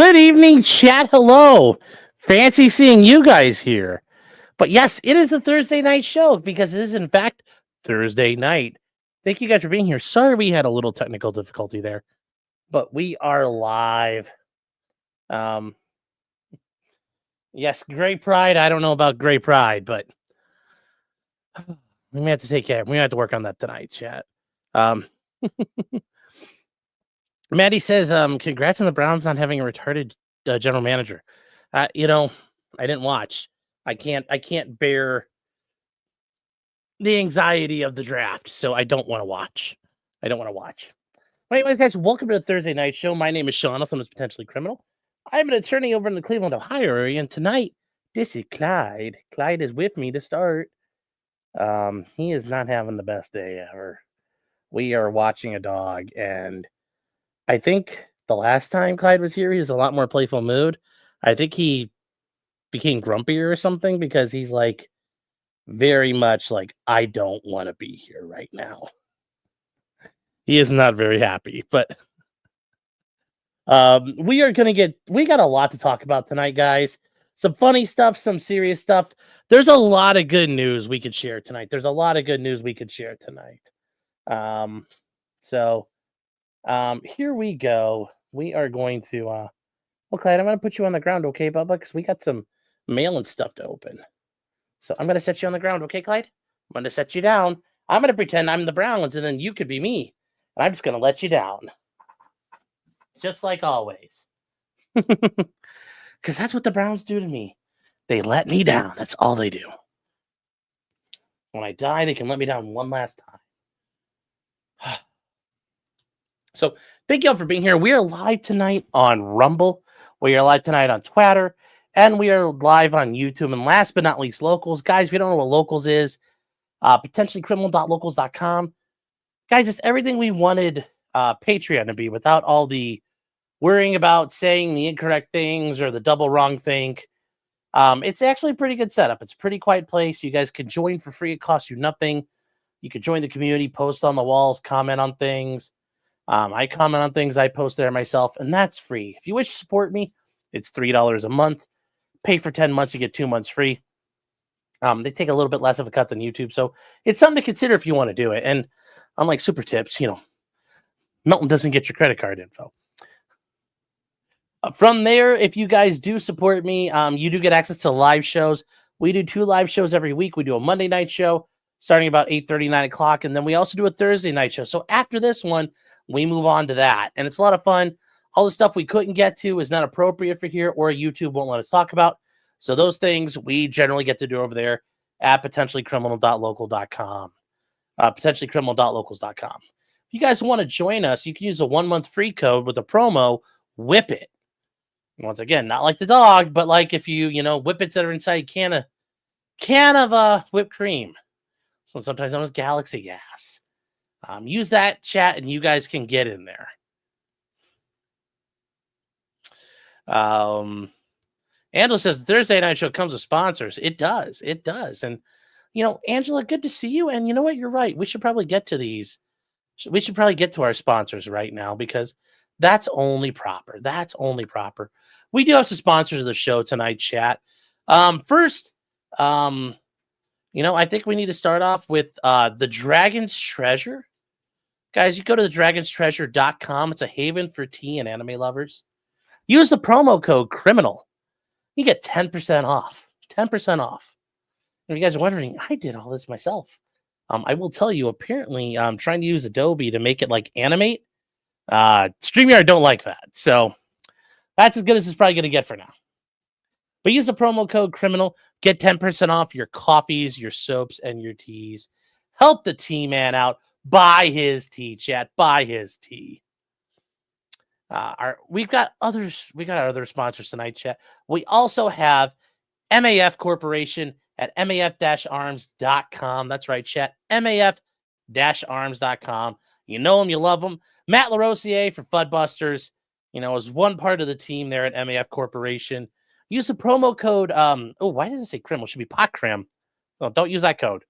Good evening, chat. Hello. Fancy seeing you guys here. But yes, it is the Thursday night show because it is, in fact, Thursday night. Thank you guys for being here. Sorry we had a little technical difficulty there, but we are live. Yes, Gray Pride. I don't know about Gray Pride, but we may have to take care. We may have to work on that tonight, chat. Maddie says, congrats on the Browns not having a retarded general manager. I didn't watch. I can't bear the anxiety of the draft, so I don't want to watch. Anyways, guys, welcome to the Thursday night show. My name is Sean, also known as Potentially Criminal. I'm an attorney over in the Cleveland, Ohio area, and tonight, this is Clyde. Clyde is with me to start. He is not having the best day ever. We are watching a dog, and I think the last time Clyde was here, he was a lot more playful mood. I think he became grumpier or something because he's like very much like, I don't want to be here right now. He is not very happy, but we got a lot to talk about tonight, guys. Some funny stuff, some serious stuff. There's a lot of good news we could share tonight. Here we go. We are going to, well, Clyde, I'm going to put you on the ground, okay, Bubba? Because we got some mail and stuff to open. So I'm going to set you on the ground, okay, Clyde? I'm going to set you down. I'm going to pretend I'm the Browns, and then you could be me. And I'm just going to let you down. Just like always. Because that's what the Browns do to me. They let me down. That's all they do. When I die, they can let me down one last time. So thank you all for being here. We are live tonight on Rumble. We are live tonight on Twitter. And we are live on YouTube. And last but not least, Locals. Guys, if you don't know what Locals is, potentiallycriminal.locals.com. Guys, it's everything we wanted Patreon to be without all the worrying about saying the incorrect things or the double wrong thing. It's actually a pretty good setup. It's a pretty quiet place. You guys can join for free. It costs you nothing. You can join the community, post on the walls, comment on things. I comment on things I post there myself, and that's free. If you wish to support me, it's $3 a month. Pay for 10 months, you get 2 months free. They take a little bit less of a cut than YouTube, so it's something to consider if you want to do it. And unlike Super Tips, Milton doesn't get your credit card info. From there, if you guys do support me, you do get access to live shows. We do 2 live shows every week. We do a Monday night show starting about 8:30, 9 o'clock, and then we also do a Thursday night show. So after this one, we move on to that, and it's a lot of fun. All the stuff we couldn't get to is not appropriate for here, or YouTube won't let us talk about. So those things we generally get to do over there at potentiallycriminal.local.com. Potentiallycriminal.locals.com. If you guys want to join us, you can use a 1-month free code with a promo, Whip It. Once again, not like the dog, but like if you, whippets that are inside can of whipped cream. So sometimes known as Galaxy Gas. Use that chat and you guys can get in there. Angela says Thursday night show comes with sponsors. It does. And, Angela, good to see you. And you know what? You're right. We should probably get to these. We should probably get to our sponsors right now because that's only proper. We do have some sponsors of the show tonight, chat. First, I think we need to start off with the Dragon's Treasure. Guys, you go to thedragonstreasure.com. It's a haven for tea and anime lovers. Use the promo code CRIMINAL. You get 10% off. 10% off. And if you guys are wondering, I did all this myself. I will tell you, apparently, I'm trying to use Adobe to make it like animate. StreamYard don't like that. So that's as good as it's probably going to get for now. But use the promo code CRIMINAL. Get 10% off your coffees, your soaps, and your teas. Help the tea man out. Buy his tea, chat. Buy his tea. We've got our other sponsors tonight, chat. We also have MAF Corporation at maf-arms.com. That's right, chat. maf-arms.com. You know them, you love them. Matt LaRosier for Fudbusters, is one part of the team there at MAF Corporation. Use the promo code. Why does it say CRIM? It should be POTCRIM. Oh, don't use that code.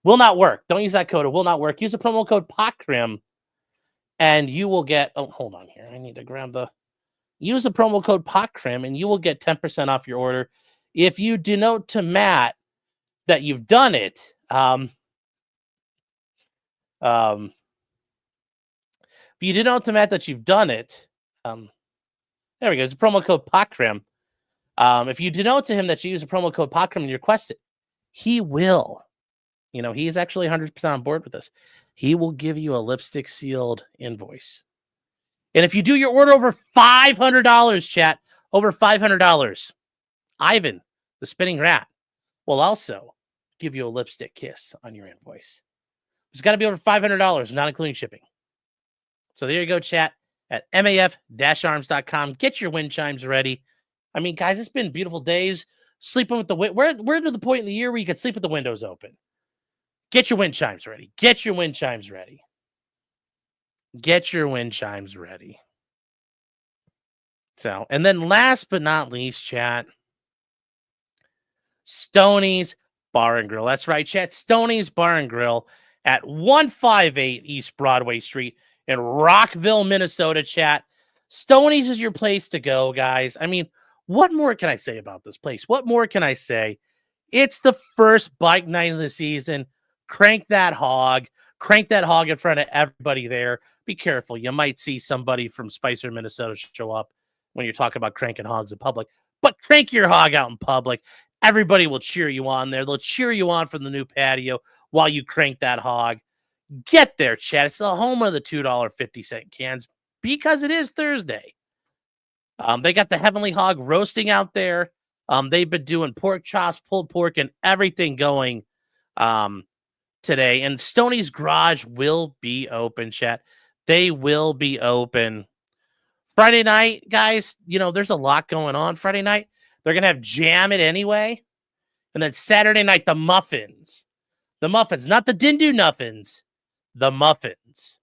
Will not work. Don't use that code. It will not work. Use the promo code POTCRIM, and you will get. Oh, hold on here. I need to grab the use the promo code POCCRIM and you will get 10% off your order. If you denote to Matt that you've done it, if you denote to Matt that you've done it, there we go. It's a promo code POCCRIM. If you denote to him that you use a promo code POCCRIM and you request it, he will. You know, he is actually 100% on board with this. He will give you a lipstick sealed invoice. And if you do your order over $500, chat, over $500, Ivan, the spinning rat, will also give you a lipstick kiss on your invoice. It's got to be over $500, not including shipping. So there you go, chat, at maf-arms.com. Get your wind chimes ready. I mean, guys, it's been beautiful days. Sleeping with the we're to the point in the year where you can sleep with the windows open. Get your wind chimes ready. Get your wind chimes ready. Get your wind chimes ready. So, and then last but not least, chat, Stoney's Bar and Grill. That's right, chat. Stoney's Bar and Grill at 158 East Broadway Street in Rockville, Minnesota, chat. Stoney's is your place to go, guys. I mean, what more can I say about this place? What more can I say? It's the first bike night of the season. Crank that hog in front of everybody there. Be careful. You might see somebody from Spicer, Minnesota show up when you're talking about cranking hogs in public. But crank your hog out in public. Everybody will cheer you on there. They'll cheer you on from the new patio while you crank that hog. Get there, chat. It's the home of the $2.50 cans because it is Thursday. They got the Heavenly Hog roasting out there. They've been doing pork chops, pulled pork, and everything going today. And Stoney's Garage will be open, chat. They will be open. Friday night, guys, you know, there's a lot going on Friday night. They're going to have Jam It Anyway. And then Saturday night, the Muffins. The Muffins, not the Dindu Nuffins. The Muffins.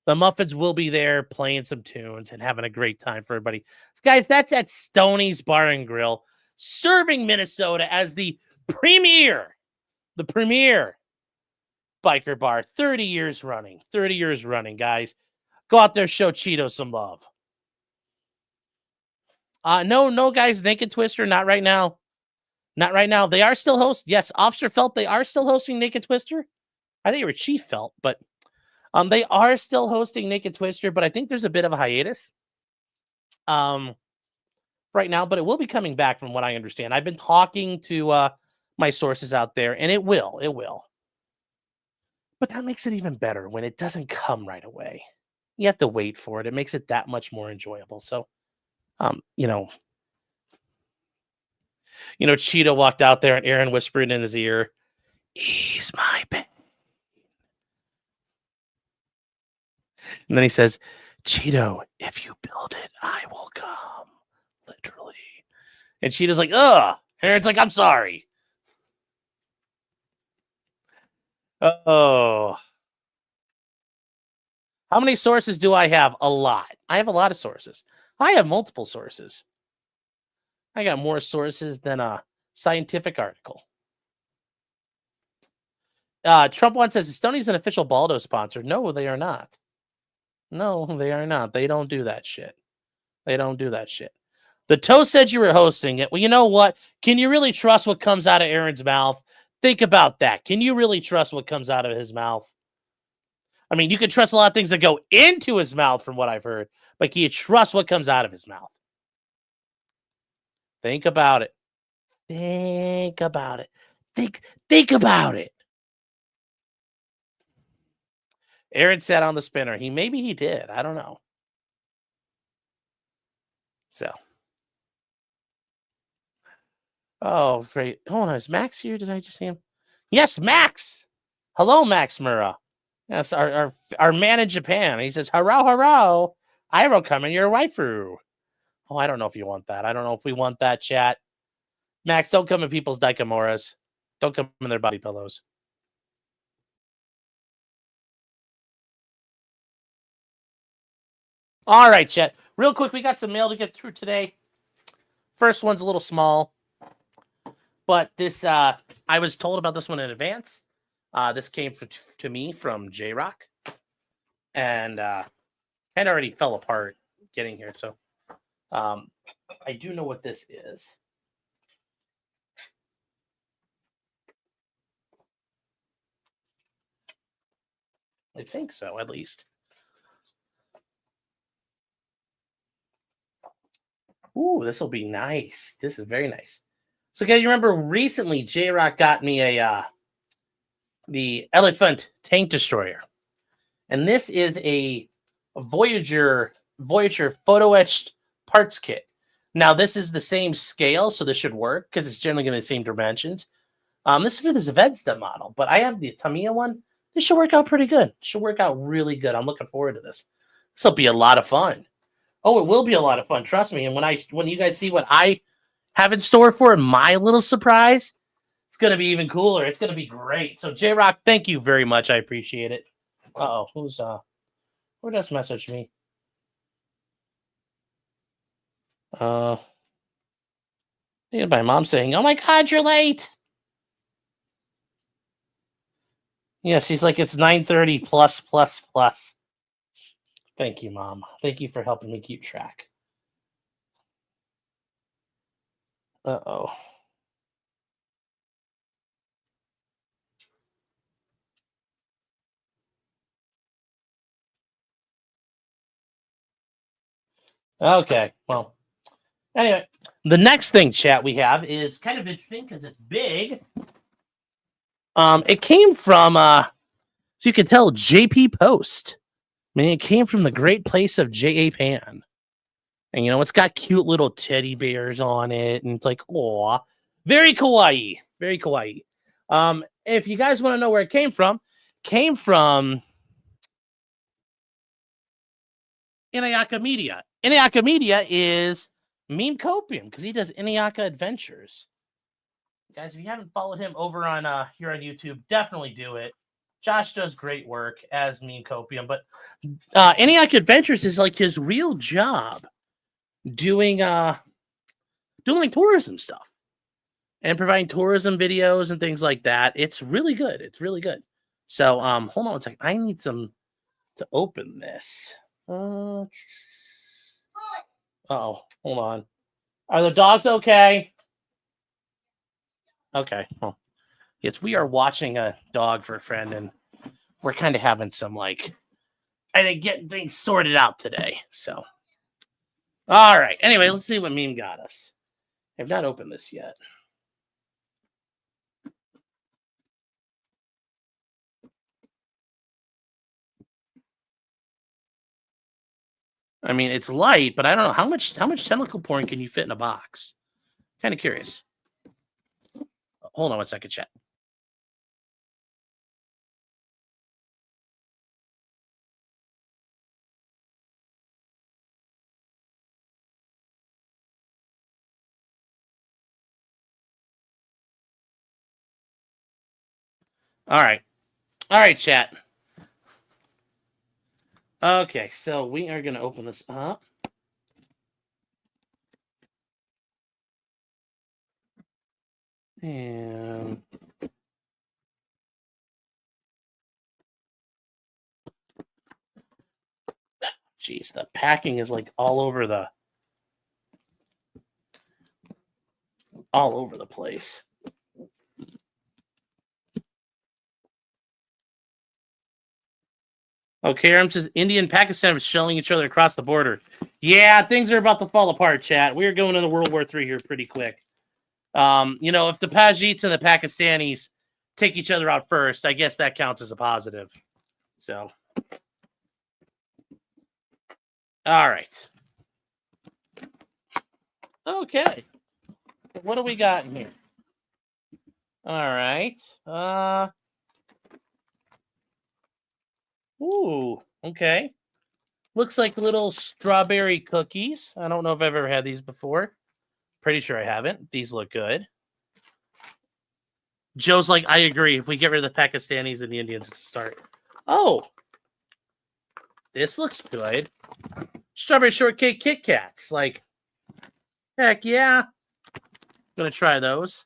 The Muffins will be there playing some tunes and having a great time for everybody. Guys, that's at Stoney's Bar and Grill, serving Minnesota as the premier biker bar. 30 years running. 30 years running, guys. Go out there, show Cheeto some love. No, guys, Naked Twister, not right now. Not right now. They are still hosting. Yes, Officer Felt, they are still hosting Naked Twister. I think you were Chief Felt, but they are still hosting Naked Twister, but I think there's a bit of a hiatus right now, but it will be coming back from what I understand. I've been talking to my sources out there, and it will. But that makes it even better when it doesn't come right away. You have to wait for it. It makes it that much more enjoyable. So, you know, Cheetah walked out there and Aaron whispered in his ear, "Ease my pain." And then he says, "Cheeto, if you build it, I will come." Literally. And Cheetah's like, "Ugh." Aaron's like, "I'm sorry." Oh. How many sources do I have? A lot. I have a lot of sources. I have multiple sources. I got more sources than a scientific article. Trump one says, "Stoney's an official Baldo sponsor." No, they are not. No, they are not. They don't do that shit. They don't do that shit. The Toe said you were hosting it. Well, you know what? Can you really trust what comes out of Aaron's mouth? Think about that. Can you really trust what comes out of his mouth? I mean, you can trust a lot of things that go into his mouth from what I've heard, but can you trust what comes out of his mouth? Think about it. Think about it. Think about it. Aaron sat on the spinner. Maybe he did. I don't know. So. Oh, great. Hold on. Is Max here? Did I just see him? Yes, Max. Hello, Max Murrah. Yes, our man in Japan. He says, "Haro, Iro coming, your waifu." Oh, I don't know if you want that. I don't know if we want that, chat. Max, don't come in people's daikamoras. Don't come in their body pillows. All right, chat. Real quick, we got some mail to get through today. First one's a little small, but this I was told about this one in advance. This came to me from J-Rock, and kind of already fell apart getting here. So I do know what this is. I think so, at least. Ooh, this will be nice. This is very nice. So, guys, you remember recently J-Rock got me the Elephant Tank Destroyer, and this is a Voyager photo etched parts kit. Now, this is the same scale, so this should work because it's generally going to be the same dimensions. This is for the Zvezda model, but I have the Tamiya one. This should work out pretty good. Should work out really good. I'm looking forward to this. This will be a lot of fun. Oh, it will be a lot of fun. Trust me. And when you guys see what I have in store for my little surprise, it's gonna be even cooler. It's gonna be great. So J Rock, thank you very much. I appreciate it. Who just messaged me? My mom saying, "Oh my God, you're late." Yeah, she's like, it's 9:30 plus. Thank you, Mom. Thank you for helping me keep track. Uh-oh. Okay, well, anyway, the next thing, chat, we have is kind of interesting because it's big. It came from, so you can tell, JP Post. I mean, it came from the great place of Japan. And, it's got cute little teddy bears on it. And it's like, aw, very kawaii. Very kawaii. If you guys want to know where it came from Inayaka Media. Inayaka Media is Meme Copium because he does Inayaka Adventures. Guys, if you haven't followed him over on here on YouTube, definitely do it. Josh does great work as Meme Copium, but Inayaka Adventures is like his real job doing tourism stuff and providing tourism videos and things like that. It's really good. It's really good. So hold on a second. I need to open this. Oh, hold on. Are the dogs okay? Okay. Well, yes, we are watching a dog for a friend, and we're kind of having some I think getting things sorted out today. So, all right. Anyway, let's see what Meme got us. I've not opened this yet. I mean, it's light, but I don't know how much tentacle porn can you fit in a box. Kind of curious. Hold on one second, chat. All right, chat. Okay, so we are going to open this up. And jeez, the packing is like all over the place. Okay, Karam says India and Pakistan are shelling each other across the border. Yeah, things are about to fall apart, chat. We are going into World War III here pretty quick. If the Pajiits and the Pakistanis take each other out first, I guess that counts as a positive. So, all right. Okay. What do we got in here? All right. Ooh, okay. Looks like little strawberry cookies. I don't know if I've ever had these before. Pretty sure I haven't. These look good. Joe's like, I agree. If we get rid of the Pakistanis and the Indians, it's a start. Oh, this looks good. Strawberry shortcake Kit Kats. Like, heck yeah. Gonna try those.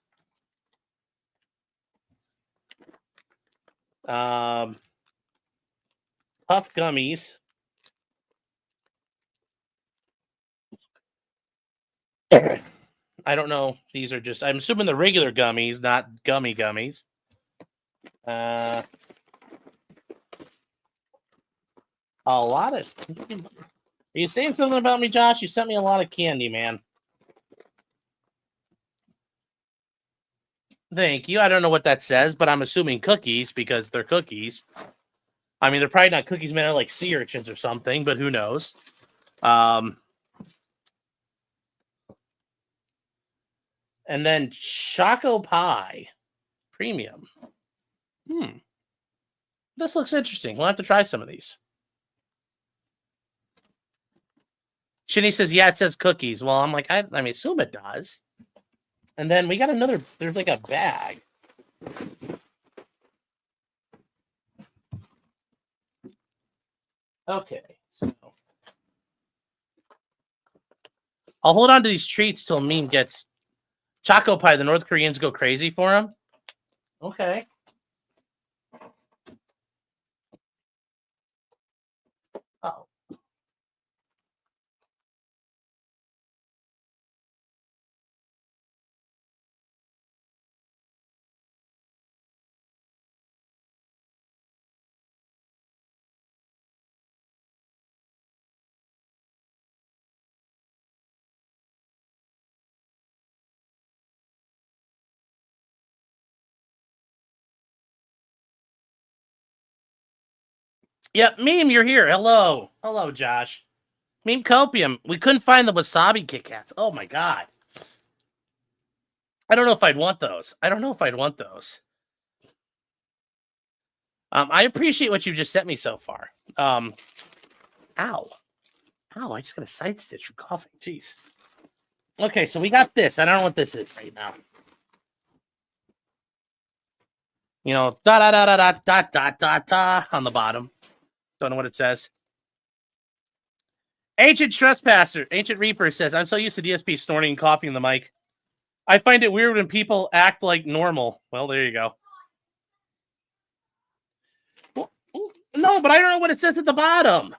Puff gummies. I don't know. These are just, I'm assuming the regular gummies, not gummy gummies. A lot of... Are you saying something about me, Josh? You sent me a lot of candy, man. Thank you. I don't know what that says, but I'm assuming cookies because they're cookies. I mean, they're probably not cookies made out of like sea urchins or something, but who knows? And then Choco Pie Premium. This looks interesting. We'll have to try some of these. Shinny says, yeah, it says cookies. Well, I'm like, I mean, assume it does. And then we got another, there's like a bag. Okay, so I'll hold on to these treats till Meme gets Choco Pie. The North Koreans go crazy for him. Okay. Oh. Yep, Meme, you're here. Hello. Hello, Josh. Meme Copium. We couldn't find the wasabi Kit Kats. Oh my god. I don't know if I'd want those. I appreciate what you just sent me so far. Ow. Ow, I just got a side stitch from coughing. Jeez. Okay, so we got this. I don't know what this is right now. You know, da da da da da da da da da on the bottom. Don't know what it says. Ancient Reaper says, I'm so used to DSP snorting and coughing in the mic. I find it weird when people act like normal. Well, there you go. Well, no, but I don't know what it says at the bottom.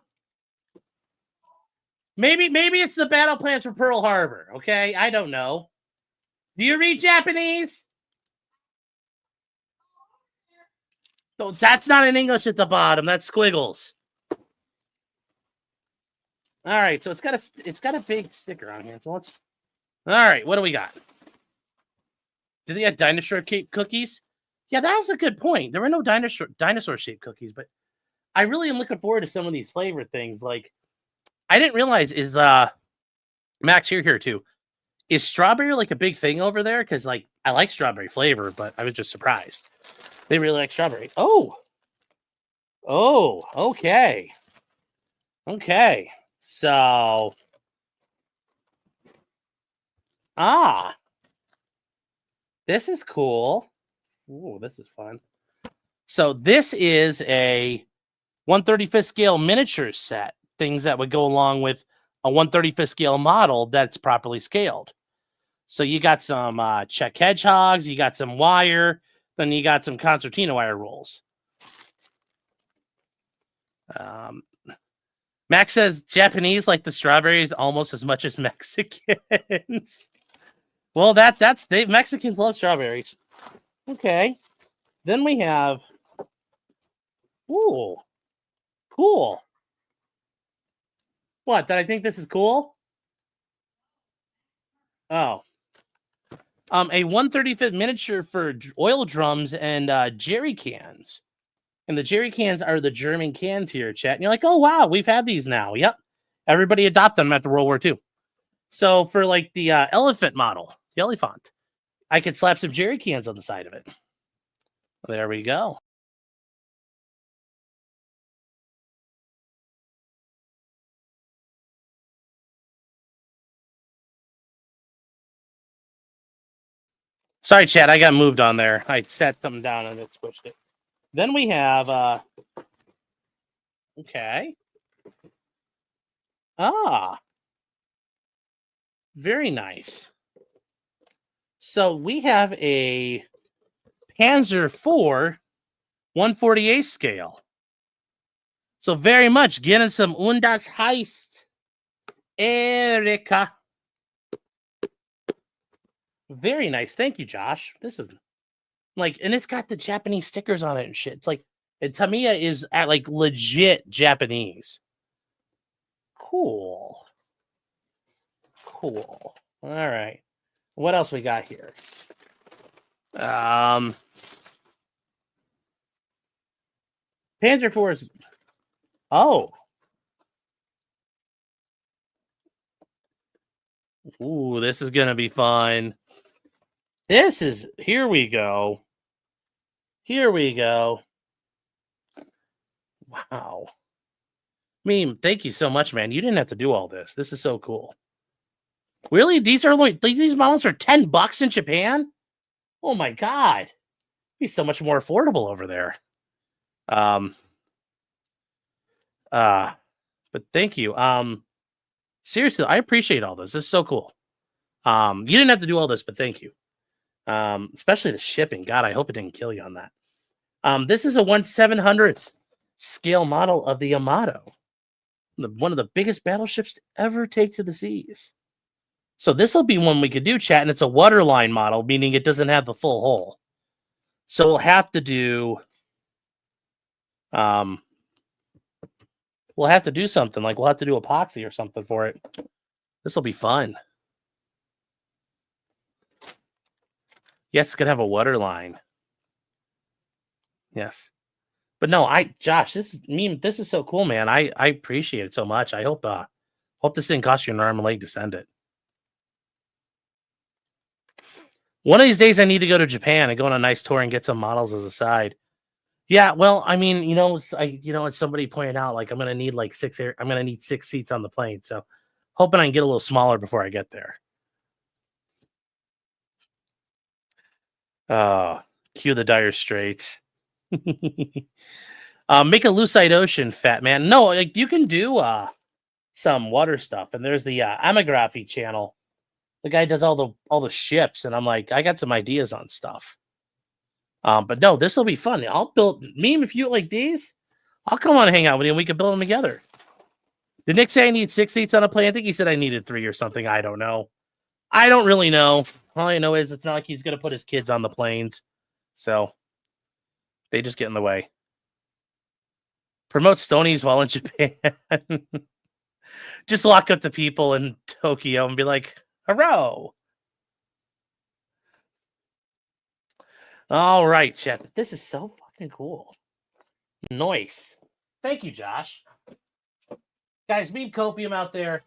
Maybe it's the battle plans for Pearl Harbor, okay? I don't know. Do you read Japanese? So that's not in English at the bottom. That's squiggles. All right, so it's got a big sticker on here. So let's. All right, what do we got? Did they have dinosaur shaped cookies? Yeah, that's a good point. There were no dinosaur shaped cookies, but I really am looking forward to some of these flavor things. Like, I didn't realize is Max, you're here too. Is strawberry like a big thing over there? Because like I like strawberry flavor, but I was just surprised. They really like strawberry. Oh, okay. Okay. So this is cool. Ooh, this is fun. So this is a 1/35th scale miniature set. Things that would go along with a 1/35th scale model that's properly scaled. So you got some Czech hedgehogs, you got some wire, then you got some concertina wire rolls. Max says Japanese like the strawberries almost as much as Mexicans. Well, Mexicans love strawberries. Okay. Then we have, ooh, cool. What? Did I think this is cool? Oh. A 1/35th miniature for oil drums and jerry cans. And the jerry cans are the German cans here, chat. And you're like, oh, wow, we've had these now. Yep. Everybody adopted them after World War II. So for like the elephant model, the elephant, I could slap some jerry cans on the side of it. There we go. Sorry, chat. I got moved on there. I set something down and it switched it. Then we have, okay. Very nice. So we have a Panzer IV 1/48 scale. So very much getting some Undas Heist. Erika. Very nice. Thank you, Josh. This is like, and it's got the Japanese stickers on it and shit. It's like, and Tamiya is at like legit Japanese. Cool. Cool. All right. What else we got here? Panzer IV. Oh. Ooh, this is gonna be fun. Here we go. Here we go. Wow. Meme, thank you so much, man. You didn't have to do all this. This is so cool. Really? These models are $10 in Japan? Oh my god. It'd be so much more affordable over there. But thank you. Seriously, I appreciate all this. This is so cool. You didn't have to do all this, but thank you. Especially the shipping. God, I hope it didn't kill you on that. This is a 1/700th scale model of the Yamato, one of the biggest battleships to ever take to the seas. So this will be one we could do, chat, and it's a waterline model, meaning it doesn't have the full hull. So we'll have to do, something. Like we'll have to do epoxy or something for it. This will be fun. Yes, it's gonna have a waterline. Yes. But no, Josh, this is so cool, man. I appreciate it so much. I hope this didn't cost you an arm and leg to send it. One of these days I need to go to Japan and go on a nice tour and get some models as a side. Yeah, well, I mean, as somebody pointed out, like I'm gonna need like 6 seats on the plane. So hoping I can get a little smaller before I get there. Cue the Dire Straits. Make a lucite ocean, fat man. No, like you can do some water stuff, and there's the Amography channel. The guy does all the ships, and I'm like, I got some ideas on stuff. But no, this will be fun. I'll build meme if you like these. I'll come on and hang out with you, and we can build them together. Did Nick say I need 6 seats on a plane? I think he said I needed 3 or something. I don't know. I don't really know. All I know is it's not like he's gonna put his kids on the planes, so they just get in the way. Promote Stonies while in Japan. Just walk up to people in Tokyo and be like, "Hello." All right, chat. This is so fucking cool. Nice. Thank you, Josh. Guys, meme copium out there.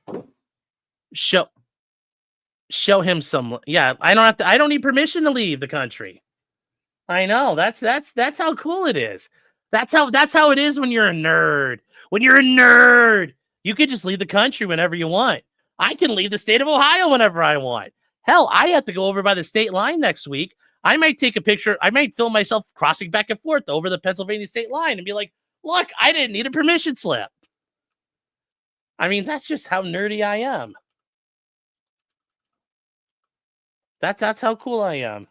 Show him some. Yeah, I don't need permission to leave the country. I know. That's how cool it is. That's how it is when you're a nerd. When you're a nerd, you can just leave the country whenever you want. I can leave the state of Ohio whenever I want. Hell, I have to go over by the state line next week. I might take a picture. I might film myself crossing back and forth over the Pennsylvania state line and be like, look, I didn't need a permission slip. I mean, that's just how nerdy I am. That's how cool I am.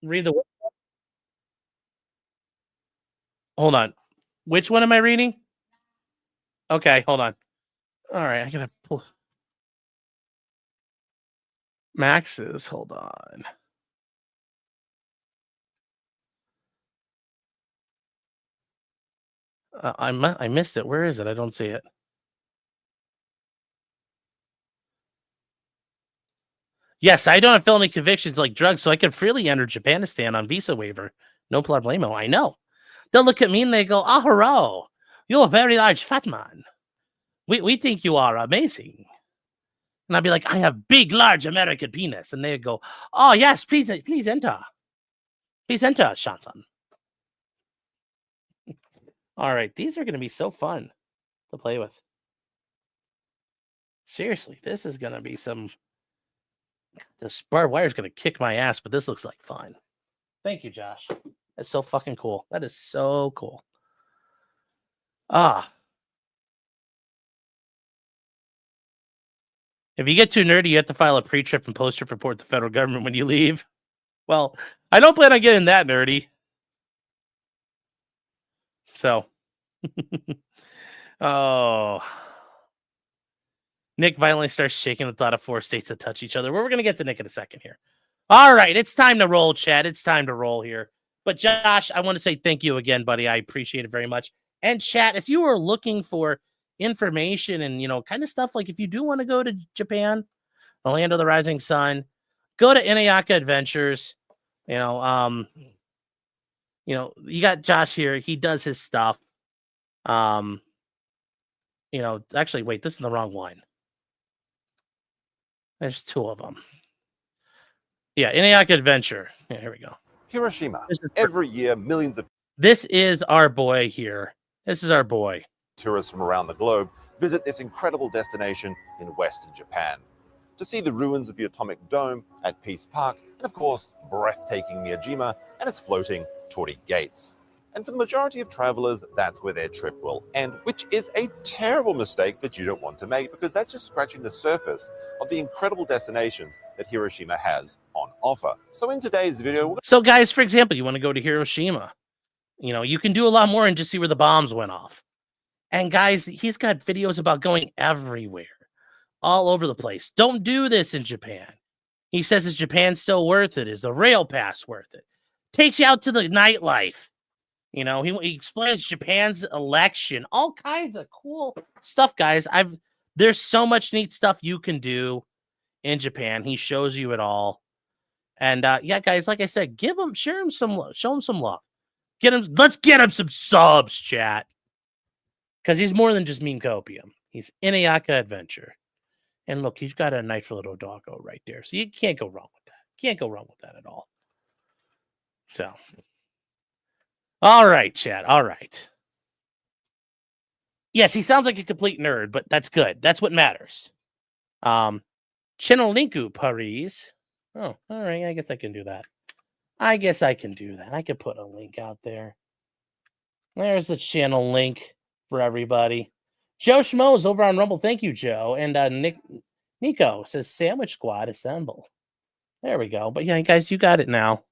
Read the. Hold on. Which one am I reading? Okay, hold on. All right, I gotta pull. Max's. Hold on. I missed it. Where is it? I don't see it. Yes, I don't have felony convictions like drugs, so I can freely enter Japanistan on visa waiver. No problemo. I know. They'll look at me and they go, "Ah, hello. You're a very large fat man. We think you are amazing." And I'd be like, "I have big, large American penis." And they'd go, "Oh, yes, please enter. Please enter, Shansan." All right, these are going to be so fun to play with. Seriously, this is going to be some. This barbed wire is going to kick my ass, but this looks like fun. Thank you, Josh. That's so fucking cool. That is so cool. If you get too nerdy, you have to file a pre-trip and post-trip report to the federal government when you leave. Well, I don't plan on getting that nerdy. So, oh, Nick violently starts shaking the thought of 4 states that touch each other. Well, we're going to get to Nick in a second here. All right, it's time to roll, Chad. It's time to roll here. But Josh, I want to say thank you again, buddy. I appreciate it very much. And chat, if you were looking for information and, kind of stuff, like if you do want to go to Japan, the land of the rising sun, go to Inayaka Adventures. You got Josh here. He does his stuff. Actually, wait, this is the wrong one. There's 2 of them. Yeah, Inayaka Adventure. Yeah, here we go. Hiroshima. Every year, millions of This is our boy here. This is our boy. Tourists from around the globe visit this incredible destination in Western Japan to see the ruins of the atomic dome at Peace Park, and of course, breathtaking Miyajima and its floating Torii gates. And for the majority of travelers, that's where their trip will end, which is a terrible mistake that you don't want to make, because that's just scratching the surface of the incredible destinations that Hiroshima has on offer. So in today's video, so guys, for example, you want to go to Hiroshima, you can do a lot more and just see where the bombs went off. And guys, he's got videos about going everywhere, all over the place. Don't do this in Japan. He says, is Japan still worth it? Is the rail pass worth it? Takes you out to the nightlife. He explains Japan's election, all kinds of cool stuff, guys. There's so much neat stuff you can do in Japan. He shows you it all. And yeah, guys, like I said, show him some love. Let's get him some subs, chat. Because he's more than just meme copium. He's Inayaka Adventure. And look, he's got a nice little doggo right there. So you can't go wrong with that. Can't go wrong with that at all. So, all right, chat. All right. Yes, he sounds like a complete nerd, but that's good. That's what matters. Channelinku Paris. Oh, all right. I guess I can do that. I can put a link out there. There's the channel link for everybody. Joe Schmo's over on Rumble. Thank you, Joe. And Nico says Sandwich Squad assemble. There we go. But yeah, guys, you got it now.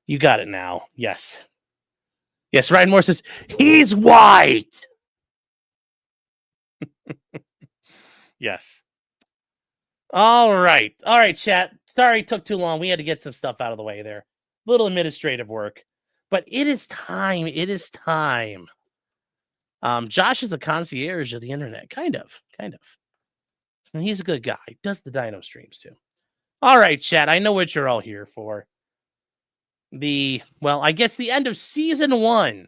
Yes. Yes, Ryan Moore says he's white. Yes. All right, chat. Sorry it took too long. We had to get some stuff out of the way there. Little administrative work. But it is time. Josh is the concierge of the internet. Kind of. And he's a good guy. Does the dino streams too. All right, chat. I know what you're all here for. I guess the end of season 1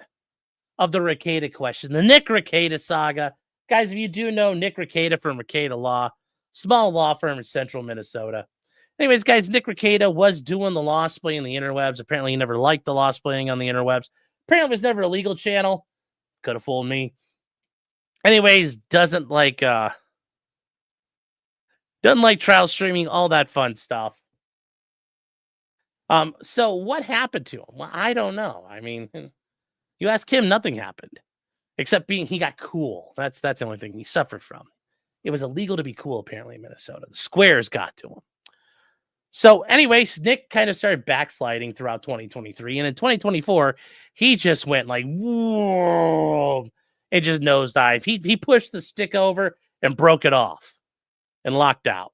of the Rekieta question, the Nick Rekieta saga. Guys, if you do know Nick Rekieta from Rekieta Law, small law firm in central Minnesota. Anyways, guys, Nick Rekieta was doing the law splitting on the interwebs. Apparently, he never liked the law splitting on the interwebs. Apparently, it was never a legal channel. Could have fooled me. Anyways, doesn't like trial streaming, all that fun stuff. So what happened to him? Well, I don't know. I mean, you ask him, nothing happened. Except he got cool. That's the only thing he suffered from. It was illegal to be cool, apparently, in Minnesota. The squares got to him. So, anyways, Nick kind of started backsliding throughout 2023. And in 2024, he just went like, whoa. It just nosedive. He pushed the stick over and broke it off and locked out.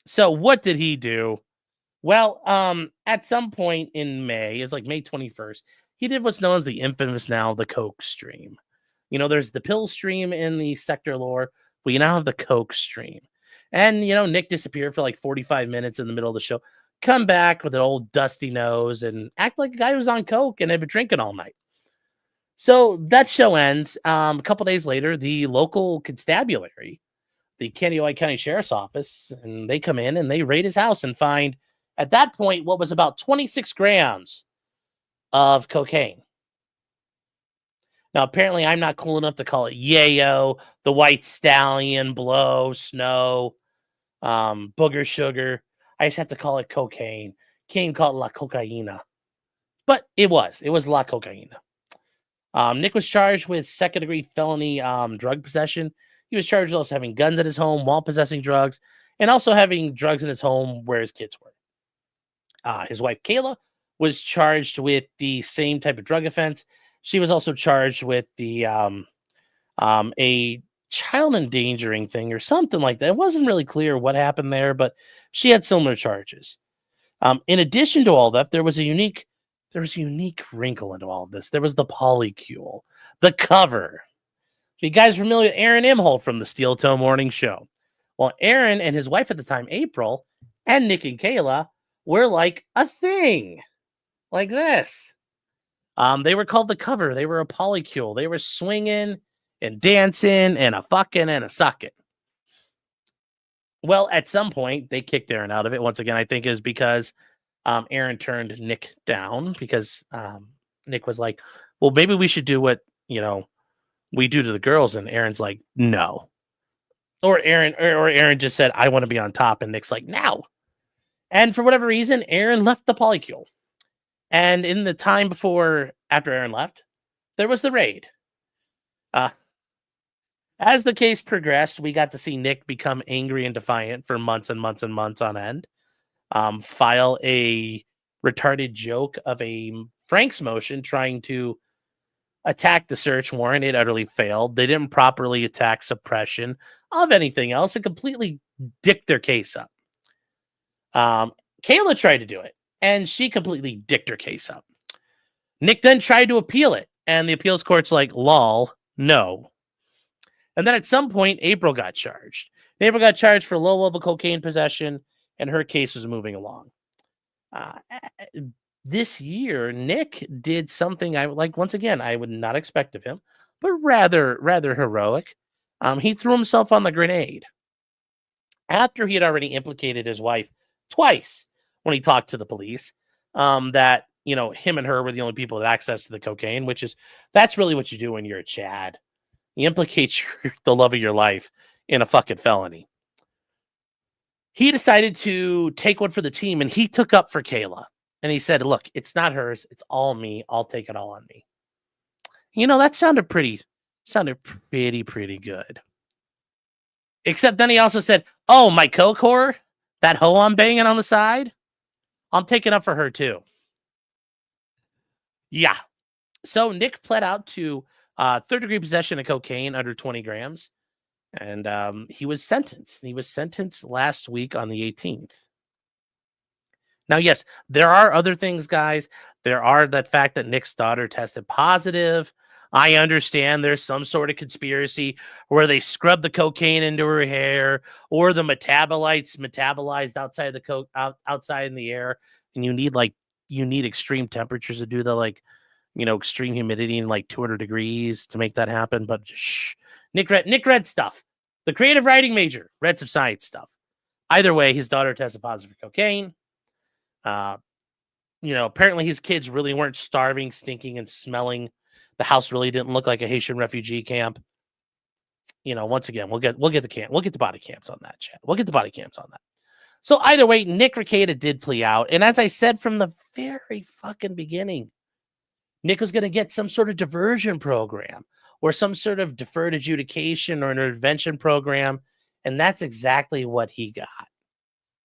So, what did he do? Well, at some point in May, it's like May 21st, he did what's known as the infamous now, the Coke stream. There's the pill stream in the sector lore. We now have the Coke stream. And, Nick disappeared for like 45 minutes in the middle of the show. Come back with an old dusty nose and act like a guy who's on Coke and had been drinking all night. So that show ends. A couple days later, the local constabulary, the Kaneohe County Sheriff's Office, and they come in and they raid his house and find, at that point, what was about 26 grams of cocaine. Now, apparently, I'm not cool enough to call it yayo, the white stallion, blow, snow, booger sugar. I just have to call it cocaine. Can't even call it la cocaína. But it was la cocaína. Nick was charged with second-degree felony drug possession. He was charged with also having guns at his home while possessing drugs, and also having drugs in his home where his kids were. His wife, Kayla, was charged with the same type of drug offense. She was also charged with the a child endangering thing or something like that. It wasn't really clear what happened there, but she had similar charges. In addition to all that, there was a unique wrinkle into all of this. There was the polycule, the cover. You guys familiar with Aaron Imholt from the Steel Toe Morning Show? Well, Aaron and his wife at the time, April, and Nick and Kayla were like a thing, like this. They were called the cover. They were a polycule. They were swinging and dancing and a fucking and a sucking. Well, at some point, they kicked Aaron out of it. Once again, I think it was because Aaron turned Nick down because Nick was like, well, maybe we should do what, we do to the girls. And Aaron's like, no. Or Aaron just said, I want to be on top. And Nick's like, no. And for whatever reason, Aaron left the polycule. And in the time after Aaron left, there was the raid. As the case progressed, we got to see Nick become angry and defiant for months and months and months on end. File a retarded joke of a Frank's motion trying to attack the search warrant. It utterly failed. They didn't properly attack suppression of anything else. It completely dicked their case up. Kayla tried to do it, and she completely dicked her case up. Nick then tried to appeal it, and the appeals court's like, lol, no. And then at some point, April got charged. April got charged for low-level cocaine possession, and her case was moving along. This year, Nick did something once again, I would not expect of him, but rather heroic. He threw himself on the grenade. After he had already implicated his wife twice when he talked to the police, that, him and her were the only people with access to the cocaine, that's really what you do when you're a Chad. You implicate the love of your life in a fucking felony. He decided to take one for the team, and he took up for Kayla. And he said, look, it's not hers. It's all me. I'll take it all on me. That sounded pretty good. Except then he also said, oh, my coke whore, that hoe I'm banging on the side, I'm taking up for her too. Yeah. So Nick pled out to third-degree possession of cocaine under 20 grams. And he was sentenced. He was sentenced last week on the 18th. Now, yes, there are other things, guys. There are that fact that Nick's daughter tested positive. I understand there's some sort of conspiracy where they scrub the cocaine into her hair, or the metabolites metabolized outside the outside in the air, and you need extreme temperatures to do the extreme humidity in 200 degrees to make that happen. But shh, Nick read stuff. The creative writing major read some science stuff. Either way, his daughter tested positive for cocaine. Apparently his kids really weren't starving, stinking, and smelling. The house really didn't look like a Haitian refugee camp. Once again, we'll get the body cams on that, chat. We'll get the body cams on that. So either way, Nick Rekieta did plea out. And as I said from the very fucking beginning, Nick was going to get some sort of diversion program or some sort of deferred adjudication or an intervention program. And that's exactly what he got.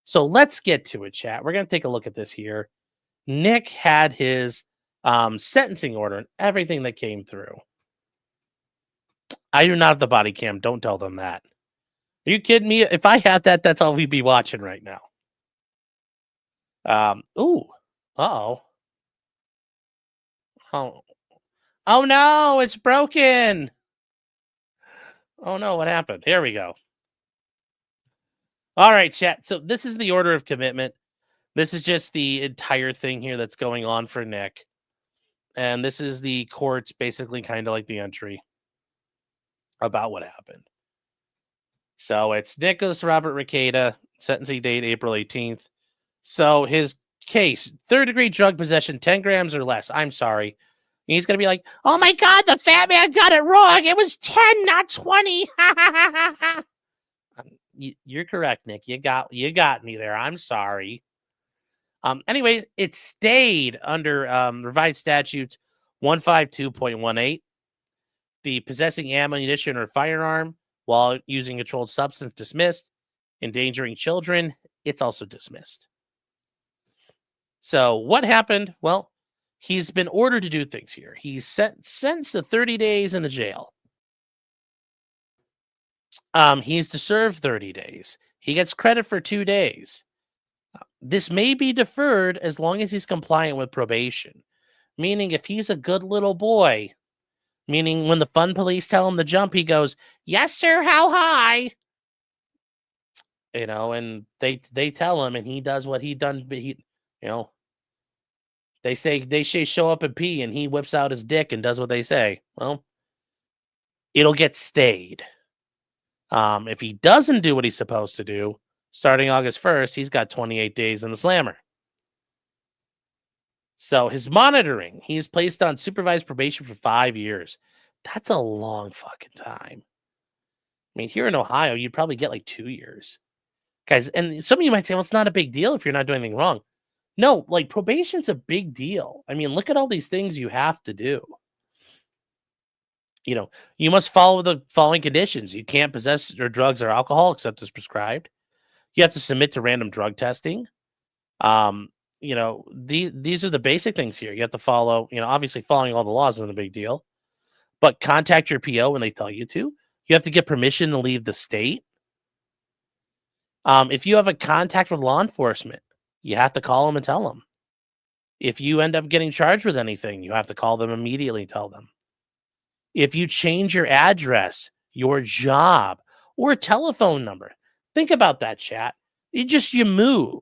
So let's get to it, chat. We're going to take a look at this here. Nick had his sentencing order and everything that came through. I do not have the body cam. Don't tell them that. Are you kidding me? If I had that, that's all we'd be watching right now. Uh-oh. Oh no, it's broken. Oh no, what happened? Here we go. All right, chat. So this is the order of commitment. This is just the entire thing here that's going on for Nick. And this is the court's basically kind of like the entry about what happened. So it's Nicholas Robert Rekieta, sentencing date April 18th. So his case, third-degree drug possession, 10 grams or less. I'm sorry. He's going to be like, oh my God, the fat man got it wrong. It was 10, not 20. You're correct, Nick. You got me there. I'm sorry. Anyways, it stayed under revised statutes 152.18. The possessing ammunition or firearm while using a controlled substance dismissed. Endangering children, it's also dismissed. So what happened? Well, he's been ordered to do things here. He's sentenced to 30 days in the jail. He's to serve 30 days. He gets credit for 2 days. This may be deferred as long as he's compliant with probation. Meaning, if he's a good little boy, meaning when the fun police tell him to jump, he goes, "Yes, sir, how high?" And they tell him, and he does what he done. But they say show up and pee, and he whips out his dick and does what they say. Well, it'll get stayed. If he doesn't do what he's supposed to do, starting August 1st, he's got 28 days in the slammer. So his monitoring, he's placed on supervised probation for 5 years. That's a long fucking time. I mean, here in Ohio, you'd probably get like 2 years. Guys, and some of you might say, well, it's not a big deal if you're not doing anything wrong. No, like probation's a big deal. I mean, look at all these things you have to do. You must follow the following conditions. You can't possess your drugs or alcohol except as prescribed. You have to submit to random drug testing. These are the basic things here. You have to follow, obviously following all the laws isn't a big deal, but contact your PO when they tell you to. You have to get permission to leave the state. If you have a contact with law enforcement, you have to call them and tell them. If you end up getting charged with anything, you have to call them immediately, tell them. If you change your address, your job, or telephone number, think about that, chat. You move.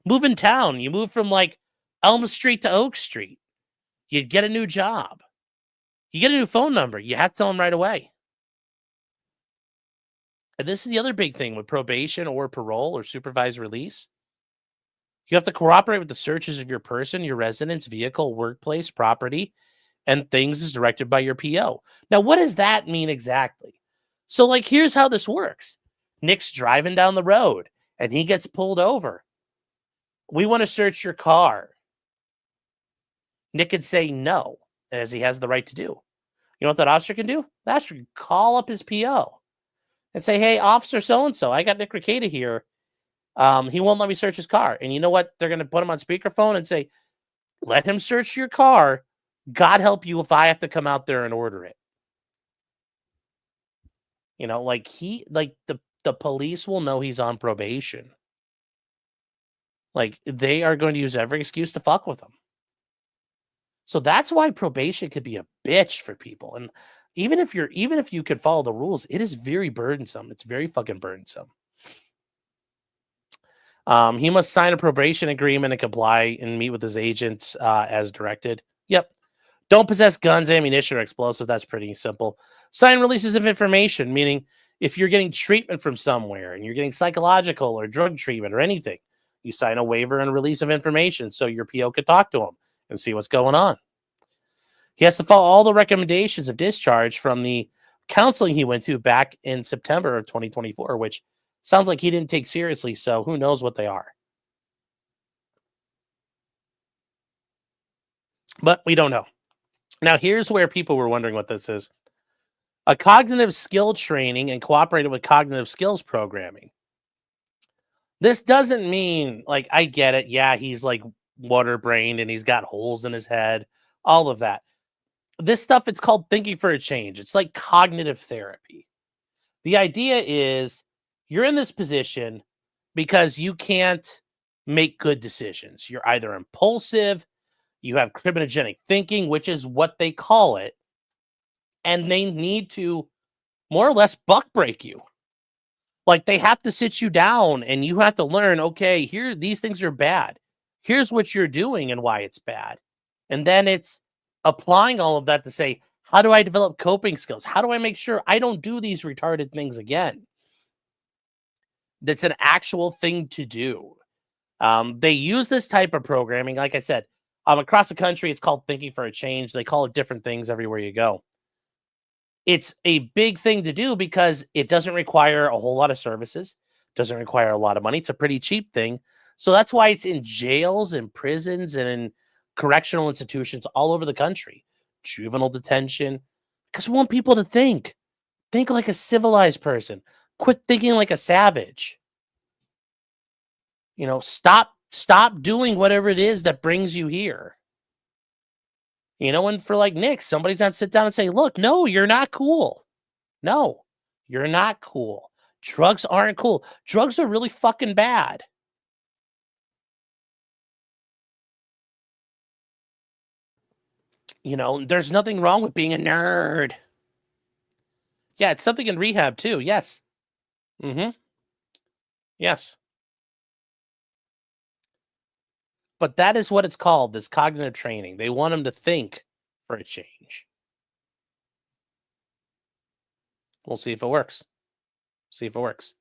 Move in town. You move from like Elm Street to Oak Street. You get a new job. You get a new phone number. You have to tell them right away. And this is the other big thing with probation or parole or supervised release. You have to cooperate with the searches of your person, your residence, vehicle, workplace, property, and things as directed by your PO. Now, what does that mean exactly? So, like, here's how this works. Nick's driving down the road, and he gets pulled over. We want to search your car. Nick could say no, as he has the right to do. You know what that officer can do? The officer can call up his PO and say, "Hey, officer so-and-so, I got Nick Rekieta here. He won't let me search his car." And you know what? They're going to put him on speakerphone and say, "Let him search your car. God help you if I have to come out there and order it." The police will know he's on probation. Like, they are going to use every excuse to fuck with him. So that's why probation could be a bitch for people. And even if you could follow the rules, it is very burdensome. It's very fucking burdensome. He must sign a probation agreement and comply and meet with his agents as directed. Yep. Don't possess guns, ammunition, or explosives. That's pretty simple. Sign releases of information, meaning if you're getting treatment from somewhere and you're getting psychological or drug treatment or anything, you sign a waiver and release of information so your PO could talk to him and see what's going on. He has to follow all the recommendations of discharge from the counseling he went to back in September of 2024, which sounds like he didn't take seriously, so who knows what they are. But we don't know. Now, here's where people were wondering what this is. A cognitive skill training and cooperated with cognitive skills programming. This doesn't mean, like, I get it. Yeah, he's like water-brained and he's got holes in his head, all of that. This stuff, it's called thinking for a change. It's like cognitive therapy. The idea is you're in this position because you can't make good decisions. You're either impulsive, you have criminogenic thinking, which is what they call it, and they need to more or less buck break you. Like, they have to sit you down and you have to learn, okay, here, these things are bad. Here's what you're doing and why it's bad. And then it's applying all of that to say, how do I develop coping skills? How do I make sure I don't do these retarded things again? That's an actual thing to do. They use this type of programming, like I said, across the country. It's called Thinking for a Change. They call it different things everywhere you go. It's a big thing to do because it doesn't require a whole lot of services, doesn't require a lot of money. It's a pretty cheap thing. So that's why it's in jails and prisons and in correctional institutions all over the country. Juvenile detention. Because we want people to think. Think like a civilized person. Quit thinking like a savage. Stop doing whatever it is that brings you here. And for like Nick, somebody's not sit down and say, look, no, you're not cool. No, You're not cool. Drugs aren't cool. Drugs are really fucking bad. You know, there's nothing wrong with being a nerd. Yeah, it's something in rehab too. Yes. Mm-hmm. Yes. But that is what it's called, this cognitive training. They want them to think for a change. We'll see if it works. See if it works.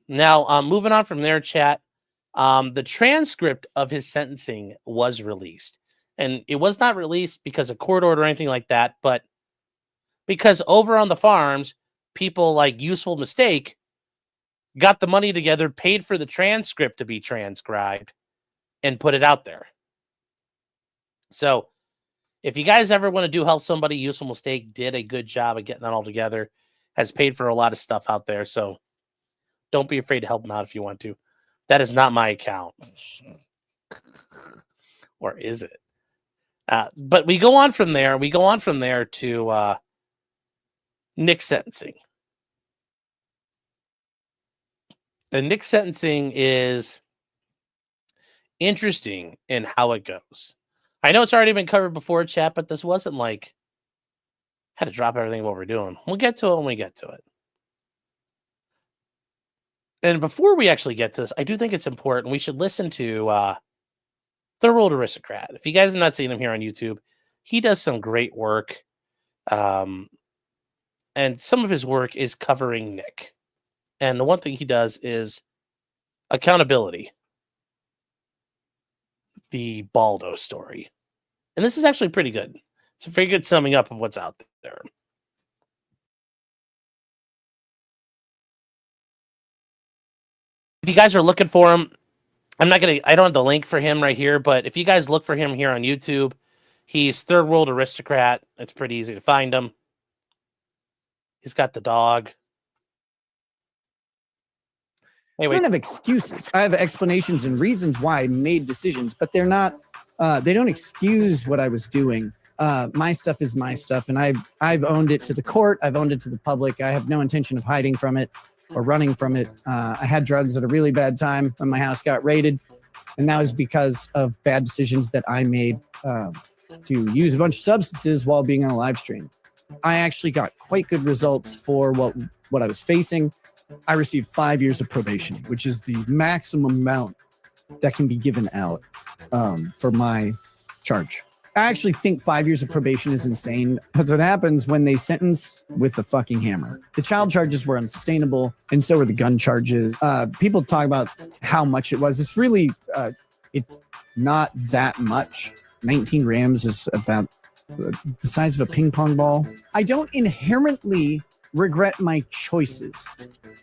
Now, moving on from there, chat. The transcript of his sentencing was released. And it was not released because of court order or anything like that, but because over on the farms, people like Useful Mistake got the money together, paid for the transcript to be transcribed, and put it out there. So if you guys ever want to help somebody, Useful Mistake did a good job of getting that all together, has paid for a lot of stuff out there. So don't be afraid to help them out if you want to. That is not my account. Or is it? But we go on from there. We go on from there to Nick's sentencing. The Nick sentencing is interesting in how it goes. I know it's already been covered before, chat, but this wasn't like had to drop everything what we're doing. We'll get to it when we get to it. And before we actually get to this, I do think it's important. We should listen to Third World Aristocrat. If you guys have not seen him here on YouTube, he does some great work. And some of his work is covering Nick. And the one thing he does is accountability. The Baldo story. And this is actually pretty good. It's a very good summing up of what's out there. If you guys are looking for him, I don't have the link for him right here, but if you guys look for him here on YouTube, he's Third World Aristocrat. It's pretty easy to find him. He's got the dog. Anyway. I don't have excuses. I have explanations and reasons why I made decisions, but they're not, they don't excuse what I was doing. My stuff is my stuff, and I've owned it to the court. I've owned it to the public. I have no intention of hiding from it or running from it. I had drugs at a really bad time when my house got raided, and that was because of bad decisions that I made to use a bunch of substances while being on a live stream. I actually got quite good results for what I was facing. I received 5 years of probation, which is the maximum amount that can be given out for my charge. I actually think 5 years of probation is insane. That's what happens when they sentence with the fucking hammer. The child charges were unsustainable, and so were the gun charges. People talk about how much it was. It's really, it's not that much. 19 grams is about the size of a ping pong ball. I don't inherently regret my choices.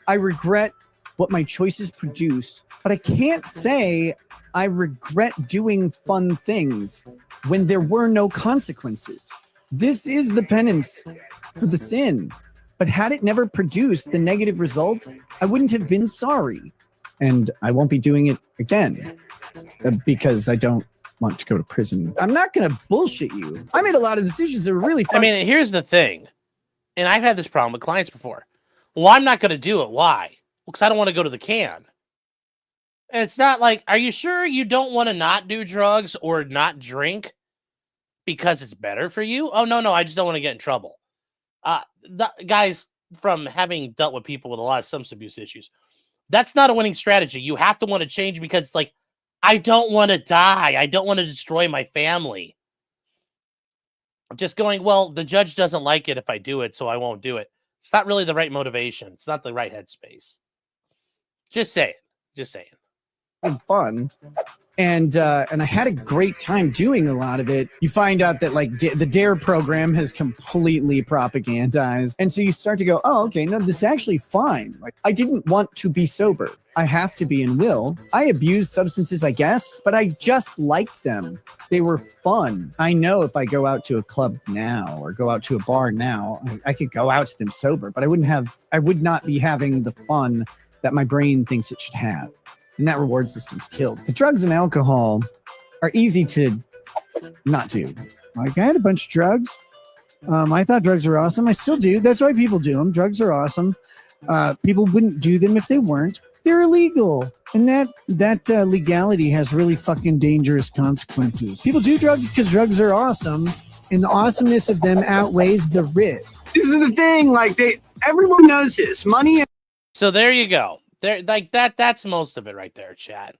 I regret what my choices produced, but I can't say I regret doing fun things when there were no consequences. This is the penance for the sin. But had it never produced the negative result, I wouldn't have been sorry. And I won't be doing it again because I don't want to go to prison. I'm not going to bullshit you. I made a lot of decisions that were really fun. I mean, here's the thing. And I've had this problem with clients before. Well, I'm not going to do it. Why? Well, because I don't want to go to the can. And it's not like, are you sure you don't want to not do drugs or not drink because it's better for you? Oh, no, I just don't want to get in trouble. Guys, from having dealt with people with a lot of substance abuse issues, that's not a winning strategy. You have to want to change because it's like, I don't want to die. I don't want to destroy my family. Just going, well, the judge doesn't like it if I do it, so I won't do it. It's not really the right motivation. It's not the right headspace. Just saying. Fun. And I had a great time doing a lot of it. You find out that like the DARE program has completely propagandized. And so you start to go, oh, okay, no, this is actually fine. Like I didn't want to be sober. I have to be and will. I abused substances, I guess, but I just liked them. They were fun. I know if I go out to a club now or go out to a bar now, I could go out to them sober, but I would not be having the fun that my brain thinks it should have. And that reward system's killed. The drugs and alcohol are easy to not do. Like I had a bunch of drugs. I thought drugs were awesome. I still do. That's why people do them. Drugs are awesome. People wouldn't do them if they weren't. They're illegal. And that legality has really fucking dangerous consequences. People do drugs because drugs are awesome, and the awesomeness of them outweighs the risk. This is the thing. Like everyone knows this. Money. So there you go. There, like that's most of it right there, chat.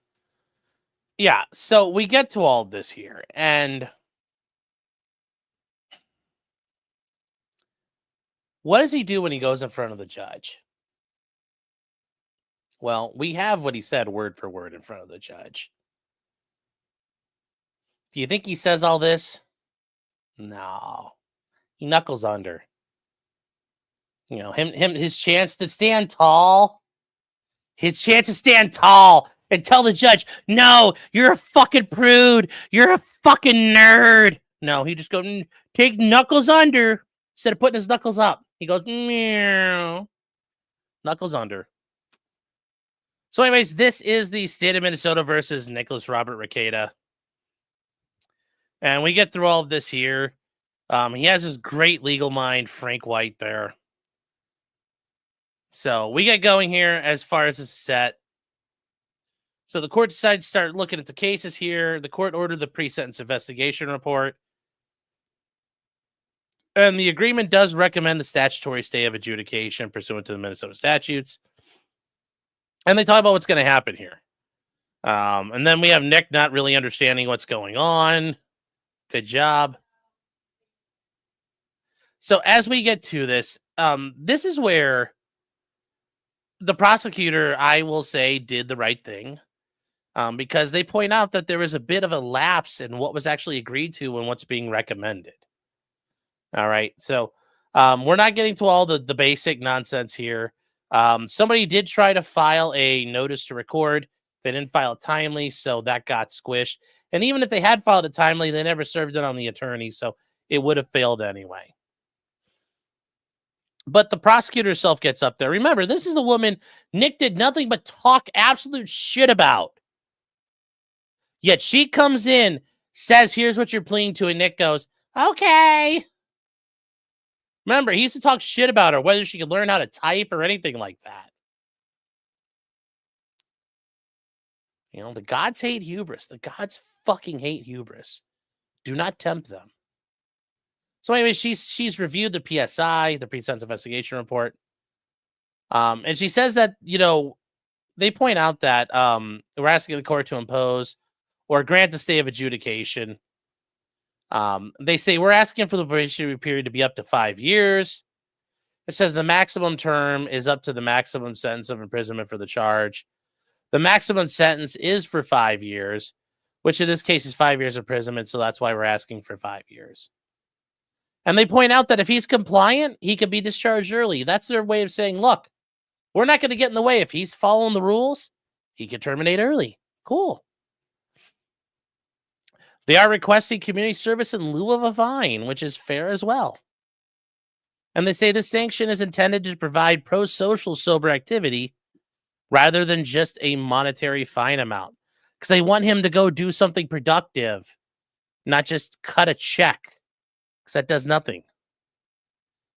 Yeah. So we get to all of this here, and what does he do when he goes in front of the judge? Well, we have what he said word for word in front of the judge. Do you think he says all this? No. He knuckles under. You know, his chance to stand tall. His chance to stand tall and tell the judge, no, you're a fucking prude. You're a fucking nerd. No, he just goes, take knuckles under instead of putting his knuckles up. He goes, meow. Knuckles under. So anyways, this is the state of Minnesota versus Nicholas Robert Rekieta. And we get through all of this here. He has his great legal mind, Frank White, there. So we get going here as far as this set. So the court decides to start looking at the cases here. The court ordered the pre-sentence investigation report. And the agreement does recommend the statutory stay of adjudication pursuant to the Minnesota statutes. And they talk about what's going to happen here. And then we have Nick not really understanding what's going on. Good job. So as we get to this, this is where the prosecutor, I will say, did the right thing. Because they point out that there was a bit of a lapse in what was actually agreed to and what's being recommended. All right. So we're not getting to all the basic nonsense here. Somebody did try to file a notice to record. They didn't file it timely, so that got squished. And even if they had filed it timely, they never served it on the attorney, so it would have failed anyway. But the prosecutor herself gets up there. Remember, this is the woman Nick did nothing but talk absolute shit about. Yet she comes in, says, here's what you're pleading to, and Nick goes, okay. Remember, he used to talk shit about her, whether she could learn how to type or anything like that. You know, the gods hate hubris. The gods fucking hate hubris. Do not tempt them. So anyway, she's reviewed the PSI, the pre-sentence investigation report. And she says that, you know, they point out that we're asking the court to impose or grant the stay of adjudication. They say we're asking for the probationary period to be up to 5 years. It says the maximum term is up to the maximum sentence of imprisonment for the charge. The maximum sentence is for 5 years, which in this case is 5 years imprisonment. So that's why we're asking for 5 years. And they point out that if he's compliant, he could be discharged early. That's their way of saying, look, we're not going to get in the way. If he's following the rules, he could terminate early. Cool. They are requesting community service in lieu of a fine, which is fair as well. And they say this sanction is intended to provide pro-social sober activity rather than just a monetary fine amount. Because they want him to go do something productive, not just cut a check. Because that does nothing.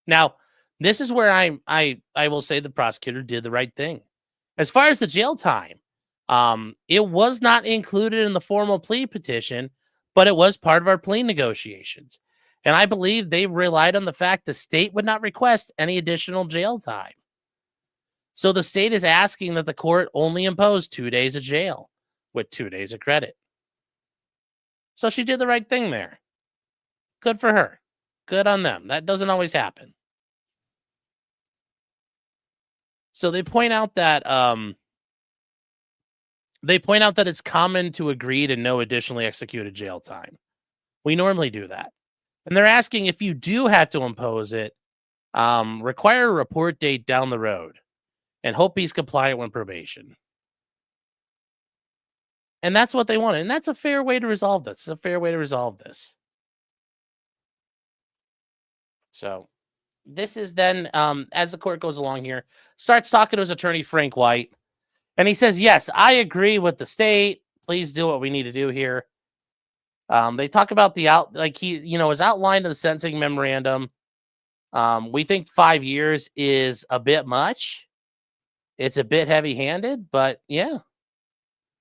Now, this is where I will say the prosecutor did the right thing. As far as the jail time, it was not included in the formal plea petition, but it was part of our plea negotiations. And I believe they relied on the fact the state would not request any additional jail time. So the state is asking that the court only impose 2 days of jail with 2 days of credit. So she did the right thing there. Good for her. Good on them. That doesn't always happen. So they point out that it's common to agree to no additionally executed jail time. We normally do that. And they're asking if you do have to impose it, require a report date down the road and hope he's compliant when probation. And that's what they wanted. And that's a fair way to resolve this. It's a fair way to resolve this. So this is then, as the court goes along here, starts talking to his attorney, Frank White. And he says, yes, I agree with the state. Please do what we need to do here. They talk about is outlined in the sentencing memorandum. We think 5 years is a bit much. It's a bit heavy-handed, but yeah.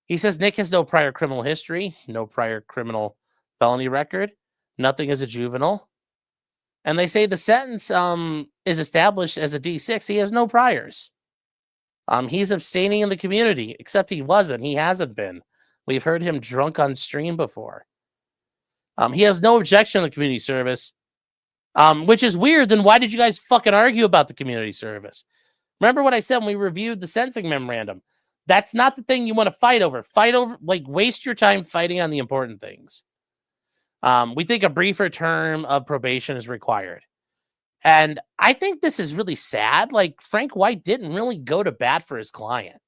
He says Nick has no prior criminal history, no prior criminal felony record, nothing as a juvenile. And they say the sentence is established as a D6. He has no priors. He's abstaining in the community, except he wasn't. He hasn't been. We've heard him drunk on stream before. He has no objection to the community service, which is weird. Then why did you guys fucking argue about the community service? Remember what I said when we reviewed the sentencing memorandum? That's not the thing you want to fight over. Waste your time fighting on the important things. We think a briefer term of probation is required. And I think this is really sad. Like, Frank White didn't really go to bat for his client.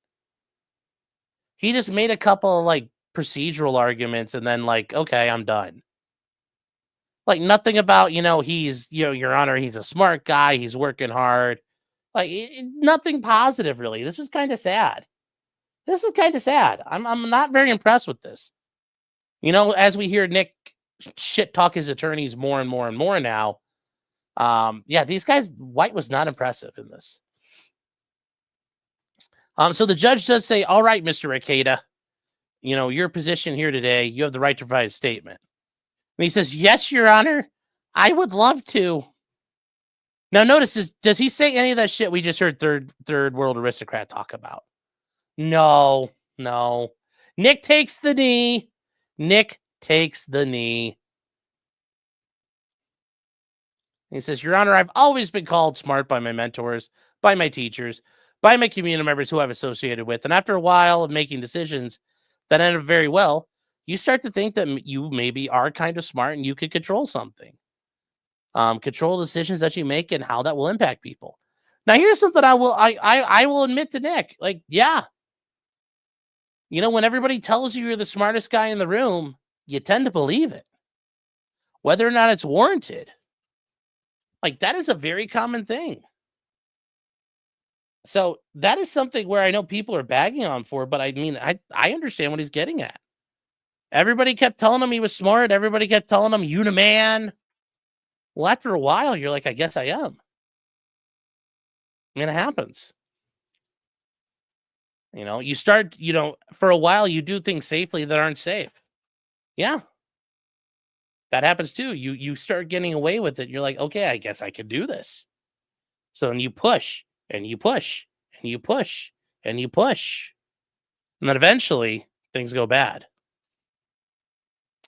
He just made a couple of, procedural arguments and then, okay, I'm done. Nothing about, he's, Your Honor, he's a smart guy. He's working hard. Nothing positive, really. This was kind of sad. I'm not very impressed with this. As we hear Nick shit talk his attorneys more and more and more now, these guys, White was not impressive in this. So the judge does say, all right, Mr. Rekieta, your position here today, you have the right to provide a statement. And he says, yes, Your Honor, I would love to. Now notice, does he say any of that shit we just heard third world aristocrat talk about? No. Nick takes the knee. He says, Your Honor, I've always been called smart by my mentors, by my teachers, by my community members who I've associated with. And after a while of making decisions that end up very well, you start to think that you maybe are kind of smart and you could control something. Control decisions that you make and how that will impact people. Now, here's something I will admit to Nick. When everybody tells you you're the smartest guy in the room, you tend to believe it. Whether or not it's warranted. That is a very common thing. So that is something where I know people are bagging on for, but I understand what he's getting at. Everybody kept telling him he was smart. Everybody kept telling him, you the man. Well, after a while, you're like, I guess I am. It happens. You start, for a while, you do things safely that aren't safe. Yeah. That happens too. You start getting away with it. You're like, okay, I guess I could do this. So then you push and you push and you push and you push. And then eventually things go bad.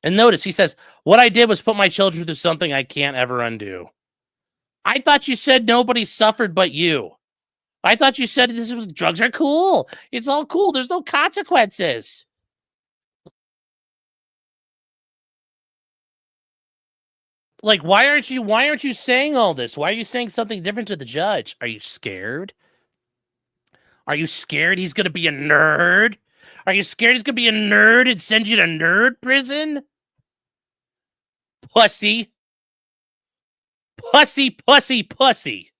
And notice he says, what I did was put my children through something I can't ever undo. I thought you said nobody suffered but you. I thought you said drugs are cool. It's all cool. There's no consequences. Why aren't you saying all this? Why are you saying something different to the judge? Are you scared? Are you scared he's going to be a nerd? Are you scared he's going to be a nerd and send you to nerd prison? Pussy. Pussy.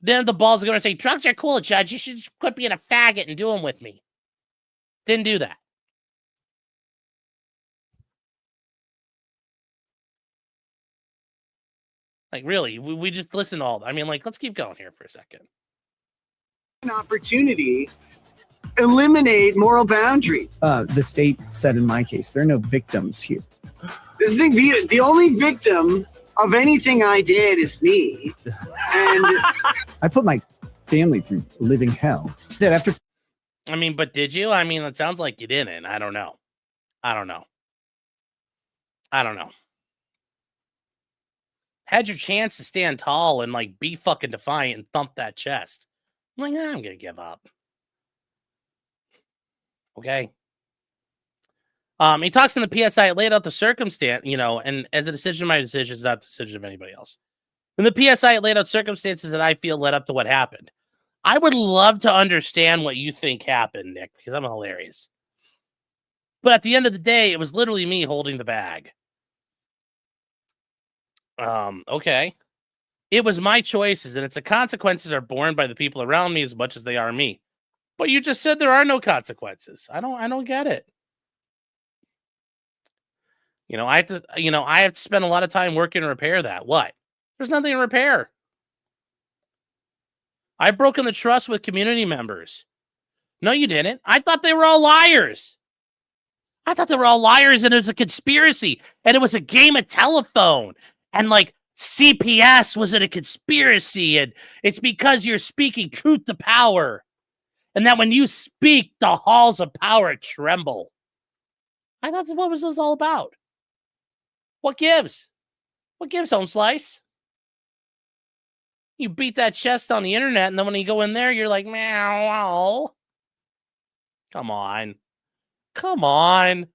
Then the balls are going to say, drugs are cool, Judge. You should just quit being a faggot and do them with me. Didn't do that. Really, we just listen to all that. Let's keep going here for a second. An opportunity, eliminate moral boundary. The state said in my case, there are no victims here. The only victim of anything I did is me. And I put my family through living hell. But did you? It sounds like you didn't. I don't know. Had your chance to stand tall and be fucking defiant and thump that chest. I'm gonna give up. Okay. He talks in the PSI, laid out the circumstance, and as a decision, my decision is not the decision of anybody else. In the PSI, laid out circumstances that I feel led up to what happened. I would love to understand what you think happened, Nick, because I'm hilarious. But at the end of the day, it was literally me holding the bag. Okay. It was my choices, and the consequences are borne by the people around me as much as they are me. But you just said there are no consequences. I don't get it. I have to, I have to spend a lot of time working to repair that. What? There's nothing to repair. I've broken the trust with community members. No, you didn't. I thought they were all liars. And it was a conspiracy. And it was a game of telephone. And like CPS was in a conspiracy. And it's because you're speaking truth to power. And that when you speak, the halls of power tremble. I thought, what was this all about? What gives? What gives, Home Slice? You beat that chest on the internet, and then when you go in there, you're like, meow. Come on. I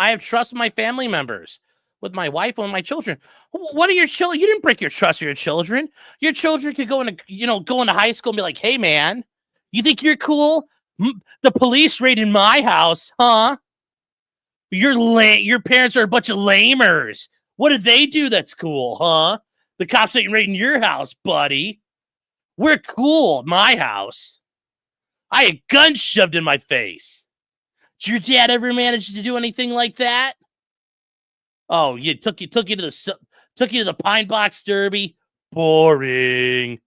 have trust with my family members, with my wife and my children. What are your children? You didn't break your trust with your children. Your children could go into high school and be like, hey, man, you think you're cool? The police raided my house, huh? Your parents are a bunch of lamers. What did they do that's cool, huh? The cops ain't raiding your house, buddy. We're cool at my house. I had guns shoved in my face. Did your dad ever manage to do anything like that? Oh, you took you to the Pine Box Derby. Boring.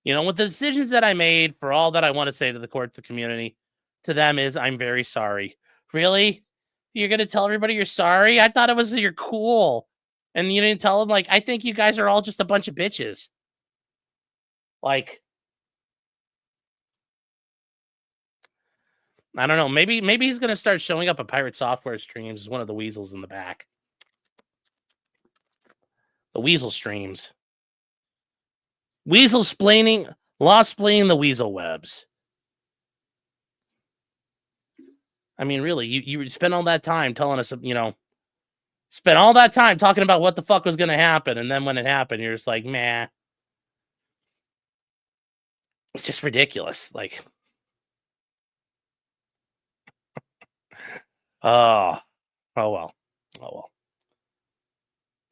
With the decisions that I made, for all that I want to say to the court, the community, to them is, I'm very sorry. Really? You're going to tell everybody you're sorry? I thought it was you're cool. And you didn't tell them, like, I think you guys are all just a bunch of bitches. Like, I don't know. Maybe he's going to start showing up at Pirate Software streams as one of the weasels in the back. The weasel streams. Weasel splaining, law-splaining the weasel webs. I mean, really, you spent all that time telling us, spent all that time talking about what the fuck was going to happen. And then when it happened, you're just like, meh. It's just ridiculous. Like, oh well.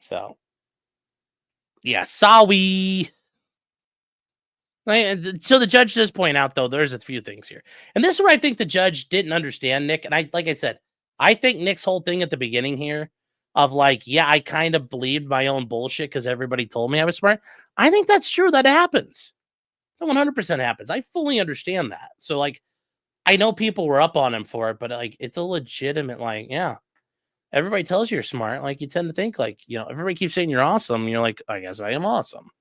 So, yeah, sorry. So the judge does point out, though, there's a few things here. And this is where I think the judge didn't understand Nick. And like I said, I think Nick's whole thing at the beginning here of like, yeah, I kind of believed my own bullshit because everybody told me I was smart. I think that's true. That happens. That 100% happens. I fully understand that. So, like, I know people were up on him for it, but like, it's a legitimate, like, yeah, everybody tells you you're smart. Like, you tend to think like, everybody keeps saying you're awesome. And you're like, I guess I am awesome.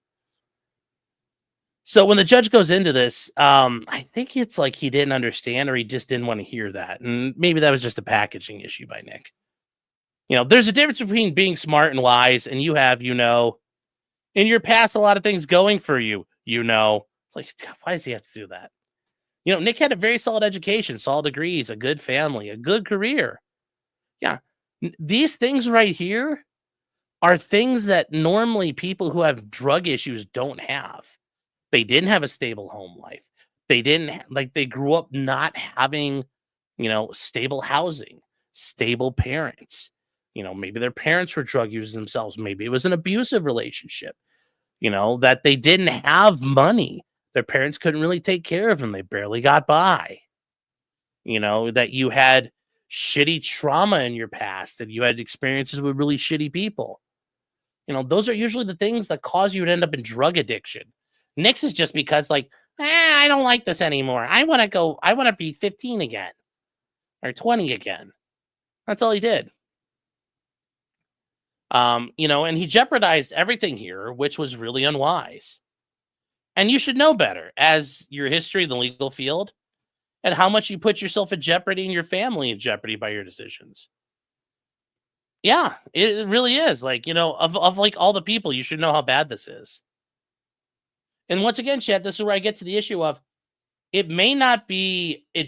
So when the judge goes into this, I think it's like he didn't understand or he just didn't want to hear that. And maybe that was just a packaging issue by Nick. There's a difference between being smart and wise, and you have, in your past, a lot of things going for you, It's like, why does he have to do that? Nick had a very solid education, solid degrees, a good family, a good career. Yeah. These things right here are things that normally people who have drug issues don't have. They didn't have a stable home life. They grew up not having, stable housing, stable parents. Maybe their parents were drug users themselves. Maybe it was an abusive relationship, that they didn't have money. Their parents couldn't really take care of them. They barely got by. That you had shitty trauma in your past, that you had experiences with really shitty people. Those are usually the things that cause you to end up in drug addiction. Nick's is just because, like, I don't like this anymore. I want to be 15 again or 20 again. That's all he did. And he jeopardized everything here, which was really unwise. And you should know better as your history in the legal field and how much you put yourself in jeopardy and your family in jeopardy by your decisions. Yeah, it really is. Like, of like all the people, you should know how bad this is. And once again, chat, this is where I get to the issue of it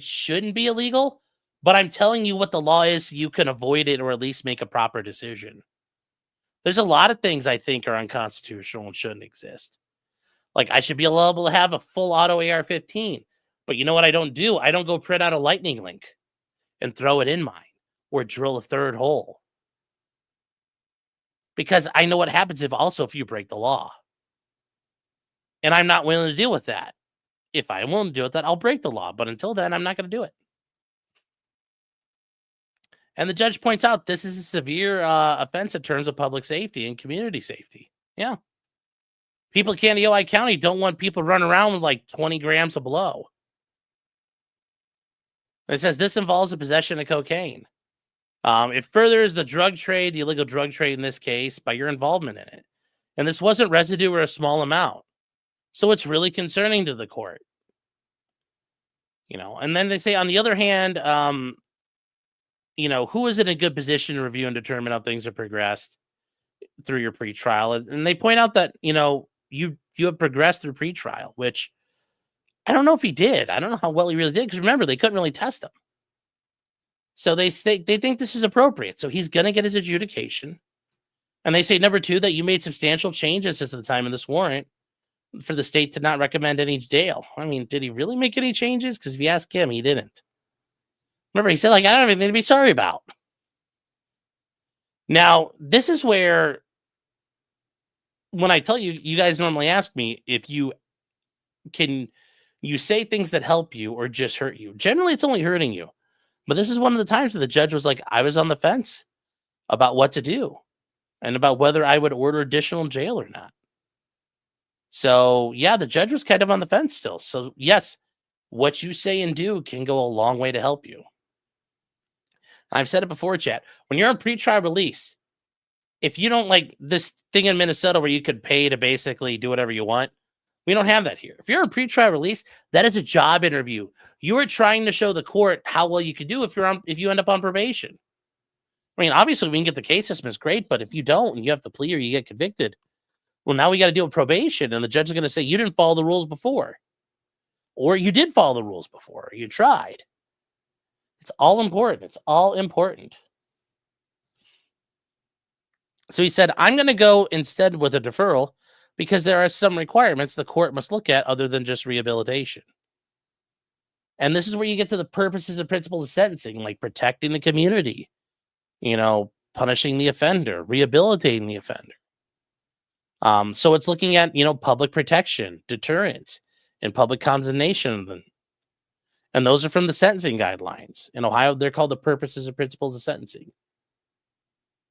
shouldn't be illegal, but I'm telling you what the law is so you can avoid it or at least make a proper decision. There's a lot of things I think are unconstitutional and shouldn't exist. Like, I should be able to have a full auto AR-15, but you know what I don't do? I don't go print out a lightning link and throw it in mine or drill a third hole. Because I know what happens if you break the law. And I'm not willing to deal with that. If I'm willing to deal with that, I'll break the law. But until then, I'm not going to do it. And the judge points out this is a severe offense in terms of public safety and community safety. Yeah. People in Kandiyohi County don't want people running around with like 20 grams of blow. It says this involves the possession of cocaine. It furthers the drug trade, the illegal drug trade in this case, by your involvement in it. And this wasn't residue or a small amount. So it's really concerning to the court. And then they say, on the other hand, who is in a good position to review and determine how things have progressed through your pretrial? And they point out that, you have progressed through pretrial, which I don't know if he did. I don't know how well he really did, because remember, they couldn't really test him. So they think this is appropriate. So he's going to get his adjudication. And they say, number two, that you made substantial changes since the time of this warrant for the state to not recommend any jail. I mean, did he really make any changes? Because if you ask him, he didn't. Remember, he said, I don't have anything to be sorry about. Now, this is where, when I tell you, you guys normally ask me if you say things that help you or just hurt you. Generally, it's only hurting you. But this is one of the times where the judge was like, I was on the fence about what to do and about whether I would order additional jail or not. So, yeah, the judge was kind of on the fence still. So, yes, what you say and do can go a long way to help you. I've said it before, chat. When you're on pretrial release, if you don't like this thing in Minnesota where you could pay to basically do whatever you want, we don't have that here. If you're on pretrial release, that is a job interview. You are trying to show the court how well you could do if you end up on probation. I mean, obviously, we can get the case dismissed, great, but if you don't and you have to plea or you get convicted, well, now we got to deal with probation, and the judge is going to say you didn't follow the rules before, or you did follow the rules before, or you tried. It's all important. It's all important. So he said, I'm going to go instead with a deferral because there are some requirements the court must look at other than just rehabilitation. And this is where you get to the purposes and principles of sentencing, like protecting the community, punishing the offender, rehabilitating the offender. So it's looking at, public protection, deterrence, and public condemnation of them. And those are from the sentencing guidelines. In Ohio, they're called the purposes and principles of sentencing.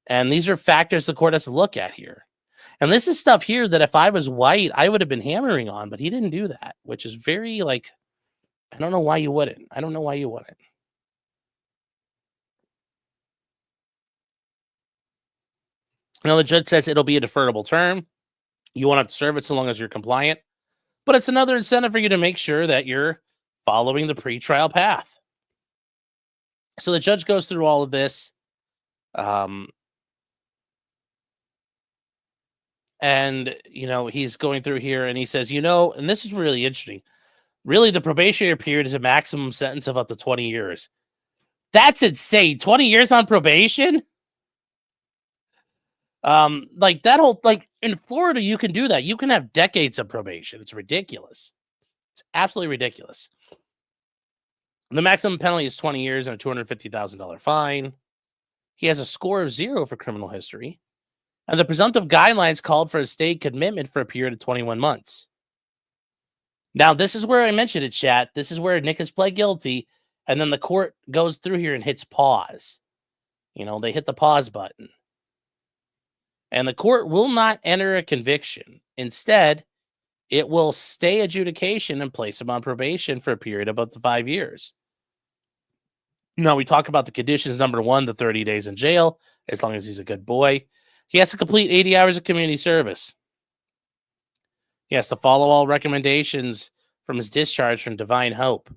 And these are factors the court has to look at here. And this is stuff here that if I was white, I would have been hammering on, but he didn't do that, which is very, I don't know why you wouldn't. I don't know why you wouldn't. Now, the judge says it'll be a deferrable term. You won't have to serve it so long as you're compliant. But it's another incentive for you to make sure that you're following the pretrial path. So the judge goes through all of this. And, he's going through here and he says, and this is really interesting. Really, the probationary period is a maximum sentence of up to 20 years. That's insane. 20 years on probation? That whole, in Florida, you can do that. You can have decades of probation. It's ridiculous. It's absolutely ridiculous. The maximum penalty is 20 years and a $250,000 fine. He has a score of 0 for criminal history. And the presumptive guidelines called for a state commitment for a period of 21 months. Now, this is where I mentioned it, chat. This is where Nick has pled guilty. And then the court goes through here and hits pause. They hit the pause button. And the court will not enter a conviction. Instead, it will stay adjudication and place him on probation for a period of up to 5 years. Now, we talk about the conditions. Number 1, the 30 days in jail, as long as he's a good boy. He has to complete 80 hours of community service. He has to follow all recommendations from his discharge from Divine Hope.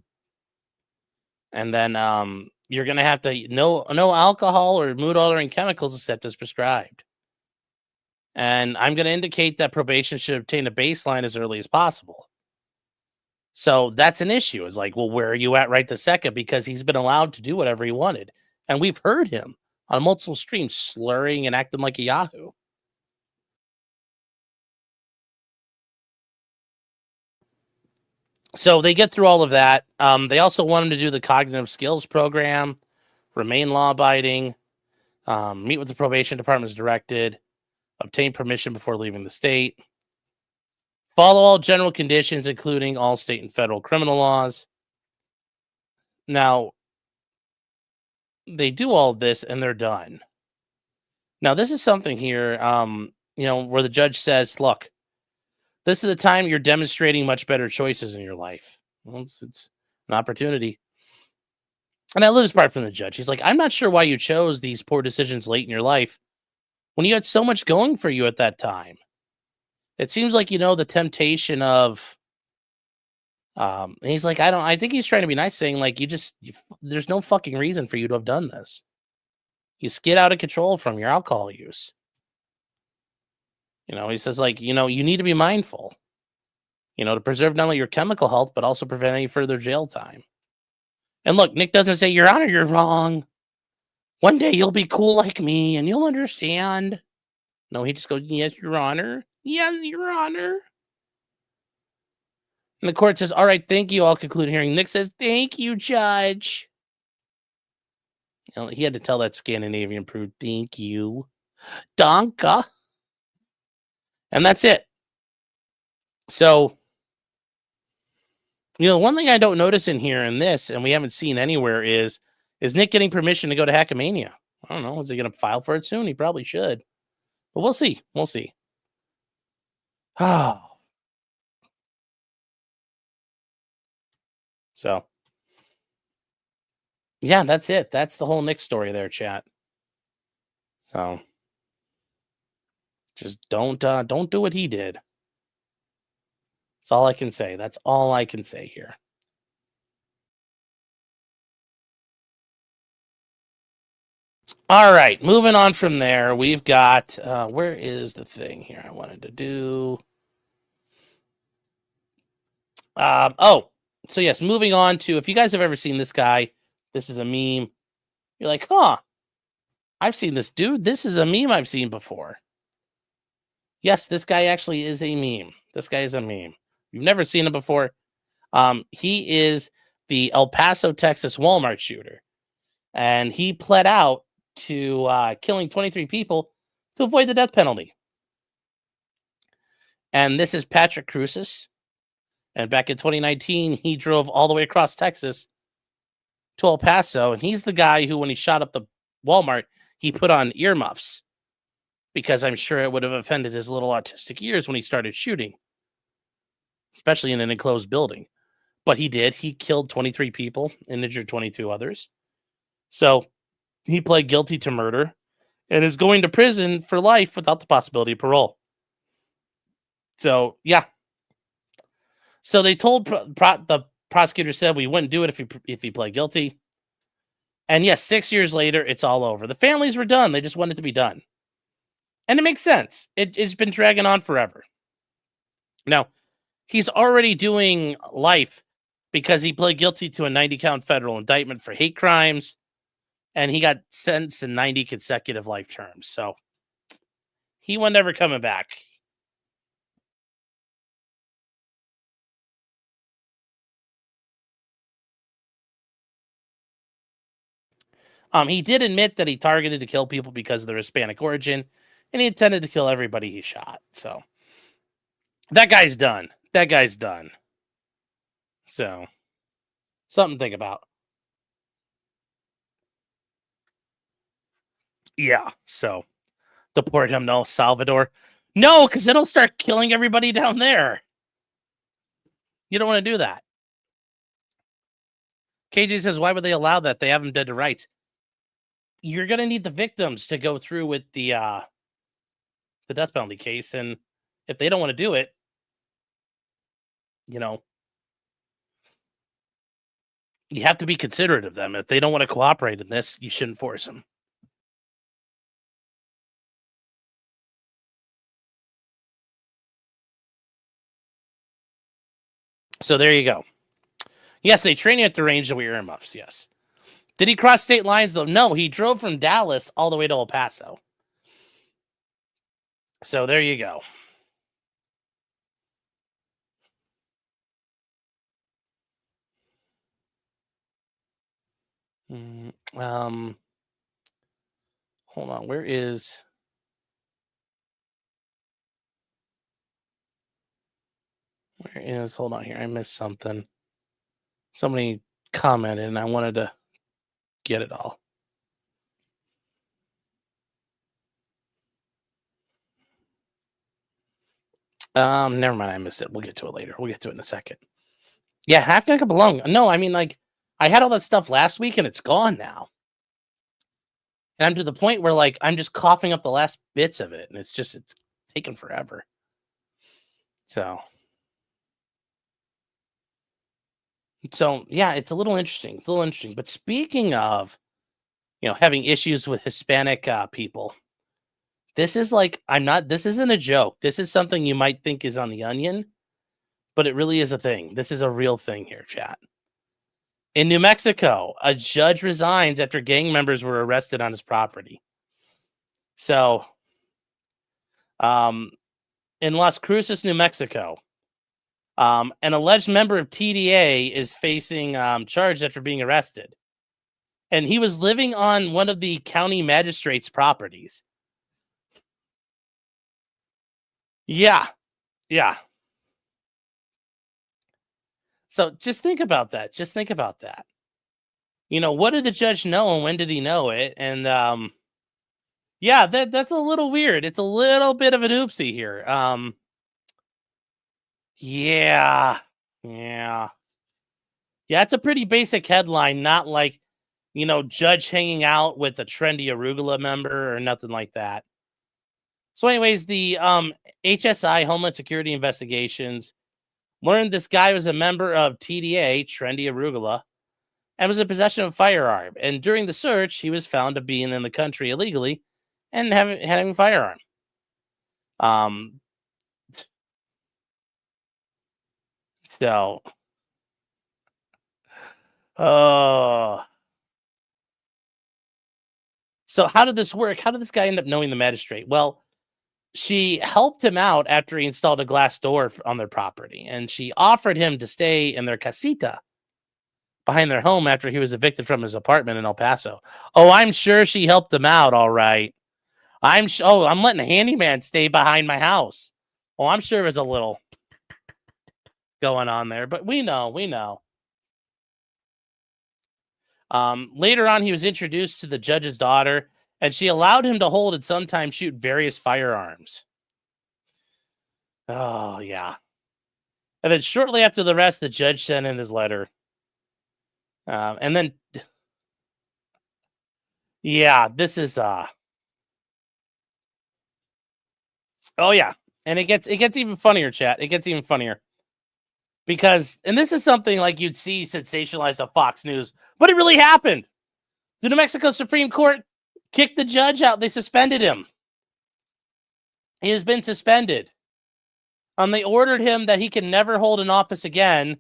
And then you're going to have to no alcohol or mood-altering chemicals except as prescribed. And I'm going to indicate that probation should obtain a baseline as early as possible. So that's an issue. It's like, well, where are you at right this second? Because he's been allowed to do whatever he wanted. And we've heard him on multiple streams slurring and acting like a Yahoo. So they get through all of that. They also want him to do the cognitive skills program, remain law-abiding, meet with the probation department as directed, obtain permission before leaving the state, follow all general conditions, including all state and federal criminal laws. Now, they do all this and they're done. Now, this is something here, where the judge says, look, this is the time you're demonstrating much better choices in your life. Well, it's an opportunity. And I love this part from the judge. He's like, I'm not sure why you chose these poor decisions late in your life when you had so much going for you at that time. It seems like, the temptation of, and he's like, I think he's trying to be nice, saying like, there's no fucking reason for you to have done this. You skid out of control from your alcohol use. He says like, you need to be mindful, to preserve not only your chemical health, but also prevent any further jail time. And look, Nick doesn't say, Your Honor, you're wrong. One day you'll be cool like me and you'll understand. No, he just goes, yes, Your Honor. Yes, Your Honor. And the court says, all right, thank you. I'll conclude hearing. Nick says, thank you, Judge. He had to tell that Scandinavian prude, thank you. Danka. And that's it. So, one thing I don't notice in here in this, and we haven't seen anywhere, is Nick getting permission to go to Hackamania? I don't know. Is he going to file for it soon? He probably should. But we'll see. We'll see. Oh. So, yeah, that's it. That's the whole Nick story there, chat. So, just don't do what he did. That's all I can say. That's all I can say here. All right, moving on from there, we've got, where is the thing here I wanted to do? So yes, moving on to, if you guys have ever seen this guy, this is a meme. You're like, huh, I've seen this dude. This is a meme I've seen before. Yes, this guy actually is a meme. This guy is a meme. You've never seen him before. He is the El Paso, Texas Walmart shooter. And he pled out to killing 23 people to avoid the death penalty. And this is Patrick Cruces. And back in 2019, he drove all the way across Texas to El Paso. And he's the guy who, when he shot up the Walmart, he put on earmuffs. Because I'm sure it would have offended his little autistic ears when he started shooting. Especially in an enclosed building. But he did. He killed 23 people and injured 22 others. So he pled guilty to murder and is going to prison for life without the possibility of parole. So, yeah. So they told the prosecutor said we wouldn't do it if he pled guilty. And yes, 6 years later, it's all over. The families were done. They just wanted it to be done. And it makes sense. It's been dragging on forever. Now, he's already doing life because he pled guilty to a 90-count federal indictment for hate crimes. And he got sentenced in 90 consecutive life terms. So he was never coming back. He did admit that he targeted to kill people because of their Hispanic origin, and he intended to kill everybody he shot. So that guy's done. That guy's done. So something to think about. Yeah, so deport him to El Salvador. No, because it'll start killing everybody down there. You don't want to do that. KJ says, why would they allow that? They have them dead to rights. You're going to need the victims to go through with the death penalty case. And if they don't want to do it, you have to be considerate of them. If they don't want to cooperate in this, you shouldn't force them. So there you go. Yes, they train you at the range to wear earmuffs, yes. Did he cross state lines, though? No, he drove from Dallas all the way to El Paso. So there you go. Hold on. Where is... Hold on here. I missed something. Somebody commented and I wanted to get it all. Never mind. I missed it. We'll get to it later. We'll get to it in a second. Yeah, hacking like a belong. No, I mean, like, I had all that stuff last week and it's gone now. And I'm to the point where, like, I'm just coughing up the last bits of it, and it's taken forever. So yeah, it's a little interesting. It's a little interesting. But speaking of, having issues with Hispanic people, this is like, this isn't a joke. This is something you might think is on the onion, but it really is a thing. This is a real thing here, chat. In New Mexico, a judge resigns after gang members were arrested on his property. So, in Las Cruces, New Mexico, an alleged member of TDA is facing charge after being arrested. And he was living on one of the county magistrate's properties. Yeah. So just think about that. What did the judge know and when did he know it? And yeah, that's a little weird. It's a little bit of an oopsie here. Yeah, it's a pretty basic headline, not like, judge hanging out with a trendy arugula member or nothing like that. So anyways, the HSI, Homeland Security Investigations, learned this guy was a member of TDA, Trendy Arugula, and was in possession of a firearm. And during the search, he was found to be in the country illegally and having a firearm. So, so how did this work? How did this guy end up knowing the magistrate? Well, she helped him out after he installed a glass door on their property, and she offered him to stay in their casita behind their home after he was evicted from his apartment in El Paso. Oh, I'm sure she helped him out, all right. I'm letting a handyman stay behind my house. Oh, I'm sure there's a little going on there, but we know. Later on, he was introduced to the judge's daughter, and she allowed him to hold and sometimes shoot various firearms. Oh, yeah. And then shortly after the arrest, the judge sent in his letter. And then, yeah, this is, oh, yeah. And it gets even funnier, chat. It gets even funnier. Because, and this is something like you'd see sensationalized on Fox News, but it really happened. The New Mexico Supreme Court kicked the judge out. They suspended him. He has been suspended. They ordered him that he can never hold an office again,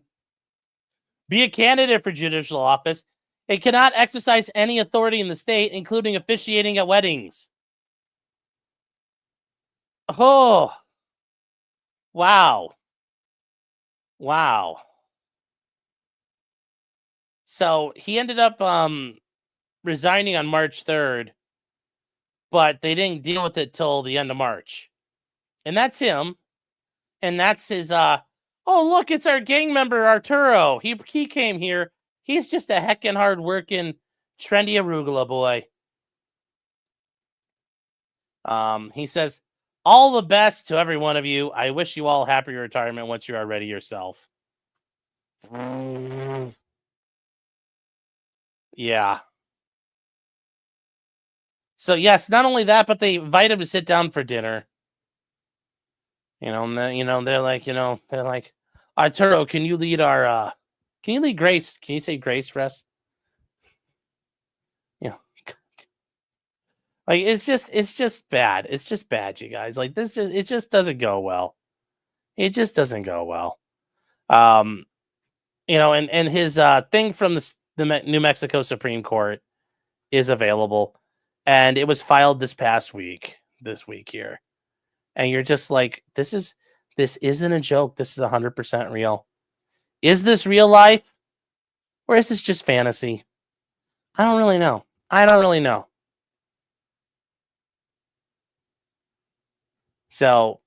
be a candidate for judicial office, and cannot exercise any authority in the state, including officiating at weddings. Oh, wow. So he ended up resigning on March 3rd, but they didn't deal with it till the end of March. And that's him. And that's his, oh, look, it's our gang member, Arturo. He came here. He's just a heckin' hard-working, trendy arugula boy. He says, all the best to every one of you. I wish you all happy retirement once you are ready yourself. Yeah. So yes, not only that, but they invite him to sit down for dinner. And then, they're like, Arturo, can you lead grace? Can you say grace for us? Like, it's just bad. It's just bad, you guys. Like, it just doesn't go well. It just doesn't go well. And his thing from the New Mexico Supreme Court is available, and it was filed this week here. And you're just like, this isn't a joke. This is 100% real. Is this real life? Or is this just fantasy? I don't really know. So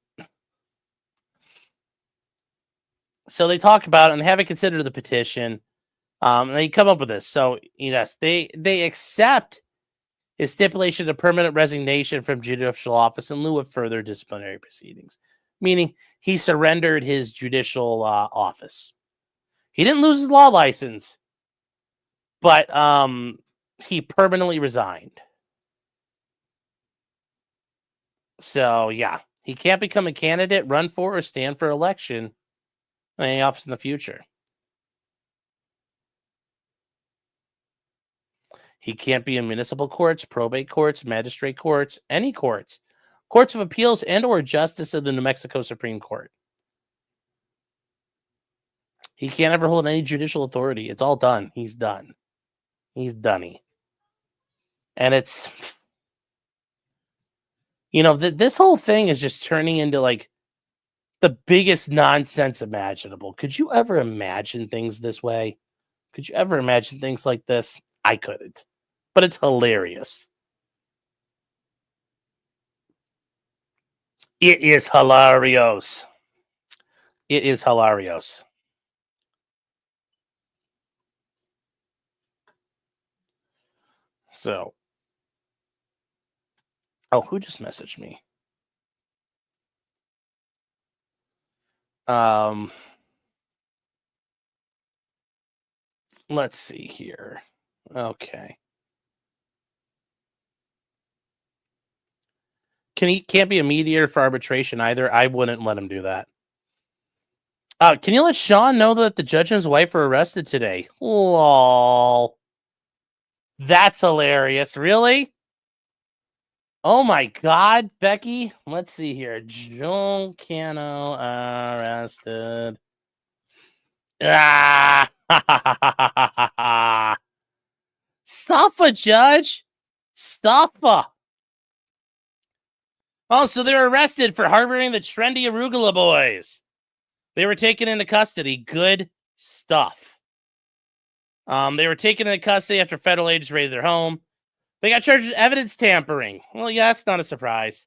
they talk about it and they haven't considered the petition. And they come up with this. So, yes, they accept his stipulation of permanent resignation from judicial office in lieu of further disciplinary proceedings. Meaning he surrendered his judicial office. He didn't lose his law license, but he permanently resigned. So, yeah, he can't become a candidate, run for, or stand for election in any office in the future. He can't be in municipal courts, probate courts, magistrate courts, any courts, courts of appeals, and or justice of the New Mexico Supreme Court. He can't ever hold any judicial authority. It's all done. He's done. He's doney. And it's, you know, this whole thing is just turning into like the biggest nonsense imaginable. Could you ever imagine things this way? Could you ever imagine things like this? I couldn't. But it's hilarious. It is hilarious. It is hilarious. So, oh, who just messaged me? Let's see here. Okay. Can't be a mediator for arbitration either. I wouldn't let him do that. Can you let Sean know that the judge and his wife were arrested today? Lol. That's hilarious. Really? Oh my God, Becky. Let's see here. Joel Cano arrested. Safa, Judge. Safa. Oh, so they were arrested for harboring the trendy arugula boys. They were taken into custody. Good stuff. They were taken into custody after federal agents raided their home. They got charged with evidence tampering. Well, yeah, that's not a surprise.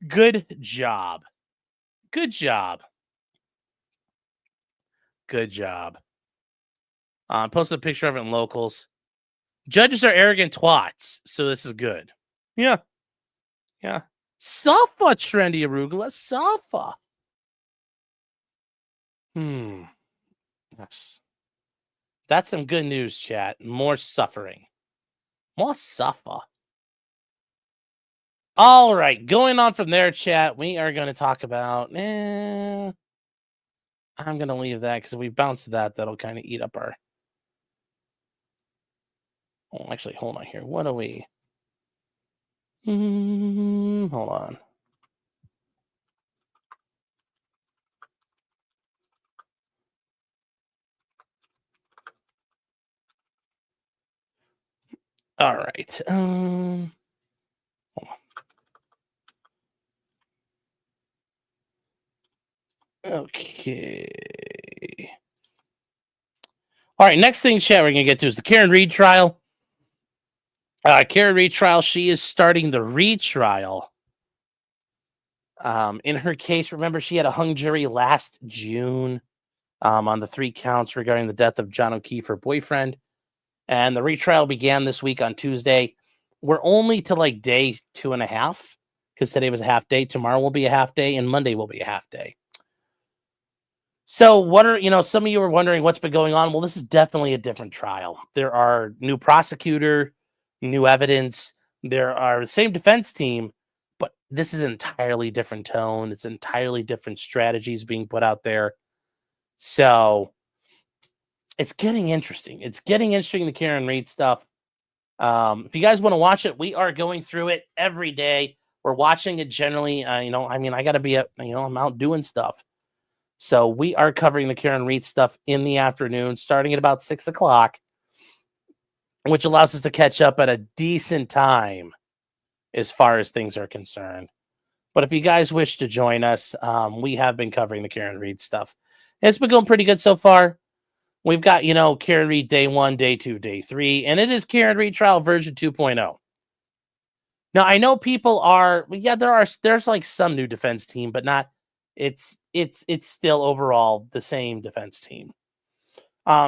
Good job. Good job. Good job. Posted a picture of it in locals. Judges are arrogant twats, so this is good. Yeah. Yeah. Safa, trendy arugula. Safa. Yes. That's some good news, chat. More suffering. More suffer. All right. Going on from there, chat, we are going to talk about... I'm going to leave that because if we bounce that, that'll kind of eat up our... Oh, actually, hold on here. What are we... hold on. All right. Hold on. Okay. All right. Next thing, chat, we're going to get to is the Karen Reed trial. Karen Reed trial. She is starting the retrial. In her case, remember, she had a hung jury last June on the 3 counts regarding the death of John O'Keefe, her boyfriend. And the retrial began this week on Tuesday. We're only to like day 2.5 because today was a half day. Tomorrow will be a half day and Monday will be a half day. So what are, some of you are wondering what's been going on. Well, this is definitely a different trial. There are new prosecutor, new evidence. There are the same defense team, but this is an entirely different tone. It's entirely different strategies being put out there. So it's getting interesting. It's getting interesting, the Karen Reed stuff. If you guys want to watch it, we are going through it every day. We're watching it generally. I got to be I'm out doing stuff. So we are covering the Karen Reed stuff in the afternoon, starting at about 6 o'clock, which allows us to catch up at a decent time as far as things are concerned. But if you guys wish to join us, we have been covering the Karen Reed stuff. It's been going pretty good so far. We've got, Karen Reed day 1, day 2, day 3, and it is Karen Reed trial version 2.0. Now, I know people are, there's like some new defense team, but not, it's still overall the same defense team.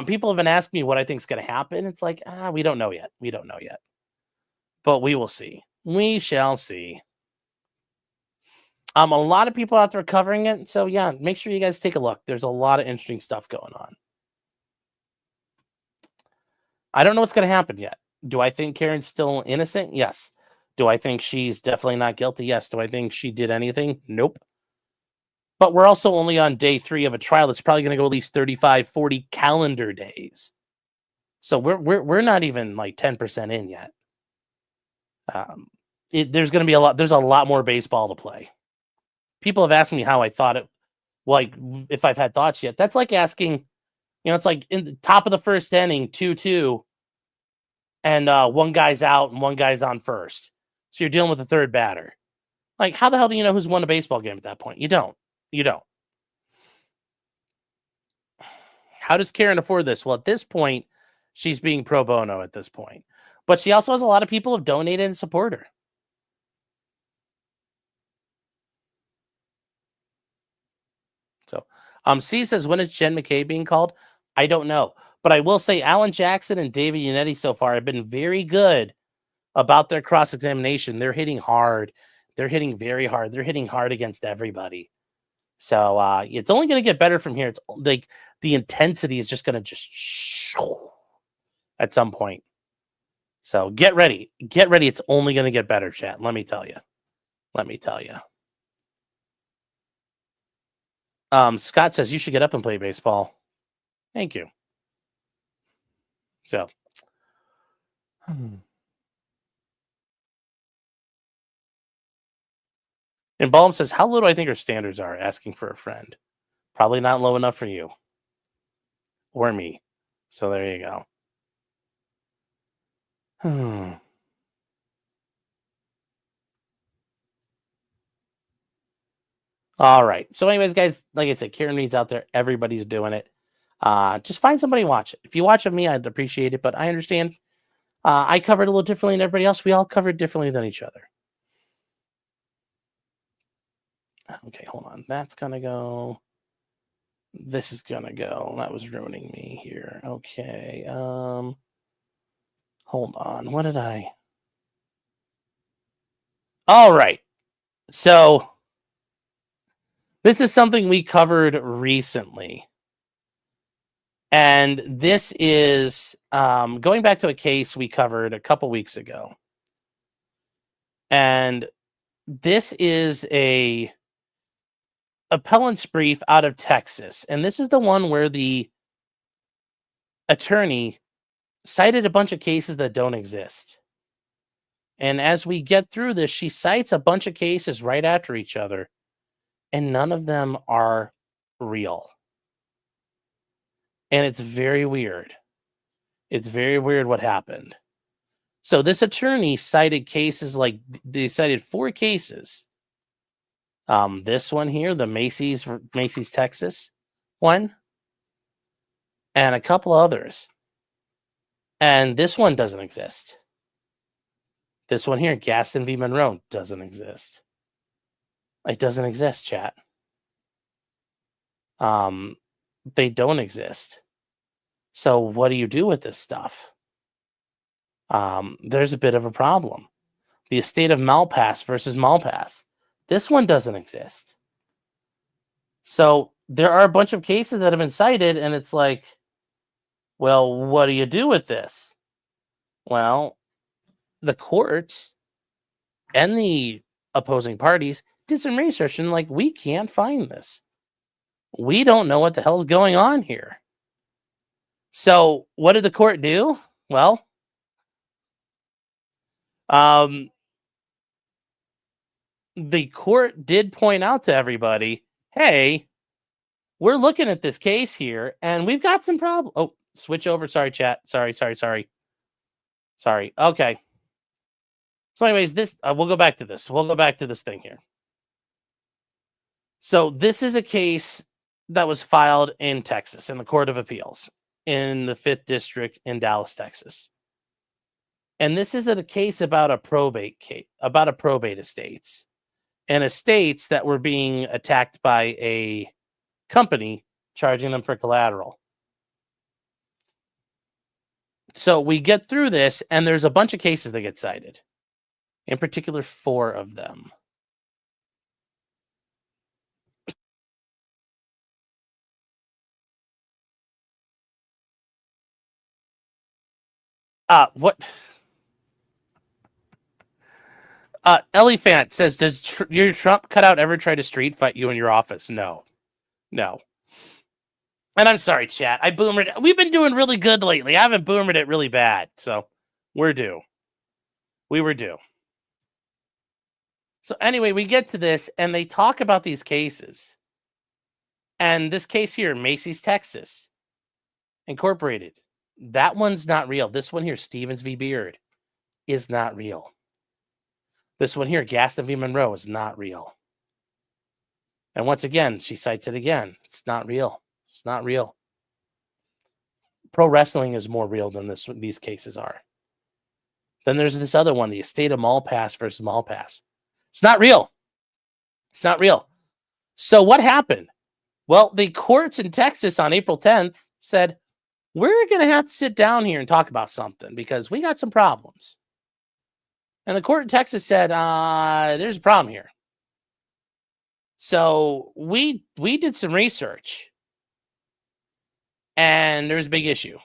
People have been asking me what I think is going to happen. It's like, we don't know yet. We don't know yet, but we will see. We shall see. A lot of people out there covering it. So yeah, make sure you guys take a look. There's a lot of interesting stuff going on. I don't know what's going to happen yet. Do I think Karen's still innocent? Yes. Do I think she's definitely not guilty? Yes. Do I think she did anything? Nope. But we're also only on day 3 of a trial that's probably going to go at least 35, 40 calendar days. So we're not even like 10% in yet. There's going to be a lot. There's a lot more baseball to play. People have asked me how I thought it, like if I've had thoughts yet. That's like asking, it's like in the top of the first inning, 2-2, and one guy's out and one guy's on first. So you're dealing with a third batter. Like, how the hell do you know who's won a baseball game at that point? You don't. How does Karen afford this? Well, at this point, she's being pro bono at this point. But she also has a lot of people who have donated and support her. So, C says, when is Jen McKay being called? I don't know. But I will say Alan Jackson and David Yannetti so far have been very good about their cross-examination. They're hitting hard. They're hitting very hard. They're hitting hard against everybody. So it's only going to get better from here. It's like the intensity is just going to at some point. So get ready. Get ready. It's only going to get better, chat. Let me tell you. Scott says you should get up and play baseball. Thank you. So. And Ballum says, how low do I think her standards are? Asking for a friend. Probably not low enough for you. Or me. So there you go. All right. So anyways, guys, like I said, Karen Reed's out there. Everybody's doing it. Just find somebody to watch it. If you watch it me, I'd appreciate it. But I understand. I covered a little differently than everybody else. We all covered differently than each other. Okay, hold on. That's going to go. This is going to go. That was ruining me here. Okay. Hold on. What did I? All right. So this is something we covered recently. And this is going back to a case we covered a couple weeks ago. And this is a appellant's brief out of Texas. And this is the one where the attorney cited a bunch of cases that don't exist. And as we get through this, she cites a bunch of cases right after each other, and none of them are real. And it's very weird. It's very weird what happened. So this attorney cited cases like, they cited 4 cases. This one here, the Macy's, Texas one, and a couple others. And this one doesn't exist. This one here, Gaston v. Monroe, doesn't exist. It doesn't exist, chat. They don't exist. So what do you do with this stuff? There's a bit of a problem. The estate of Malpass versus Malpass. This one doesn't exist. So there are a bunch of cases that have been cited, and it's like, well, what do you do with this? Well, the courts and the opposing parties did some research, and like, we can't find this. We don't know what the hell's going on here. So what did the court do? Well, the court did point out to everybody, hey, we're looking at this case here, and we've got some problems. Oh, switch over. Sorry, chat. Sorry. Okay. So anyways, this we'll go back to this. We'll go back to this thing here. So this is a case that was filed in Texas, in the Court of Appeals, in the 5th District in Dallas, Texas. And this is a case about a probate case, about a probate estates, and estates that were being attacked by a company charging them for collateral. So we get through this, and there's a bunch of cases that get cited. In particular, 4 of them. What? Elephant says, does your Trump cutout ever try to street fight you in your office? No. No. And I'm sorry, chat. I boomered. We've been doing really good lately. I haven't boomered it really bad. So we're due. We were due. So anyway, we get to this and they talk about these cases. And this case here, Macy's, Texas, Incorporated. That one's not real. This one here, Stevens v. Beard, is not real. This one here, Gaston v. Monroe, is not real. And once again, she cites it again. It's not real. It's not real. Pro wrestling is more real than these cases are. Then there's this other one, the estate of Malpass versus Malpass. It's not real. It's not real. So what happened? Well, the courts in Texas on April 10th said, we're going to have to sit down here and talk about something because we got some problems. And the court in Texas said, there's a problem here. So we did some research. And there's a big issue.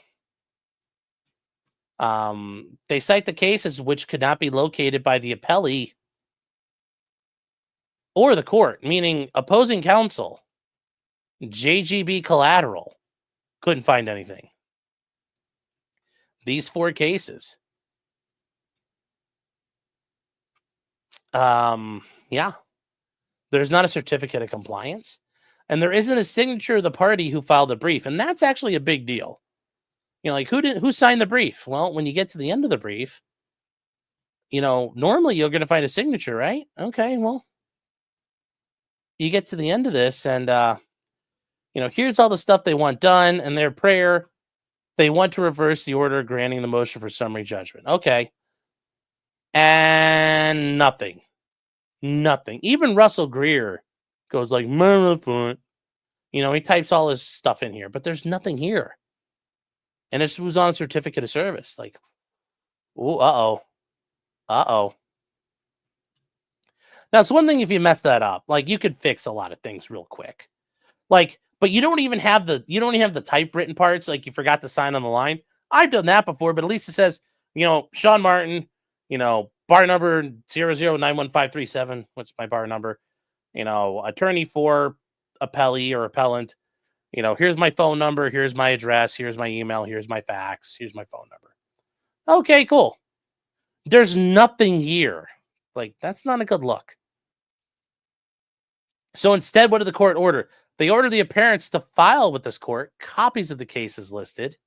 They cite the cases which could not be located by the appellee or the court, meaning opposing counsel, JGB collateral, couldn't find anything. These 4 cases. Yeah. There's not a certificate of compliance. And there isn't a signature of the party who filed the brief. And that's actually a big deal. You know, like who signed the brief? Well, when you get to the end of the brief, you know, normally you're going to find a signature, right? Okay, well, you get to the end of this and, you know, here's all the stuff they want done and their prayer. They want to reverse the order granting the motion for summary judgment. Okay. And nothing. Nothing. Even Russell Greer goes like, you know, he types all his stuff in here, but there's nothing here. And it was on certificate of service. Like, ooh, uh-oh. Uh-oh. Now, it's one thing if you mess that up. Like, you could fix a lot of things real quick. Like, but you don't even have the typewritten parts. Like, you forgot to sign on the line. I've done that before, but at least it says, you know, Sean Martin, you know, bar number 0091537. What's my bar number? You know, attorney for appellee or appellant. You know, here's my phone number. Here's my address. Here's my email. Here's my fax. Here's my phone number. Okay, cool. There's nothing here. Like, that's not a good look. So instead, what did the court order? They ordered the parents to file with this court copies of the cases listed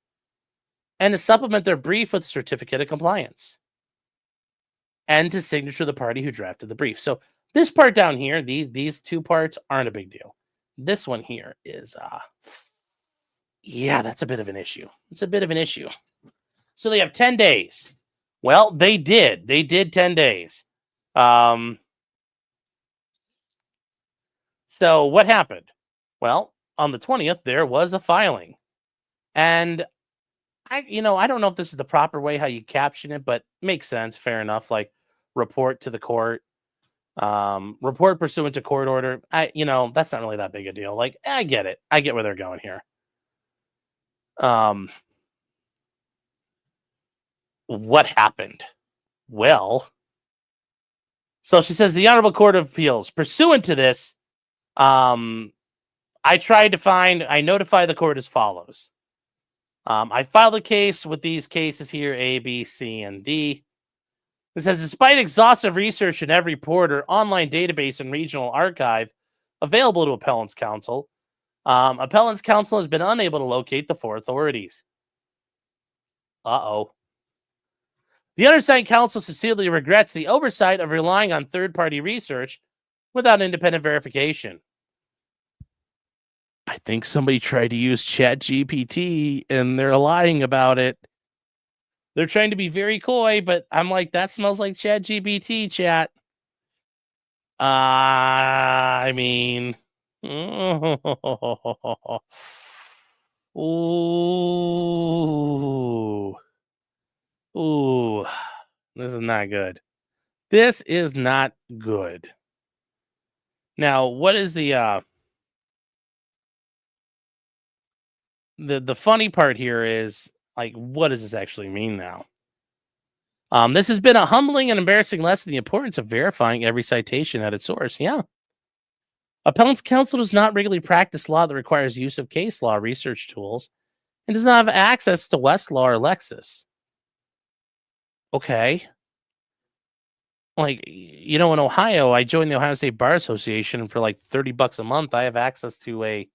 and to supplement their brief with a certificate of compliance and to signature the party who drafted the brief. So this part down here, these 2 parts aren't a big deal. This one here is, yeah, that's a bit of an issue. It's a bit of an issue. So they have 10 days. Well, they did. They did 10 days. So what happened? Well, on the 20th, there was a filing. And I don't know if this is the proper way how you caption it, but makes sense. Fair enough. Like, report to the court. Report pursuant to court order. That's not really that big a deal. Like, I get it. I get where they're going here. What happened? Well, so she says the Honorable Court of Appeals, pursuant to this, I notify the court as follows. I filed a case with these cases here, A, B, C, and D. It says, despite exhaustive research in every portal, online database, and regional archive available to appellant's counsel, appellant's counsel has been unable to locate the 4 authorities. Uh-oh. The undersigned counsel sincerely regrets the oversight of relying on third-party research without independent verification. I think somebody tried to use ChatGPT and they're lying about it. They're trying to be very coy, but I'm like, that smells like ChatGPT, chat. I mean, ooh, this is not good. This is not good. Now, what is the funny part here is, like, what does this actually mean now? This has been a humbling and embarrassing lesson, the importance of verifying every citation at its source. Yeah. Appellant's counsel does not regularly practice law that requires use of case law research tools and does not have access to Westlaw or Lexis. Okay. Like, in Ohio, I joined the Ohio State Bar Association, and for like $30 a month, I have access to a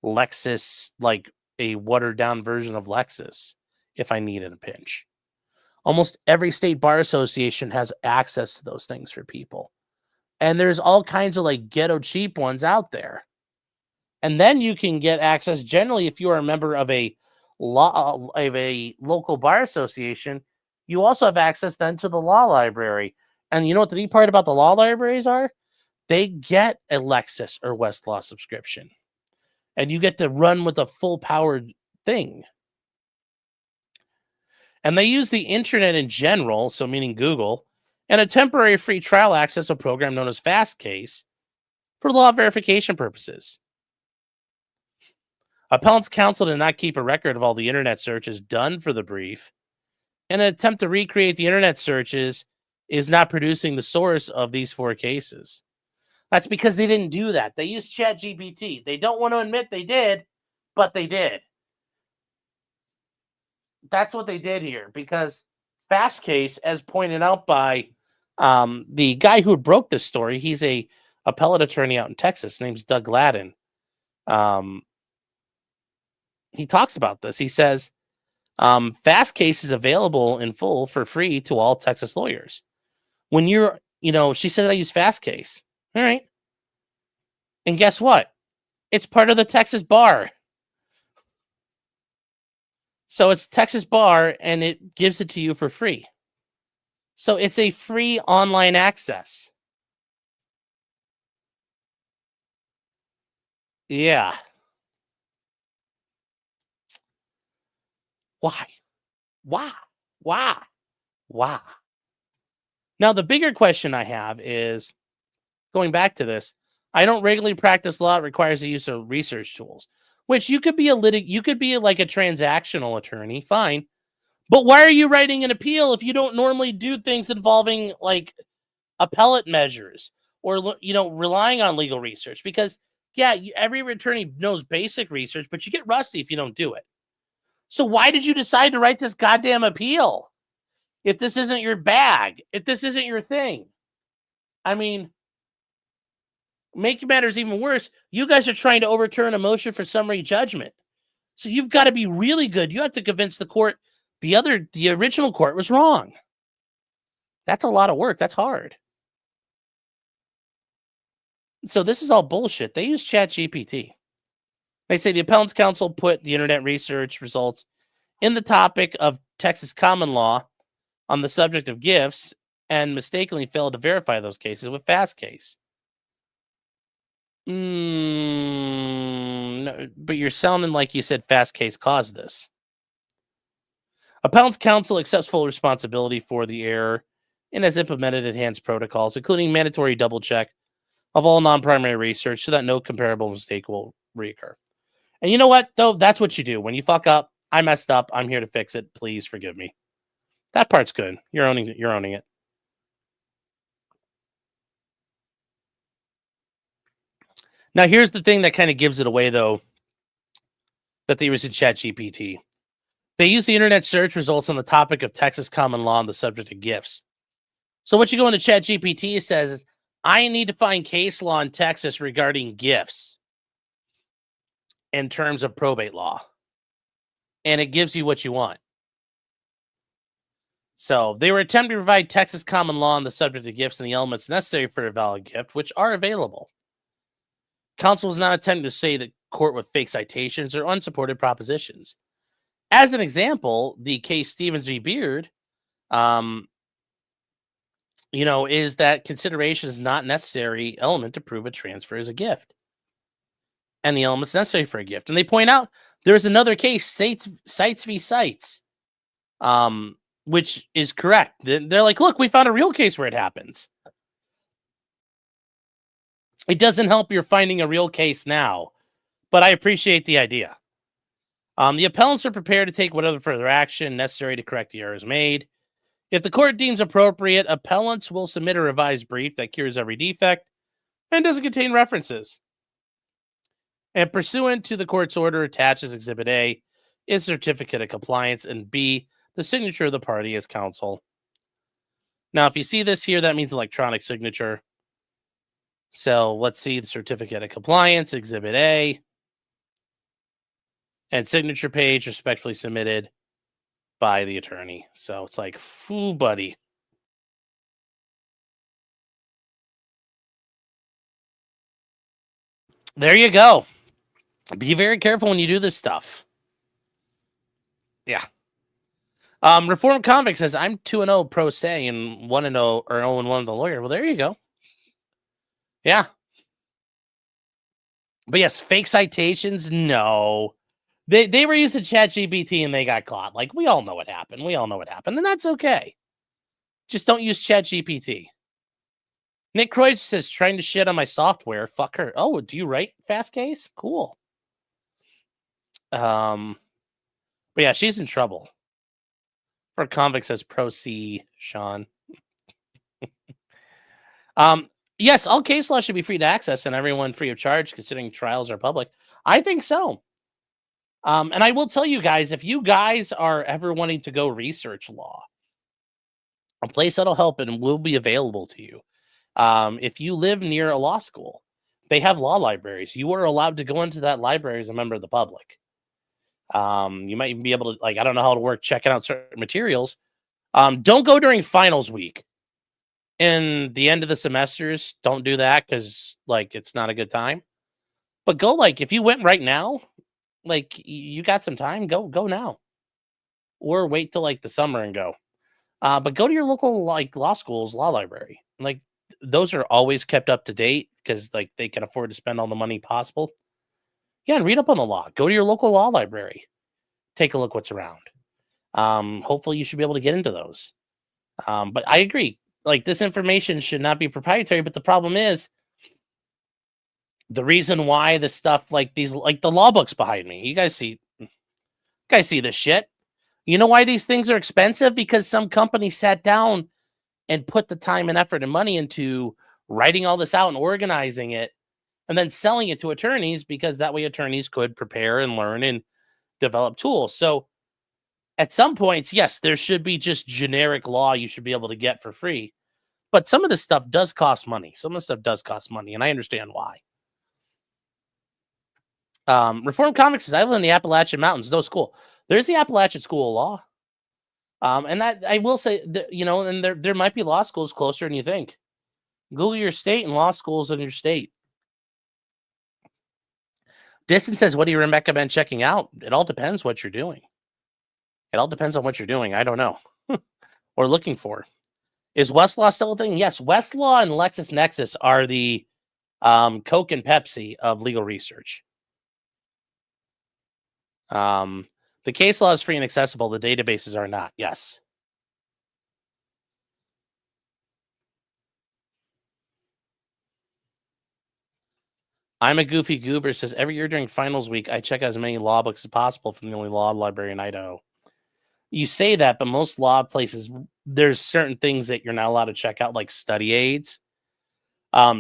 Lexis, like a watered down version of Lexis if I need it in a pinch. Almost every state bar association has access to those things for people. And there's all kinds of like ghetto cheap ones out there. And then you can get access generally if you are a member of a local bar association. You also have access then to the law library. And you know what the neat part about the law libraries are? They get a Lexis or Westlaw subscription. And you get to run with a full powered thing. And they use the internet in general, so meaning Google, and a temporary free trial access to a program known as Fastcase for law verification purposes. Appellant's counsel did not keep a record of all the internet searches done for the brief. In an attempt to recreate the internet searches is not producing the source of these 4 cases. That's because they didn't do that. They used ChatGPT. They don't want to admit they did, but they did. That's what they did here, because Fastcase, as pointed out by the guy who broke this story, he's a appellate attorney out in Texas. His name's Doug Gladden. He talks about this. He says, Fastcase is available in full for free to all Texas lawyers. When you're, she said I use Fastcase. All right. And guess what? It's part of the Texas bar. So it's Texas bar and it gives it to you for free. So it's a free online access. Yeah. Why? Now, the bigger question I have is, going back to this, I don't regularly practice law that requires the use of research tools, which you could be you could be like a transactional attorney, fine. But why are you writing an appeal if you don't normally do things involving like appellate measures or, relying on legal research? Because, yeah, every attorney knows basic research, but you get rusty if you don't do it. So why did you decide to write this goddamn appeal if this isn't your bag, if this isn't your thing? I mean, make matters even worse, you guys are trying to overturn a motion for summary judgment. So you've got to be really good. You have to convince the court the original court was wrong. That's a lot of work. That's hard. So this is all bullshit. They use ChatGPT. They say the appellant's counsel put the internet research results in the topic of Texas common law on the subject of gifts and mistakenly failed to verify those cases with Fastcase. No, but you're sounding like you said Fastcase caused this. Appellant's counsel accepts full responsibility for the error and has implemented enhanced protocols, including mandatory double check of all non-primary research so that no comparable mistake will reoccur. And you know what, though? That's what you do. When you fuck up, I messed up. I'm here to fix it. Please forgive me. That part's good. You're owning it. You're owning it. Now, here's the thing that kind of gives it away, though, that they use in ChatGPT. They use the internet search results on the topic of Texas common law on the subject of gifts. So what you go into ChatGPT says is, I need to find case law in Texas regarding gifts in terms of probate law. And it gives you what you want. So they were attempting to provide Texas common law on the subject of gifts and the elements necessary for a valid gift, which are available. Counsel was not attempting to say the court with fake citations or unsupported propositions. As an example, the case Stevens v. Beard, is that consideration is not necessary element to prove a transfer as a gift. And the elements necessary for a gift. And they point out there's another case, Sites v. Sites, which is correct. They're like, look, we found a real case where it happens. It doesn't help you're finding a real case now, but I appreciate the idea. The appellants are prepared to take whatever further action necessary to correct the errors made. If the court deems appropriate, appellants will submit a revised brief that cures every defect and doesn't contain references. And pursuant to the court's order, attached as Exhibit A is certificate of compliance, and B, the signature of the party as counsel. Now, if you see this here, that means electronic signature. So let's see the certificate of compliance, Exhibit A, and signature page respectfully submitted by the attorney. So it's like, foo, buddy. There you go. Be very careful when you do this stuff. Yeah. Reformed Convict says, I'm 2-0 pro se and 1-0 or 0-1 the lawyer. Well, there you go. Yeah. But yes, fake citations, no. They were using ChatGPT and they got caught. Like, we all know what happened. And that's okay. Just don't use ChatGPT. Nick Kreutz says, trying to shit on my software. Fuck her. Oh, do you write fast case? Cool. But yeah, she's in trouble. For Convict says, pro C, Sean. Yes, all case law should be free to access and everyone free of charge, considering trials are public. I think so. And I will tell you guys, if you guys are ever wanting to go research law, a place that'll help and will be available to you. If you live near a law school, they have law libraries. You are allowed to go into that library as a member of the public. You might even be able to, like, I don't know how to work checking out certain materials. Don't go during finals week. In the end of the semesters, don't do that because, like, it's not a good time. But go, like, if you went right now, like, you got some time, go now. Or wait till, like, the summer and go. But go to your local, like, law school's law library. Like, those are always kept up to date because, like, they can afford to spend all the money possible. Yeah, and read up on the law. Go to your local law library. Take a look what's around. Hopefully you should be able to get into those. But I agree. Like, this information should not be proprietary, but the problem is the reason why the stuff like these, like the law books behind me, you guys see this shit. You know why these things are expensive? Because some company sat down and put the time and effort and money into writing all this out and organizing it and then selling it to attorneys, because that way attorneys could prepare and learn and develop tools. So at some points, yes, there should be just generic law you should be able to get for free. But some of this stuff does cost money. And I understand why. Reformed Comics says, I live in the Appalachian Mountains, no school. There's the Appalachian School of Law. And that, I will say, that, you know, and there might be law schools closer than you think. Google your state and law schools in your state. Distance says, what do you recommend checking out? It all depends what you're doing. It all depends on what you're doing. I don't know. Or looking for. Is Westlaw still a thing? Yes, Westlaw and LexisNexis are the Coke and Pepsi of legal research. The case law is free and accessible. The databases are not. Yes. I'm a goofy goober. Says every year during finals week, I check out as many law books as possible from the only law library in Idaho. You say that, but most law places, there's certain things that you're not allowed to check out, like study aids.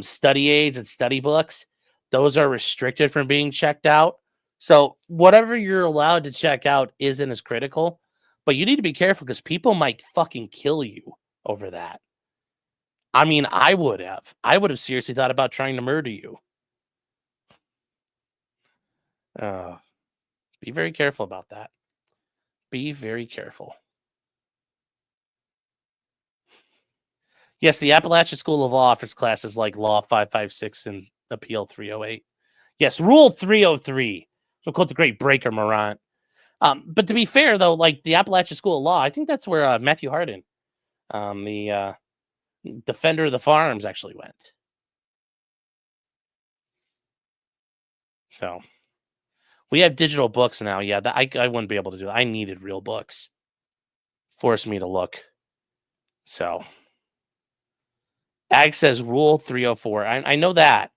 Study aids and study books. Those are restricted from being checked out. So whatever you're allowed to check out isn't as critical, but you need to be careful because people might fucking kill you over that. I mean, I would have seriously thought about trying to murder you. Be very careful about that. Be very careful. Yes, the Appalachian School of Law offers classes like Law 556 and Appeal 308. Yes, Rule 303. So quote the great Breaker Morant. But to be fair, though, like the Appalachian School of Law, I think that's where Matthew Hardin, the defender of the farms, actually went. So we have digital books now. Yeah, that I wouldn't be able to do that. I needed real books. Forced me to look. So Ag says Rule 304. I know that.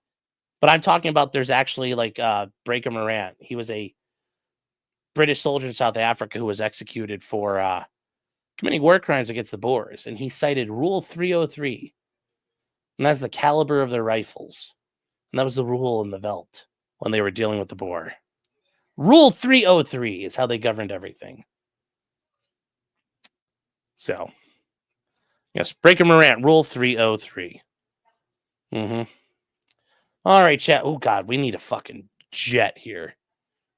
But I'm talking about there's actually like Breaker Morant. He was a British soldier in South Africa who was executed for committing war crimes against the Boers, and he cited Rule 303, and that's the caliber of their rifles. And that was the rule in the Welt when they were dealing with the Boer. Rule 303 is how they governed everything. So, yes, Breaker Morant, Rule 303. All right, chat. Oh, God, we need a fucking jet here.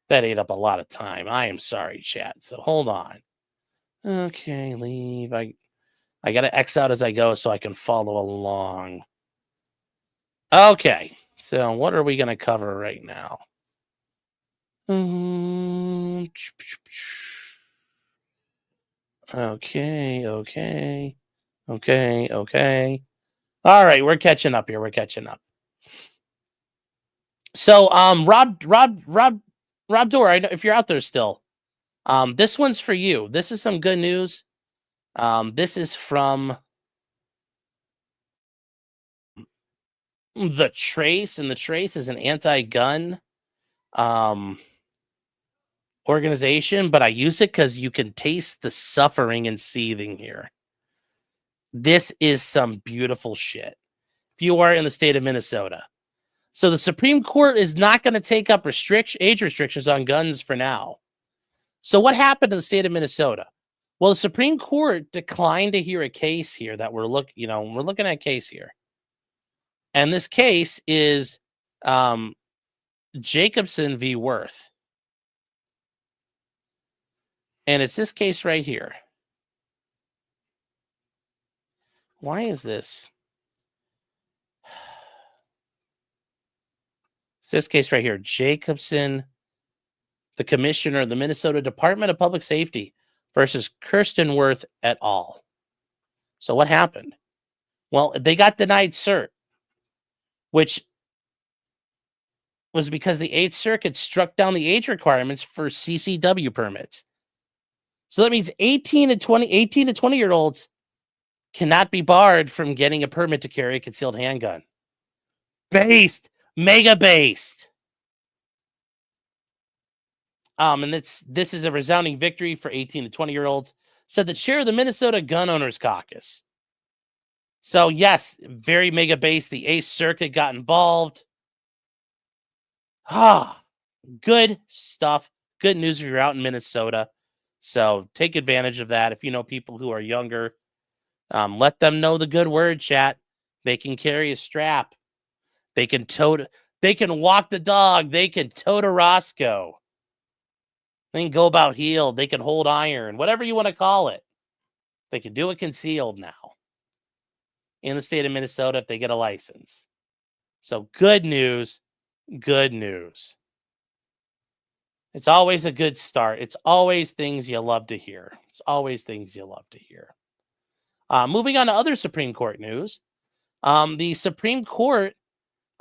That ate up a lot of time. I am sorry, chat. So hold on. Okay, leave. I got to X out as I go so I can follow along. Okay, so what are we going to cover right now? Okay. All right, we're catching up here. So, Rob Dorr, I know if you're out there still, this one's for you. This is some good news. This is from The Trace, and The Trace is an anti-gun organization, but I use it because you can taste the suffering and seething here. This is some beautiful shit. If you are in the state of Minnesota. So the Supreme Court is not going to take up age restrictions on guns for now. So what happened in the state of Minnesota? Well, the Supreme Court declined to hear a case here that we're looking at a case here. And this case is Jacobson v. Worth. And it's this case right here. Why is this? It's this case right here. Jacobson, the commissioner of the Minnesota Department of Public Safety versus Kirsten Worth et al. So what happened? Well, they got denied cert, which was because the 8th Circuit struck down the age requirements for CCW permits. So that means 18 to 20-year-olds cannot be barred from getting a permit to carry a concealed handgun. Mega based. And this is a resounding victory for 18 to 20-year-olds, said the chair of the Minnesota Gun Owners Caucus. So yes, very mega based. The 8th Circuit got involved. Good stuff. Good news if you're out in Minnesota. So take advantage of that. If you know people who are younger, let them know the good word, chat. They can carry a strap. They can walk the dog. They can tote a Roscoe. They can go about heeled. They can hold iron, whatever you want to call it. They can do it concealed now in the state of Minnesota if they get a license. So good news. Good news. It's always a good start. It's always things you love to hear. Moving on to other Supreme Court news. The Supreme Court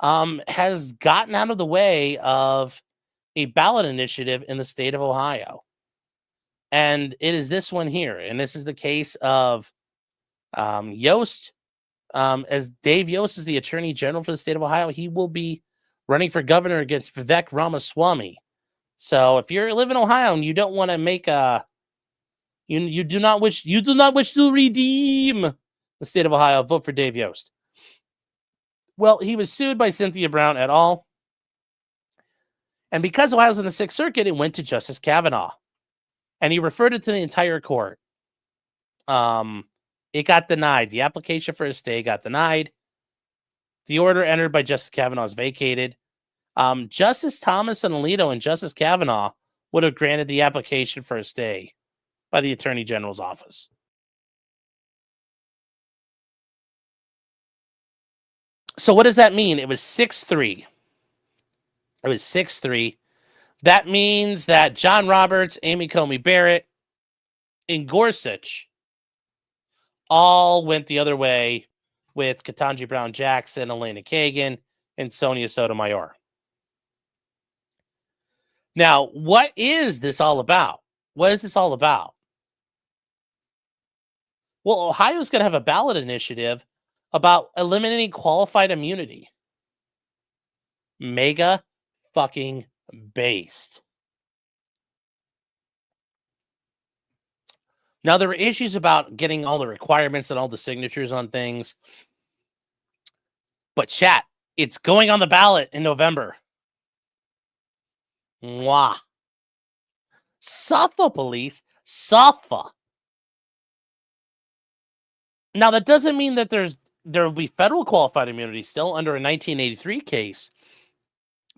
has gotten out of the way of a ballot initiative in the state of Ohio. And it is this one here. And this is the case of Yost. As Dave Yost is the Attorney General for the state of Ohio, he will be running for governor against Vivek Ramaswamy. So if you live in Ohio and you don't want to make you do not wish to redeem the state of Ohio, vote for Dave Yost. Well, he was sued by Cynthia Brown et al. And because Ohio's in the 6th Circuit, it went to Justice Kavanaugh. And he referred it to the entire court. It got denied. The application for a stay got denied. The order entered by Justice Kavanaugh is vacated. Justice Thomas Alito and Justice Kavanaugh would have granted the application for a stay by the Attorney General's office. So what does that mean? It was 6-3. That means that John Roberts, Amy Coney Barrett, and Gorsuch all went the other way with Ketanji Brown Jackson, Elena Kagan, and Sonia Sotomayor. Now, what is this all about? Well, Ohio's going to have a ballot initiative about eliminating qualified immunity. Mega fucking based. Now, there were issues about getting all the requirements and all the signatures on things. But chat, it's going on the ballot in November. Mwah. Suffer, police. Suffer. Now, that doesn't mean that there will be federal qualified immunity still under a 1983 case.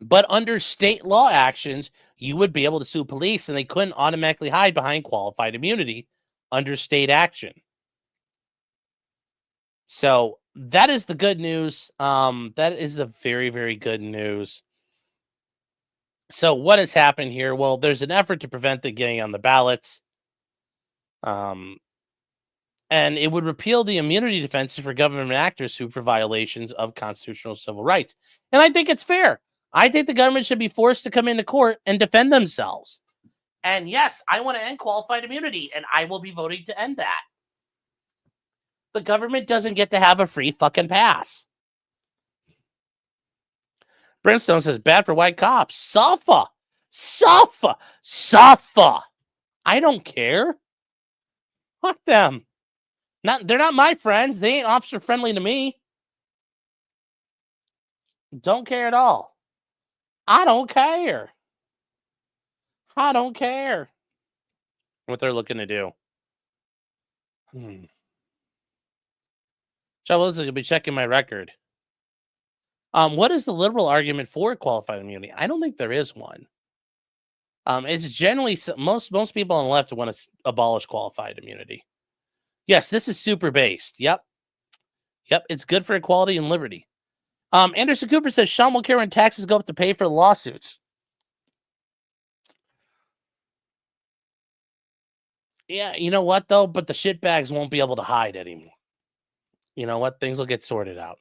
But under state law actions, you would be able to sue police, and they couldn't automatically hide behind qualified immunity under state action. So that is the good news. That is the very, very good news. So what has happened here? Well, there's an effort to prevent the getting on the ballots. And it would repeal the immunity defenses for government actors who for violations of constitutional civil rights. And I think it's fair. I think the government should be forced to come into court and defend themselves. And yes, I want to end qualified immunity, and I will be voting to end that. The government doesn't get to have a free fucking pass. Brimstone says, bad for white cops. Suffer. Suffer. Suffer. I don't care. Fuck them. They're not my friends. They ain't officer friendly to me. Don't care at all. I don't care. I don't care what they're looking to do. Charles, you'll be checking my record. What is the liberal argument for qualified immunity? I don't think there is one. It's generally most people on the left want to abolish qualified immunity. Yes, this is super based. Yep. It's good for equality and liberty. Anderson Cooper says Sean will care when taxes go up to pay for the lawsuits. Yeah, you know what though? But the shitbags won't be able to hide anymore. You know what? Things will get sorted out.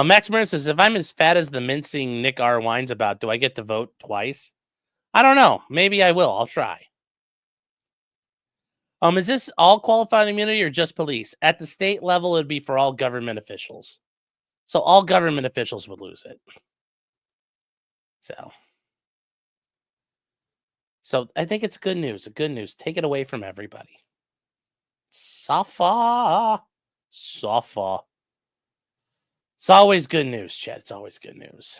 Max Murray says, if I'm as fat as the mincing Nick R. whines about, do I get to vote twice? I don't know. Maybe I will. I'll try. Is this all qualified immunity or just police? At the state level, it'd be for all government officials. So all government officials would lose it. So I think it's good news. Good news. Take it away from everybody. Suffer. Suffer. It's always good news, Chad. It's always good news.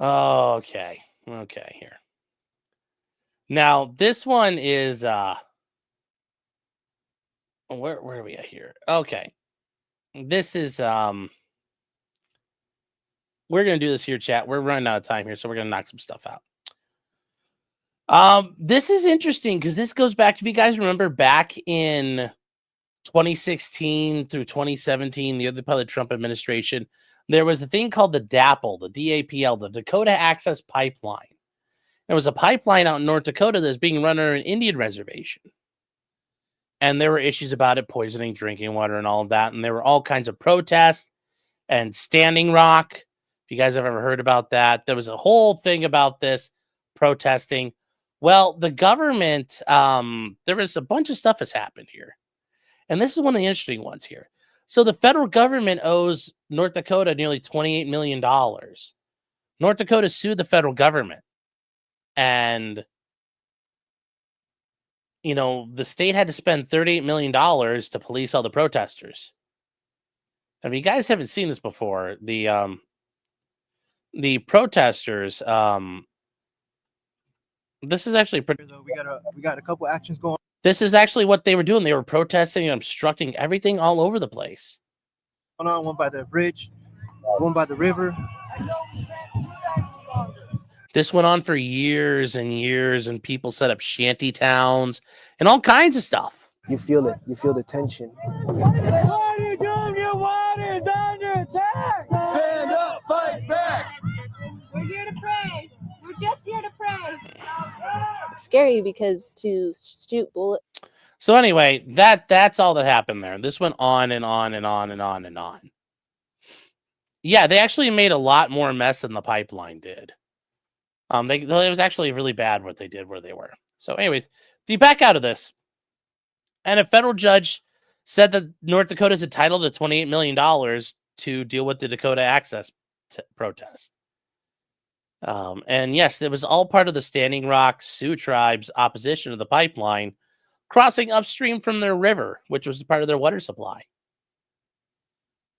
Okay. Okay, here. Now, this one is where are we at here? Okay. This is we're gonna do this here, chat. We're running out of time here, so we're gonna knock some stuff out. This is interesting because this goes back, if you guys remember, back in 2016 through 2017, the other Trump administration, there was a thing called the DAPL, the DAPL, the Dakota Access Pipeline. There was a pipeline out in North Dakota that's being run on an Indian reservation. And there were issues about it poisoning drinking water and all of that. And there were all kinds of protests and Standing Rock. If you guys have ever heard about that, there was a whole thing about this protesting. Well, the government, there was a bunch of stuff has happened here. And this is one of the interesting ones here. So the federal government owes North Dakota nearly $28 million. North Dakota sued the federal government. And, you know, the state had to spend $38 million to police all the protesters. If you guys haven't seen this before, the protesters, this is actually pretty. We got a couple actions going. This is actually what they were doing. They were protesting and obstructing everything all over the place. One by the bridge, one by the river. This went on for years and years, and people set up shanty towns and all kinds of stuff. You feel it. You feel the tension. What are you doing? Your water is under attack. Stand up, fight back. We're here to pray. We're just here to pray. It's scary because to shoot bullets. So anyway, that's all that happened there. This went on and on and on and on and on. Yeah, they actually made a lot more mess than the pipeline did. It was actually really bad what they did where they were. So anyways, you back out of this. And a federal judge said that North Dakota is entitled to $28 million to deal with the Dakota Access protest. And yes, it was all part of the Standing Rock Sioux tribe's opposition to the pipeline crossing upstream from their river, which was part of their water supply.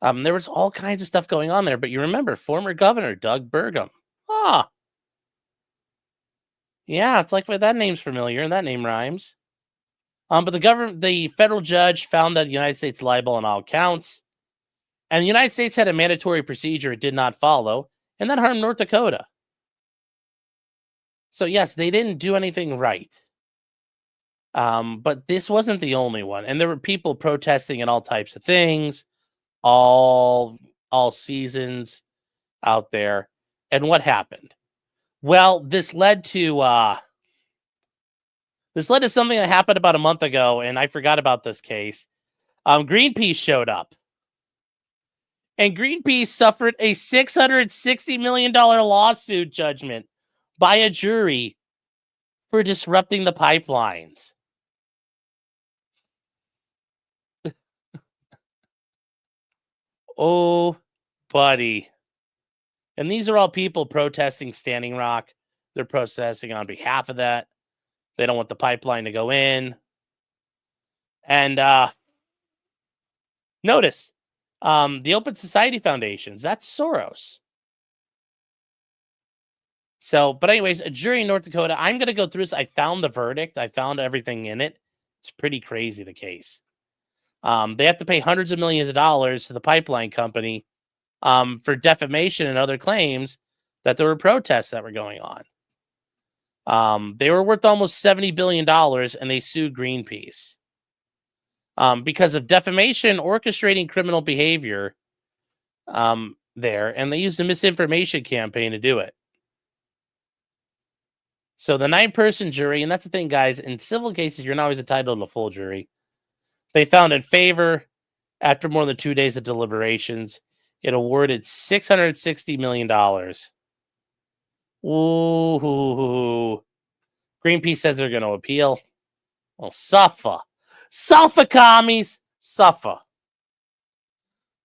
There was all kinds of stuff going on there, but you remember former governor Doug Burgum. Ah, yeah, it's like that name's familiar and that name rhymes. But the federal judge found that the United States liable on all counts, and the United States had a mandatory procedure it did not follow, and that harmed North Dakota. So yes, they didn't do anything right. But this wasn't the only one, and there were people protesting in all types of things, all seasons out there. And what happened? Well, this led to something that happened about a month ago, and I forgot about this case. Greenpeace showed up, and Greenpeace suffered a $660 million lawsuit judgment by a jury for disrupting the pipelines. Oh, buddy. And these are all people protesting Standing Rock. They're protesting on behalf of that. They don't want the pipeline to go in. And notice, the Open Society Foundations, that's Soros. So, but anyways, a jury in North Dakota, I'm going to go through this. I found the verdict. I found everything in it. It's pretty crazy, the case. They have to pay hundreds of millions of dollars to the pipeline company for defamation and other claims that there were protests that were going on. They were worth almost $70 billion, and they sued Greenpeace because of defamation, orchestrating criminal behavior there, and they used a misinformation campaign to do it. So the 9-person jury, and that's the thing, guys, in civil cases, you're not always entitled to a full jury. They found in favor after more than 2 days of deliberations. It awarded $660 million. Ooh. Greenpeace says they're going to appeal. Well, suffer. Suffer, commies. Suffer.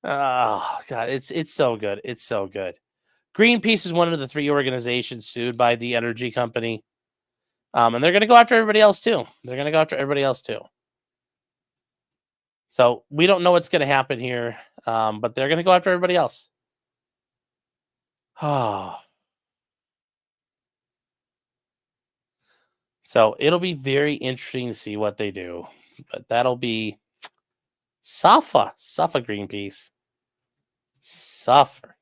Oh, God. It's so good. It's so good. Greenpeace is one of the 3 organizations sued by the energy company. And they're going to go after everybody else, too. So we don't know what's going to happen here, but they're going to go after everybody else. Oh. So it'll be very interesting to see what they do. But that'll be suffer Greenpeace. Suffer.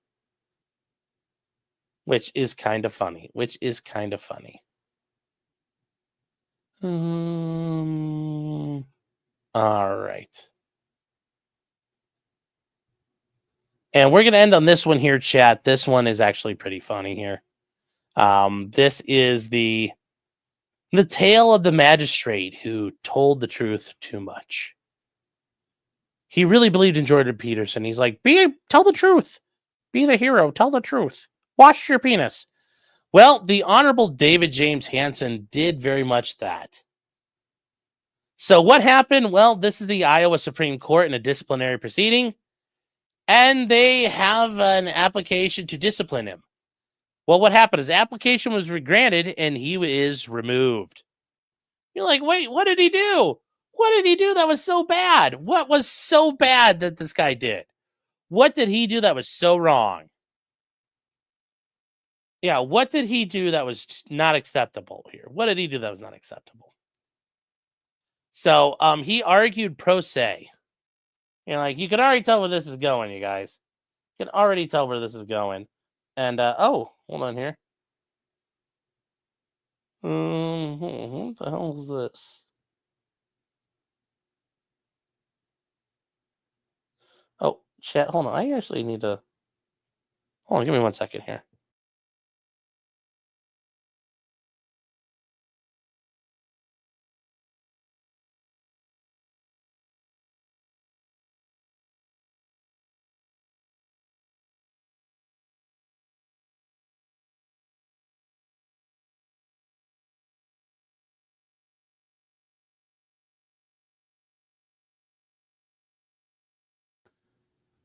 Which is kind of funny. All right. And we're going to end on this one here, chat. This one is actually pretty funny here. This is the tale of the magistrate who told the truth too much. He really believed in Jordan Peterson. He's like, tell the truth. Be the hero. Tell the truth. Wash your penis. Well, the Honorable David James Hansen did very much that. So what happened? Well, this is the Iowa Supreme Court in a disciplinary proceeding, and they have an application to discipline him. Well, what happened? His application was granted, and he is removed. You're like, wait, what did he do? What did he do that was so bad? What was so bad that this guy did? What did he do that was so wrong? Yeah, what did he do that was not acceptable here? What did he do that was not acceptable? So he argued pro se. You can already tell where this is going, you guys. You can already tell where this is going. And, hold on here. What the hell is this? Oh, chat, hold on. I actually need to... Hold on, give me 1 second here.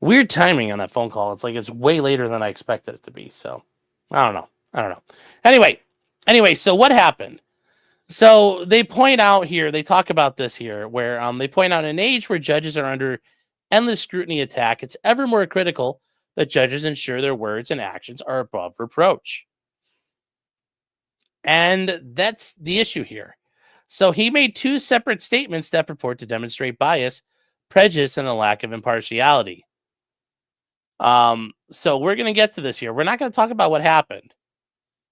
Weird timing on that phone call. It's like it's way later than I expected it to be. So I don't know. Anyway, so what happened? So they point out here, they talk about this here, where they point out in an age where judges are under endless scrutiny attack, it's ever more critical that judges ensure their words and actions are above reproach. And that's the issue here. So he made two separate statements that purport to demonstrate bias, prejudice, and a lack of impartiality. So we're going to get to this here. We're not going to talk about what happened.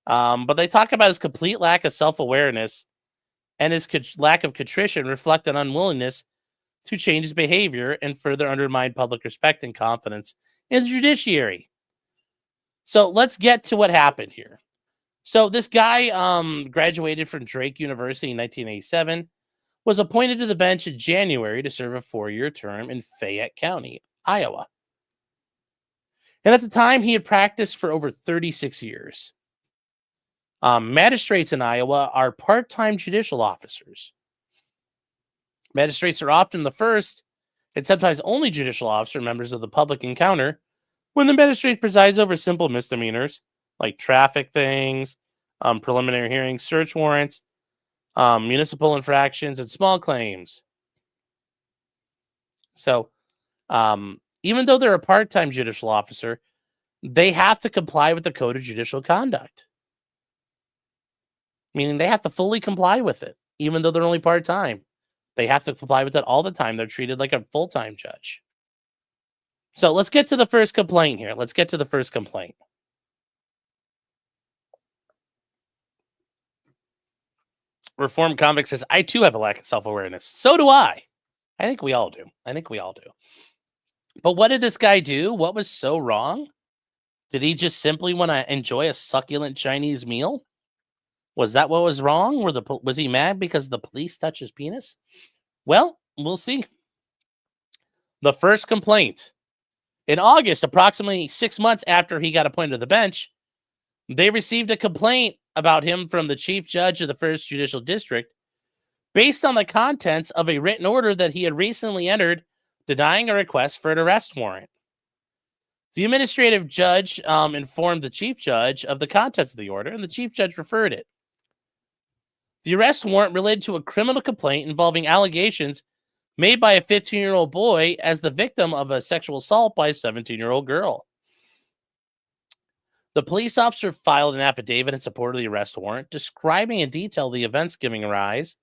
But they talk about his complete lack of self-awareness and his lack of contrition reflect an unwillingness to change his behavior and further undermine public respect and confidence in the judiciary. So let's get to what happened here. So this guy graduated from Drake University in 1987, was appointed to the bench in January to serve a 4-year term in Fayette County, Iowa. And at the time, he had practiced for over 36 years. Magistrates in Iowa are part-time judicial officers. Magistrates are often the first and sometimes only judicial officer members of the public encounter when the magistrate presides over simple misdemeanors like traffic things, preliminary hearings, search warrants, municipal infractions, and small claims. So, even though they're a part-time judicial officer, they have to comply with the Code of Judicial Conduct. Meaning they have to fully comply with it, even though they're only part-time. They have to comply with it all the time. They're treated like a full-time judge. So let's get to the first complaint here. Reformed Convict says, I too have a lack of self-awareness. So do I. I think we all do. But what did this guy do? What was so wrong? Did he just simply want to enjoy a succulent Chinese meal? Was that what was wrong? Was he mad because the police touched his penis? Well, we'll see. The first complaint. In August, approximately 6 months after he got appointed to the bench, they received a complaint about him from the chief judge of the First Judicial District based on the contents of a written order that he had recently entered denying a request for an arrest warrant. The administrative judge informed the chief judge of the contents of the order, and the chief judge referred it. The arrest warrant related to a criminal complaint involving allegations made by a 15-year-old boy as the victim of a sexual assault by a 17-year-old girl. The police officer filed an affidavit in support of the arrest warrant, describing in detail the events giving rise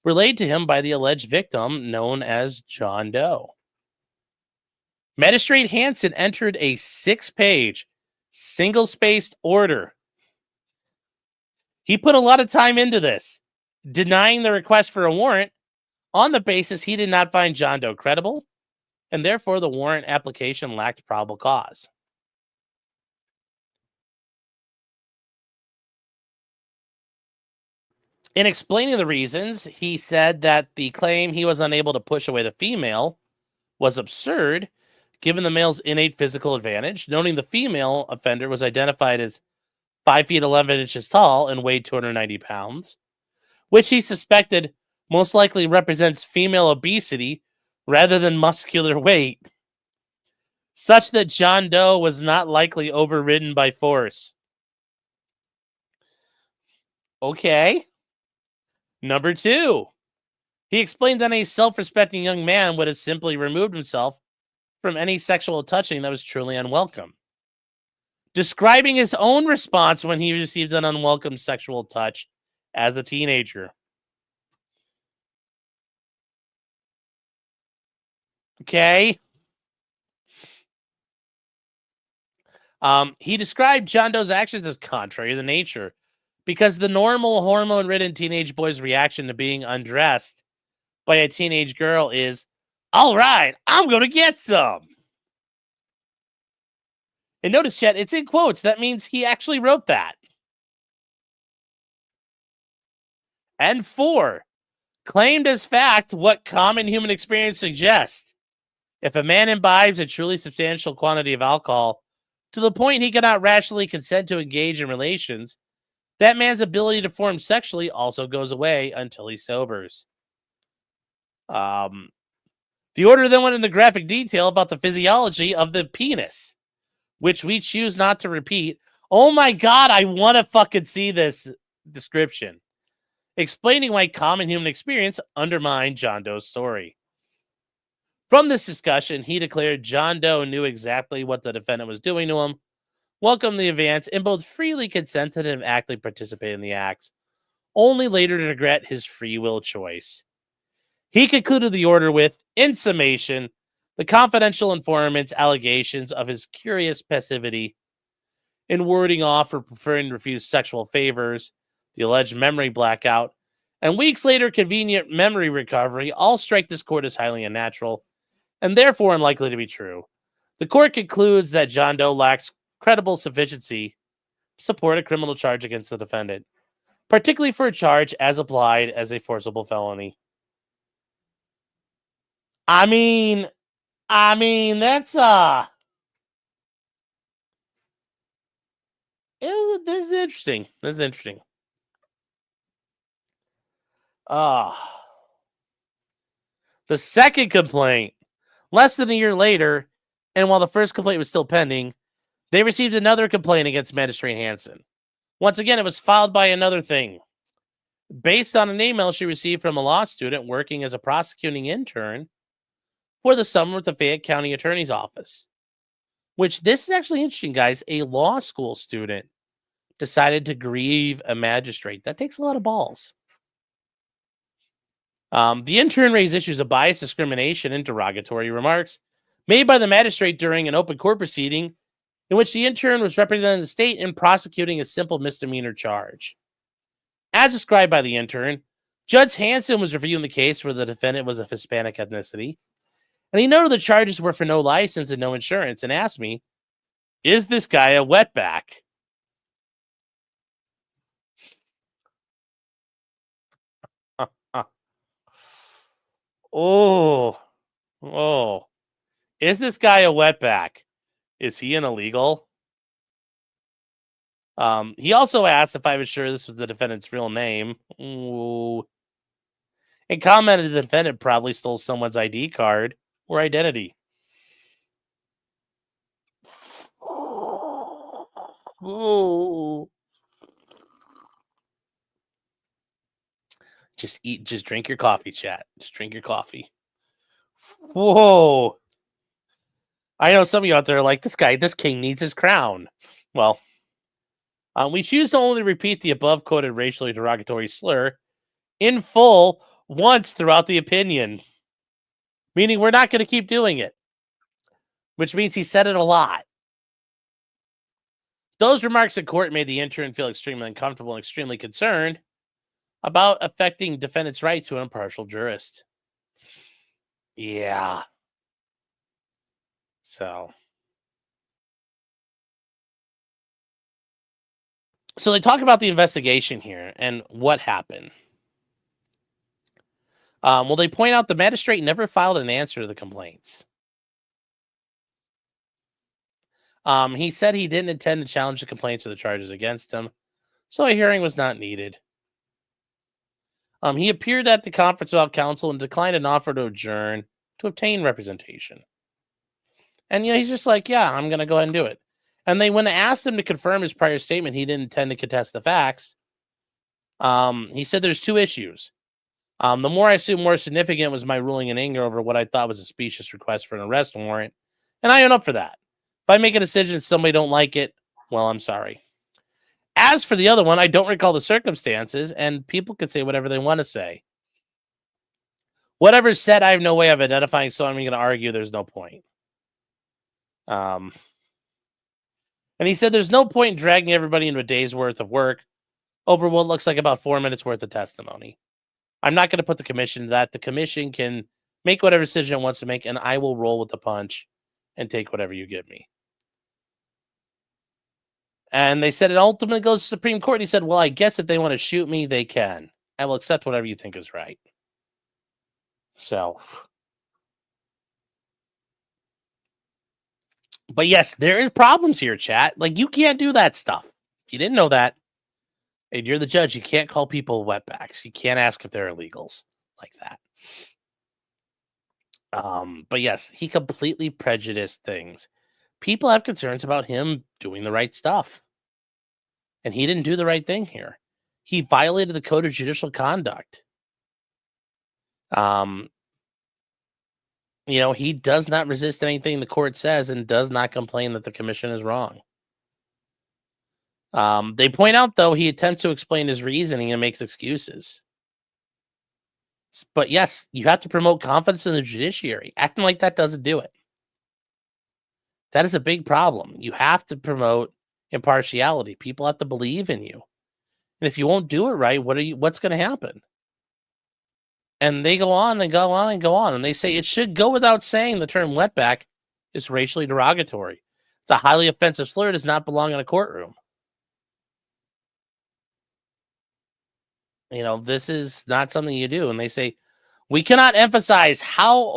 relayed to him by the alleged victim, known as John Doe. Magistrate Hansen entered a 6-page, single-spaced order. He put a lot of time into this, denying the request for a warrant on the basis he did not find John Doe credible, and therefore the warrant application lacked probable cause. In explaining the reasons, he said that the claim he was unable to push away the female was absurd, given the male's innate physical advantage, noting the female offender was identified as 5 feet 11 inches tall and weighed 290 pounds, which he suspected most likely represents female obesity rather than muscular weight, such that John Doe was not likely overridden by force. Okay. Number 2, he explained that a self-respecting young man would have simply removed himself from any sexual touching that was truly unwelcome, describing his own response when he received an unwelcome sexual touch as a teenager. Okay. He described John Doe's actions as contrary to nature because the normal hormone-ridden teenage boy's reaction to being undressed by a teenage girl is, all right, I'm going to get some. And notice, chat, it's in quotes. That means he actually wrote that. And 4, claimed as fact what common human experience suggests. If a man imbibes a truly substantial quantity of alcohol to the point he cannot rationally consent to engage in relations, that man's ability to form sexually also goes away until he sobers. The The order then went into graphic detail about the physiology of the penis, which we choose not to repeat. Oh my God, I want to fucking see this description. Explaining why common human experience undermined John Doe's story. From this discussion, he declared John Doe knew exactly what the defendant was doing to him, welcomed the advance, and both freely consented and actively participated in the acts, only later to regret his free will choice. He concluded the order with, in summation, the confidential informant's allegations of his curious passivity in warding off or preferring to refuse sexual favors, the alleged memory blackout, and weeks later convenient memory recovery all strike this court as highly unnatural and therefore unlikely to be true. The court concludes that John Doe lacks credible sufficiency to support a criminal charge against the defendant, particularly for a charge as applied as a forcible felony. I mean, that's this is interesting. This is interesting. The second complaint, less than a year later, and while the first complaint was still pending, they received another complaint against Magistrate Hansen. Once again, it was filed by another thing, based on an email she received from a law student working as a prosecuting intern for the summer with the Fayette County Attorney's Office. Which, this is actually interesting, guys. A law school student decided to grieve a magistrate. That takes a lot of balls. The intern raised issues of bias, discrimination, and derogatory remarks made by the magistrate during an open court proceeding in which the intern was representing the state in prosecuting a simple misdemeanor charge. As described by the intern, Judge Hansen was reviewing the case where the defendant was of Hispanic ethnicity, and he noted the charges were for no license and no insurance, and asked me, is this guy a wetback? Oh, is this guy a wetback? Is he an illegal? He also asked if I was sure this was the defendant's real name. Ooh. And commented the defendant probably stole someone's ID card or identity. Ooh. Just drink your coffee, chat. Just drink your coffee. Whoa. I know some of you out there are like, this king needs his crown. Well, we choose to only repeat the above quoted racially derogatory slur in full once throughout the opinion. Meaning we're not going to keep doing it. Which means he said it a lot. Those remarks in court made the intern feel extremely uncomfortable and extremely concerned about affecting defendant's right to an impartial jurist. Yeah. So they talk about the investigation here and what happened. Well, they point out the magistrate never filed an answer to the complaints. He said he didn't intend to challenge the complaints or the charges against him, so a hearing was not needed. He appeared at the conference without counsel and declined an offer to adjourn to obtain representation. And he's just like, yeah, I'm going to go ahead and do it. And when they asked him to confirm his prior statement, he didn't intend to contest the facts. He said there's two issues. The more I assume more significant was my ruling in anger over what I thought was a specious request for an arrest warrant. And I own up for that. If I make a decision and somebody don't like it, well, I'm sorry. As for the other one, I don't recall the circumstances, and people can say whatever they want to say. Whatever's said, I have no way of identifying, so I'm going to argue there's no point. And he said there's no point in dragging everybody into a day's worth of work over what looks like about 4 minutes worth of testimony. I'm not going to put the commission to that. The commission can make whatever decision it wants to make, and I will roll with the punch and take whatever you give me. And they said it ultimately goes to the Supreme Court. He said, well, I guess if they want to shoot me, they can. I will accept whatever you think is right. So. But yes, there are problems here, chat. Like, you can't do that stuff. If you didn't know that, and you're the judge, you can't call people wetbacks. You can't ask if they're illegals like that. But yes, he completely prejudiced things. People have concerns about him doing the right stuff. And he didn't do the right thing here. He violated the code of judicial conduct. He does not resist anything the court says and does not complain that the commission is wrong. They point out, though, he attempts to explain his reasoning and makes excuses. But yes, you have to promote confidence in the judiciary. Acting like that doesn't do it. That is a big problem. You have to promote impartiality. People have to believe in you. And if you won't do it right, what's going to happen? And they go on and go on and go on. And they say it should go without saying the term wetback is racially derogatory. It's a highly offensive slur. It does not belong in a courtroom. This is not something you do. And they say, we cannot emphasize how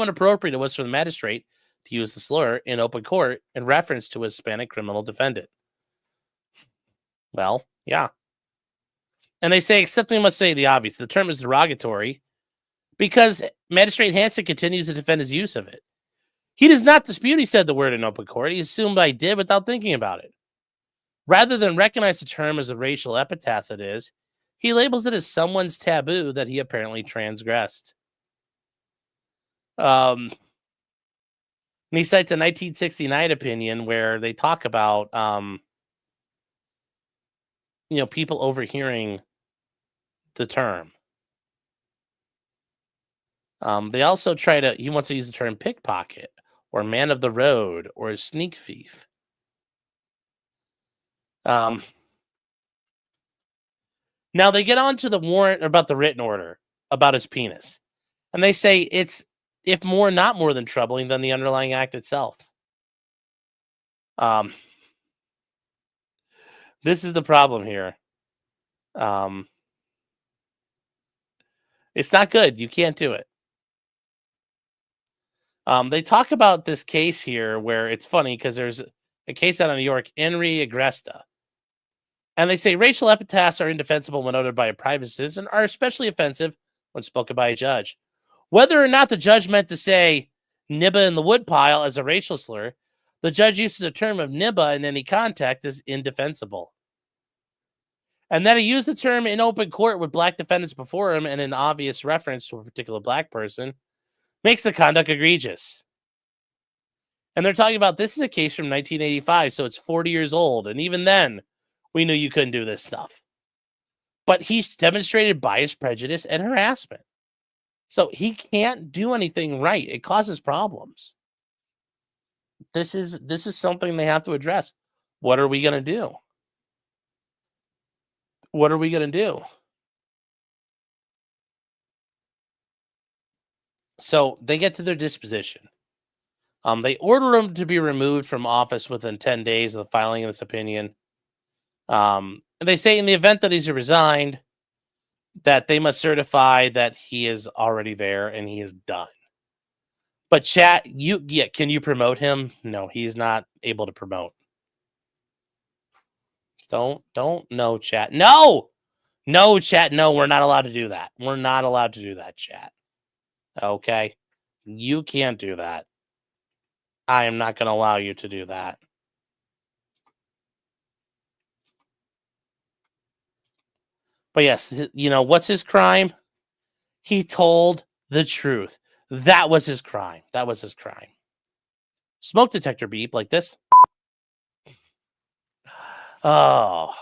inappropriate it was for the magistrate to use the slur in open court in reference to a Hispanic criminal defendant. Well, yeah. And they say, except we must say the obvious. The term is derogatory because Magistrate Hansen continues to defend his use of it. He does not dispute he said the word in open court. He assumed I did without thinking about it. Rather than recognize the term as a racial epithet it is, he labels it as someone's taboo that he apparently transgressed. And he cites a 1969 opinion where they talk about, people overhearing the term. They also he wants to use the term pickpocket or man of the road or a sneak thief. Now they get on to the warrant about the written order about his penis. And they say it's, if more, not more than troubling than the underlying act itself. This is the problem here. It's not good. You can't do it. They talk about this case here where it's funny because there's a case out of New York, Henry Agresta. And they say racial epithets are indefensible when uttered by a private citizen, are especially offensive when spoken by a judge. Whether or not the judge meant to say nibba in the woodpile as a racial slur, the judge uses a term of nibba in any context as indefensible. And that he used the term in open court with black defendants before him and an obvious reference to a particular black person makes the conduct egregious. And they're talking about this is a case from 1985, so it's 40 years old. And even then, we knew you couldn't do this stuff. But he's demonstrated bias, prejudice, and harassment. So he can't do anything right. It causes problems. This is something they have to address. What are we going to do? What are we going to do? So they get to their disposition. They order him to be removed from office within 10 days of the filing of this opinion. And they say in the event that he's resigned, that they must certify that he is already there and he is done. But chat, can you promote him? No, he's not able to promote. No, chat. No, chat. No, we're not allowed to do that. We're not allowed to do that, chat. Okay. You can't do that. I am not going to allow you to do that. But yes, what's his crime? He told the truth. That was his crime. Smoke detector beep like this. Oh.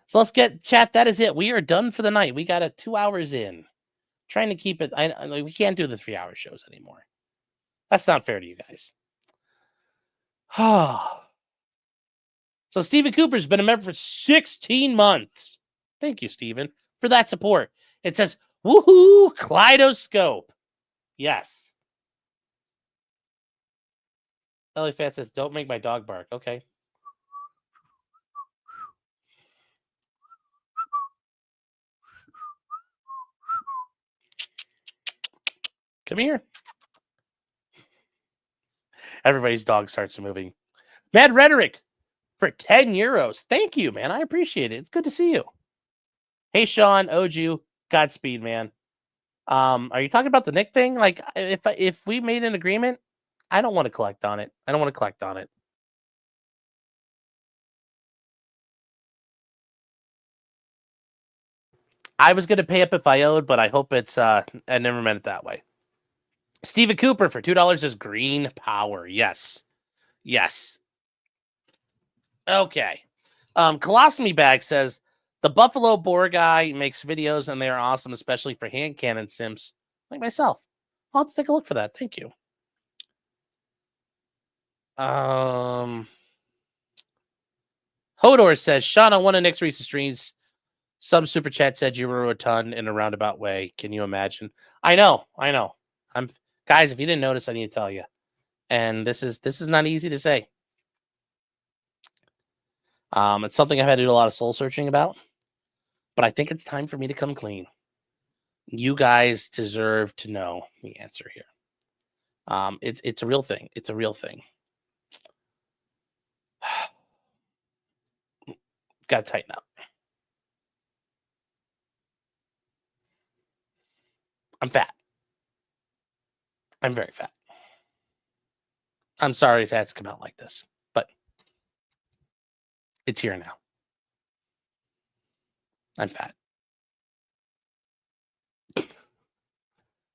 So let's get chat. That is it. We are done for the night. We got it 2 hours in. Trying to keep it. We can't do the 3-hour shows anymore. That's not fair to you guys. So Stephen Cooper's been a member for 16 months. Thank you, Stephen, for that support. It says, woohoo, kaleidoscope. Yes. Ellie Fat says, don't make my dog bark. Okay. Come here. Everybody's dog starts moving. Mad Rhetoric for 10 euros. Thank you, man. I appreciate it. It's good to see you. Hey, Sean, Oju, Godspeed, man. Are you talking about the Nick thing? Like, if we made an agreement, I don't want to collect on it. I don't want to collect on it. I was going to pay up if I owed, but I hope it's, I never meant it that way. Stephen Cooper for $2 is green power. Yes. Yes. Okay. Colostomy Bag says, the Buffalo Boar guy makes videos and they are awesome, especially for hand cannon simps like myself. I'll have to take a look for that. Thank you. Hodor says, Sean, on one of Nick's recent streams, some super chat said you were a ton in a roundabout way. Can you imagine? I know. Guys, if you didn't notice, I need to tell you. And this is not easy to say. It's something I've had to do a lot of soul searching about. But I think it's time for me to come clean. You guys deserve to know the answer here. It's a real thing. It's a real thing. Gotta tighten up. I'm fat. I'm very fat. I'm sorry it has to come out like this, but it's here now. I'm fat.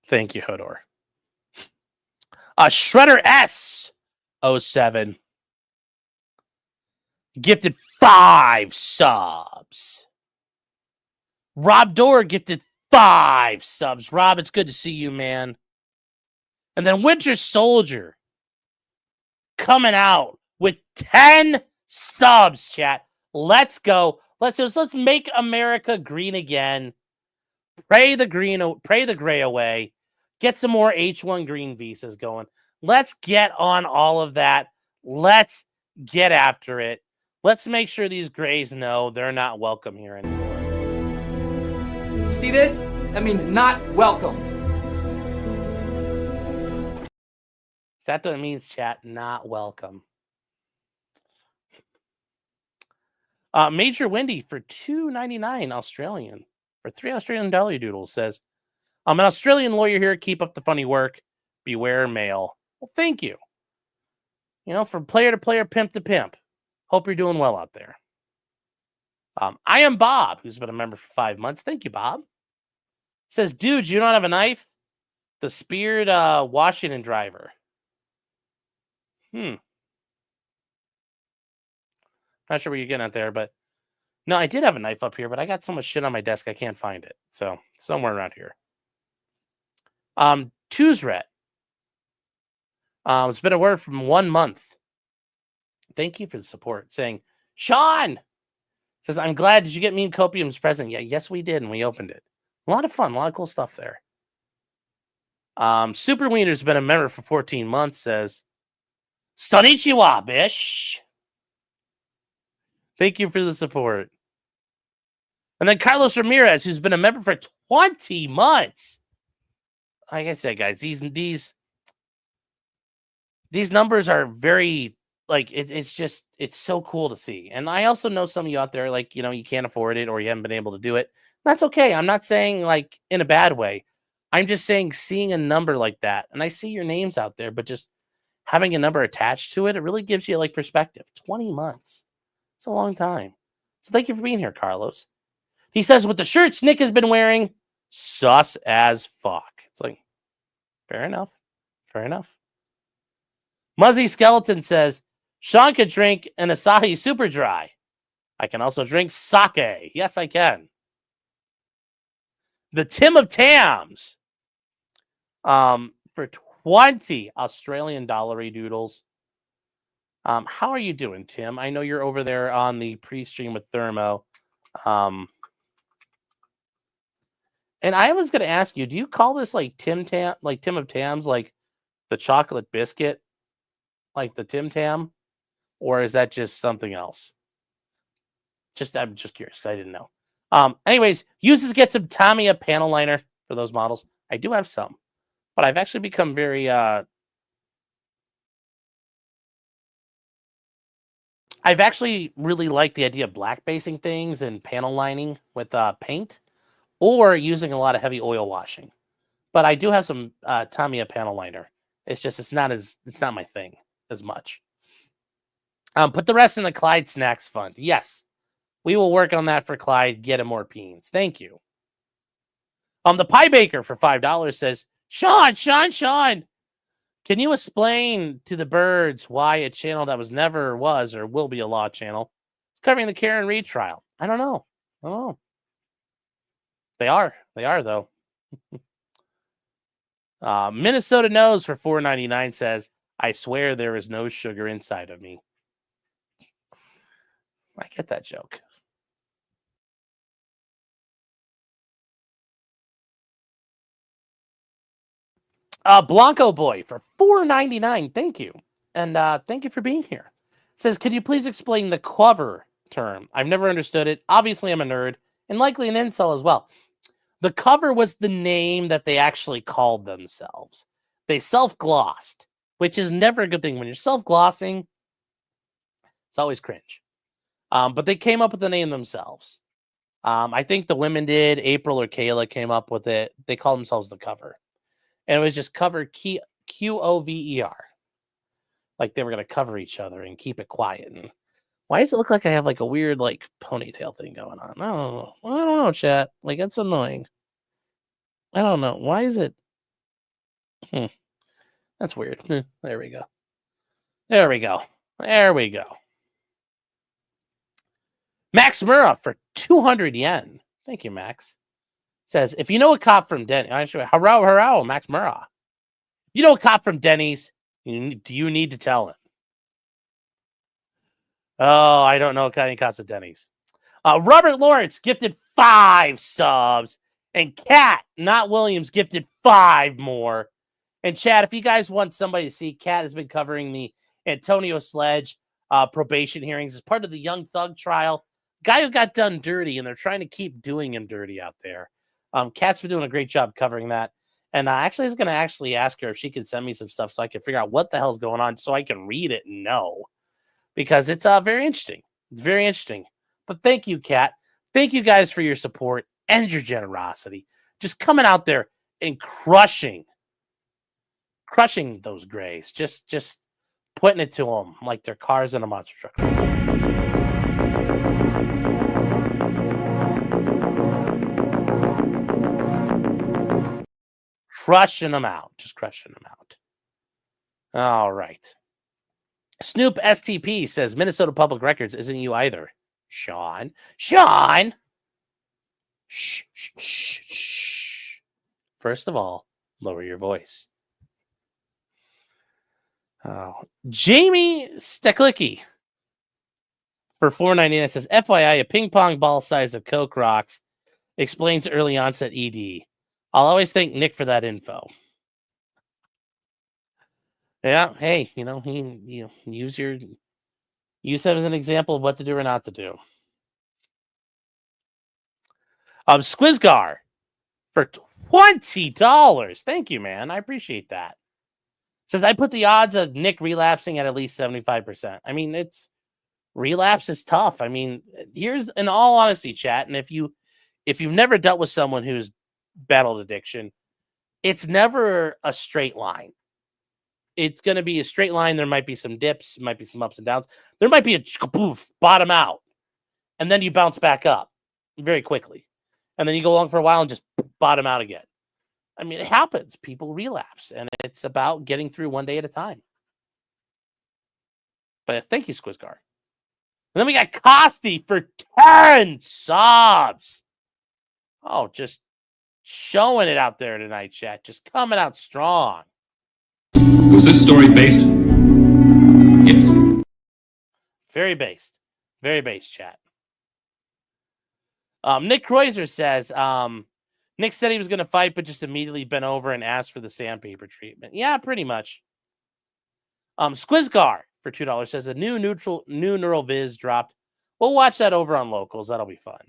Thank you, Hodor. Shredder S07 gifted 5 subs. Rob Dorr gifted 5 subs. Rob, it's good to see you, man. And then Winter Soldier coming out with 10 subs, chat. Let's go. Let's make America green again. Pray the gray away. Get some more H1 green visas going. Let's get on all of that. Let's get after it. Let's make sure these grays know they're not welcome here anymore. See this? That means not welcome. That means, chat, not welcome. Major Wendy for $2.99 Australian. For 3 Australian dollar doodles says, I'm an Australian lawyer here. Keep up the funny work. Beware mail. Well, thank you. You know, from player to player, pimp to pimp. Hope you're doing well out there. I am Bob, who's been a member for 5 months. Thank you, Bob. Says, dude, you don't have a knife? The speared Washington driver. Not sure what you're getting at there, but no, I did have a knife up here, but I got so much shit on my desk I can't find it. So somewhere around here. Tuesret. It's been a word from 1 month. Thank you for the support. Saying, Sean says, I'm glad. Did you get me and Copium's present? Yeah, yes, we did, and we opened it. A lot of fun, a lot of cool stuff there. Super Wiener's been a member for 14 months. Says, Stonichiwa, bish. Thank you for the support. And then Carlos Ramirez, who's been a member for 20 months. Like I said, guys, these numbers are very, like, it's so cool to see. And I also know some of you out there, like, you know, you can't afford it or you haven't been able to do it. That's okay. I'm not saying, like, in a bad way. I'm just saying seeing a number like that, and I see your names out there, but just having a number attached to it, it really gives you, like, perspective. 20 months. It's a long time. So thank you for being here, Carlos. He says, with the shirts Nick has been wearing, sus as fuck. It's like, fair enough. Fair enough. Muzzy Skeleton says, Sean could drink an Asahi Super Dry. I can also drink sake. Yes, I can. The Tim of Tams. For 20 Australian dollary doodles. How are you doing, Tim? I know you're over there on the pre-stream with Thermo. And I was going to ask you, do you call this like Tim of Tams, like the chocolate biscuit, like the Tim Tam, or is that just something else? I'm just curious because I didn't know. Anyways, uses get some Tamiya panel liner for those models. I do have some, but I've actually become very I've actually really liked the idea of black basing things and panel lining with paint. or using a lot of heavy oil washing. But I do have some Tamiya panel liner. It's just it's not my thing as much. Put the rest in the Clyde Snacks Fund. Yes, we will work on that for Clyde. Get him more beans. Thank you. The Pie Baker for $5 says, Sean, can you explain to the birds why a channel that never was or will be a law channel is covering the Karen Reed trial? I don't know. They are though. Minnesota Knows for $4.99 says, I swear there is no sugar inside of me. I get that joke. Blanco Boy for $4.99. Thank you. And thank you for being here. Says, could you please explain the cover term? I've never understood it. Obviously, I'm a nerd and likely an incel as well. The cover was the name that they actually called themselves. They self-glossed, which is never a good thing. When you're self-glossing, it's always cringe. But they came up with the name themselves. I think the women did. April or Kayla came up with it. They called themselves the cover. And it was just cover Qover. Like they were going to cover each other and keep it quiet. And why does it look like I have like a weird like ponytail thing going on? I don't know, chat. Like it's annoying. I don't know. Why is it? That's weird. There we go. Max Murrah for 200 yen. Thank you, Max. Says, if you know a cop from Denny's, hurrah, Max Murrah. You know a cop from Denny's, do you need to tell him? Oh, I don't know any cops at Denny's. Robert Lawrence gifted 5 subs. And Kat, not Williams, gifted 5 more. And Chad, if you guys want somebody to see, Kat has been covering the Antonio Sledge probation hearings as part of the Young Thug trial. Guy who got done dirty, and they're trying to keep doing him dirty out there. Kat's been doing a great job covering that. And I was going to ask her if she could send me some stuff so I can figure out what the hell's going on so I can read it and know. Because it's very interesting. It's very interesting. But thank you, Kat. Thank you guys for your support and your generosity. Just coming out there and crushing those grays. Just putting it to them like they're cars in a monster truck. Crushing them out. Just crushing them out. All right. Snoop STP says, Minnesota Public Records isn't you either. Sean. Shh. First of all, lower your voice. Oh, Jamie Steklicki for $4.99 says, FYI, a ping pong ball size of Coke rocks explains early onset ED. I'll always thank Nick for that info. Yeah, hey, use him as an example of what to do or not to do. Squizgar for $20. Thank you, man. I appreciate that. Says, I put the odds of Nick relapsing at least 75%. I mean, relapse is tough. I mean, here's in all honesty, chat. And if you've never dealt with someone who's battled addiction, it's never a straight line. It's going to be a straight line. There might be some dips, might be some ups and downs. There might be a poof, bottom out. And then you bounce back up very quickly. And then you go along for a while and just bottom out again. I mean, it happens. People relapse. And it's about getting through one day at a time. But thank you, Squizgar. And then we got Costi for 10 subs. Oh, just showing it out there tonight, chat. Just coming out strong. Was this story based? Yes. Very based. Very based, chat. Nick Kreuzer says, Nick said he was going to fight, but just immediately bent over and asked for the sandpaper treatment. Yeah, pretty much. Squizgar for $2 says a new neural viz dropped. We'll watch that over on Locals. That'll be fun.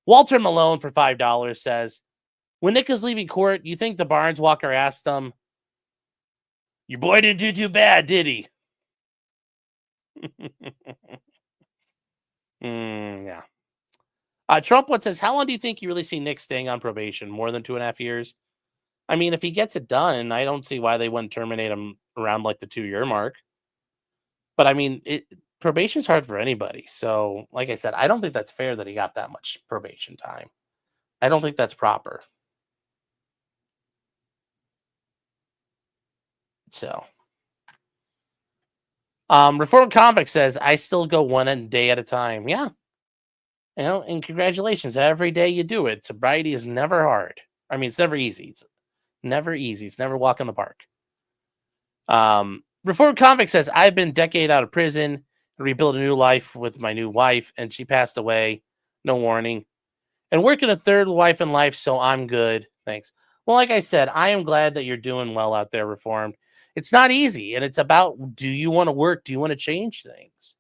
Walter Malone for $5 says, when Nick is leaving court, you think the Barnes Walker asked him, your boy didn't do too bad, did he? Yeah. Trump one says, how long do you think you really see Nick staying on probation? More than 2.5 years? I mean, if he gets it done, I don't see why they wouldn't terminate him around like the 2-year mark. But I mean, probation's hard for anybody. So, like I said, I don't think that's fair that he got that much probation time. I don't think that's proper. So, Reformed Convict says, I still go one day at a time. Yeah. You know, and congratulations. Every day you do it. Sobriety is never hard. I mean, it's never easy. It's never easy. It's never walk in the park. Reformed Convict says, I've been a decade out of prison, rebuilt a new life with my new wife, and she passed away. No warning. And working a third wife in life, so I'm good. Thanks. Well, like I said, I am glad that you're doing well out there, Reformed. It's not easy, and it's about, do you want to work? Do you want to change things?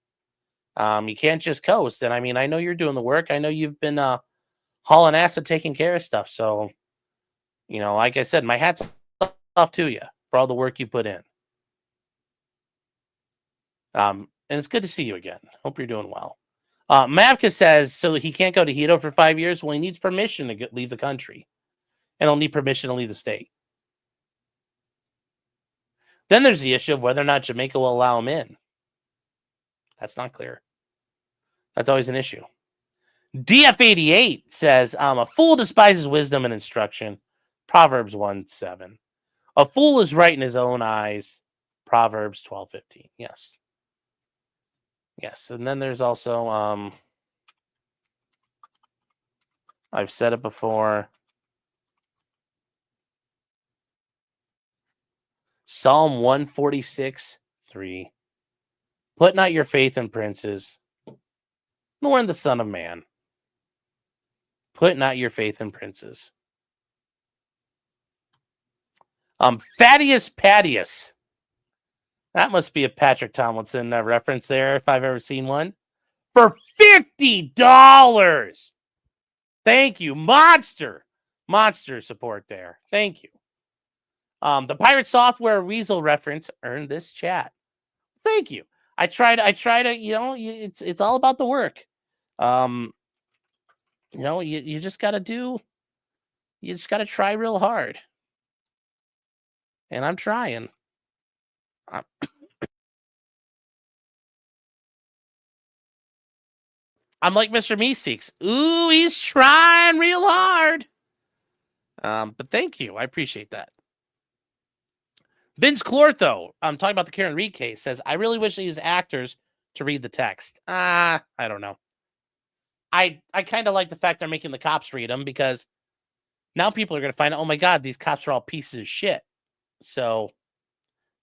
You can't just coast. And I mean, I know you're doing the work. I know you've been hauling ass and taking care of stuff. So, you know, like I said, my hat's off to you for all the work you put in. And it's good to see you again. Hope you're doing well. Mavka says, so he can't go to Hito for 5 years? Well, he needs permission to leave the country. And he'll need permission to leave the state. Then there's the issue of whether or not Jamaica will allow him in. That's not clear. That's always an issue. DF88 says, a fool despises wisdom and instruction. Proverbs 1:7. A fool is right in his own eyes. Proverbs 12:15. Yes. Yes. And then there's also, I've said it before. Psalm 146:3. Put not your faith in princes, nor in the Son of Man. Put not your faith in princes. Thaddeus Padius. That must be a Patrick Tomlinson reference there, if I've ever seen one. For $50. Thank you. Monster support there. Thank you. The Pirate Software Weasel reference earned this chat. Thank you. I try to, you know, it's all about the work. You know, you just got to try real hard. And I'm trying. I'm like Mr. Meeseeks. Ooh, he's trying real hard. But thank you. I appreciate that. Vince Clortho, I'm talking about the Karen Reed case, says, I really wish they used actors to read the text. I don't know. I kind of like the fact they're making the cops read them, because now people are going to find out, oh my God, these cops are all pieces of shit. So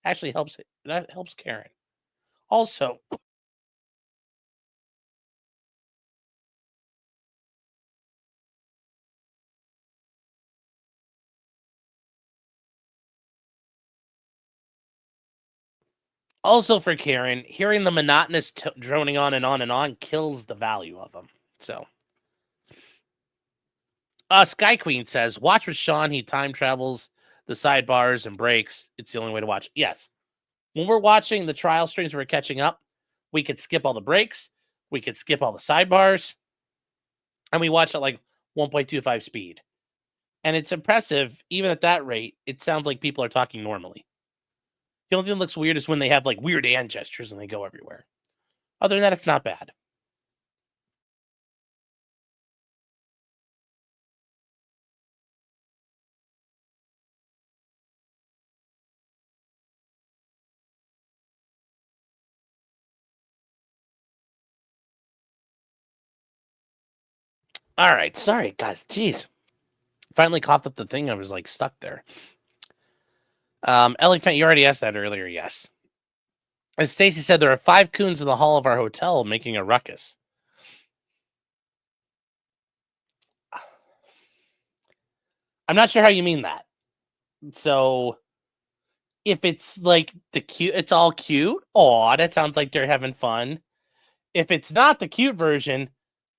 actually that helps Karen. Also, for Karen, hearing the monotonous droning on and on kills the value of them. So, Sky Queen says, watch with Sean. He time travels the sidebars and breaks. It's the only way to watch. Yes. When we're watching the trial streams, we're catching up. We could skip all the breaks. We could skip all the sidebars. And we watch at like 1.25 speed. And it's impressive. Even at that rate, it sounds like people are talking normally. The only thing that looks weird is when they have like weird hand gestures and they go everywhere. Other than that, it's not bad. All right. Sorry, guys. Jeez. Finally coughed up the thing. I was like stuck there. Elephant, you already asked that earlier. Yes. As Stacy said, there are 5 coons in the hall of our hotel making a ruckus. I'm not sure how you mean that. So if it's like the cute, it's all cute. Oh, that sounds like they're having fun. If it's not the cute version,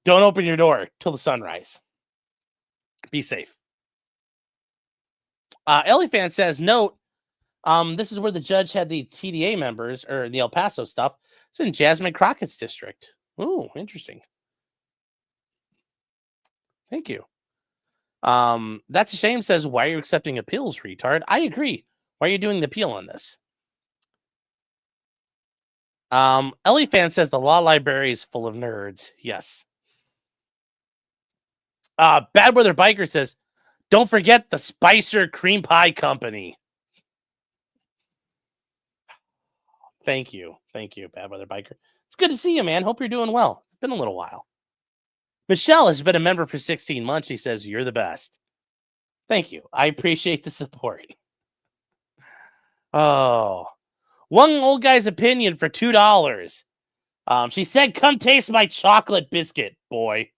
don't open your door till the sunrise. Be safe. Elephant says, note, this is where the judge had the TDA members, or the El Paso stuff. It's in Jasmine Crockett's district. Ooh, interesting. Thank you. That's a shame says, why are you accepting appeals, retard? I agree. Why are you doing the appeal on this? Ellie Fan says the law library is full of nerds. Yes. Bad Weather Biker says, don't forget the Spicer Cream Pie Company. Thank you. Thank you, Bad Weather Biker. It's good to see you, man. Hope you're doing well. It's been a little while. Michelle has been a member for 16 months. She says, you're the best. Thank you. I appreciate the support. Oh, one old guy's opinion for $2. She said, come taste my chocolate biscuit, boy.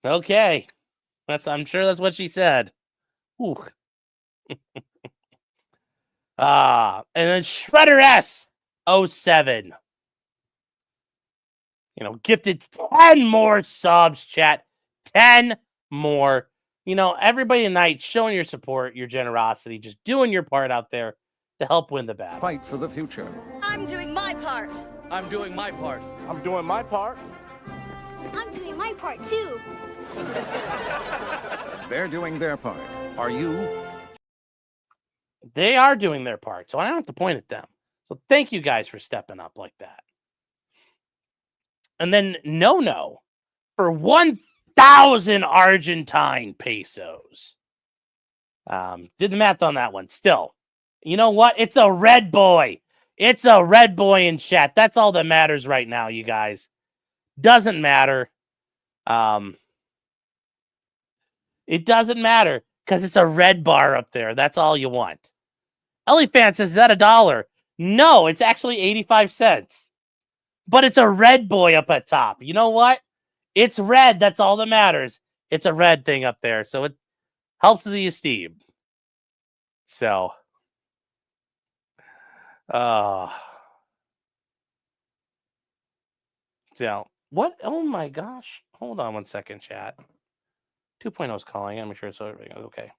Okay. I'm sure that's what she said. Ooh. And then Shredder S 07. Gifted 10 more subs, chat. 10 more. Everybody tonight showing your support, your generosity, just doing your part out there to help win the battle. Fight for the future. I'm doing my part. I'm doing my part. I'm doing my part. I'm doing my part too. They're doing their part. Are you? They are doing their part, so I don't have to point at them. So thank you guys for stepping up like that. And then No for 1,000 Argentine pesos. Did the math on that one. Still, you know what? It's a red boy. It's a red boy in chat. That's all that matters right now, you guys. Doesn't matter. It doesn't matter because it's a red bar up there. That's all you want. Ellie Fan says, is that $1? No, it's actually 85 cents. But it's a red boy up at top. You know what? It's red. That's all that matters. It's a red thing up there. So it helps the esteem. So. So, what? Oh my gosh. Hold on one second, chat. 2.0 is calling. I'm sure it's okay.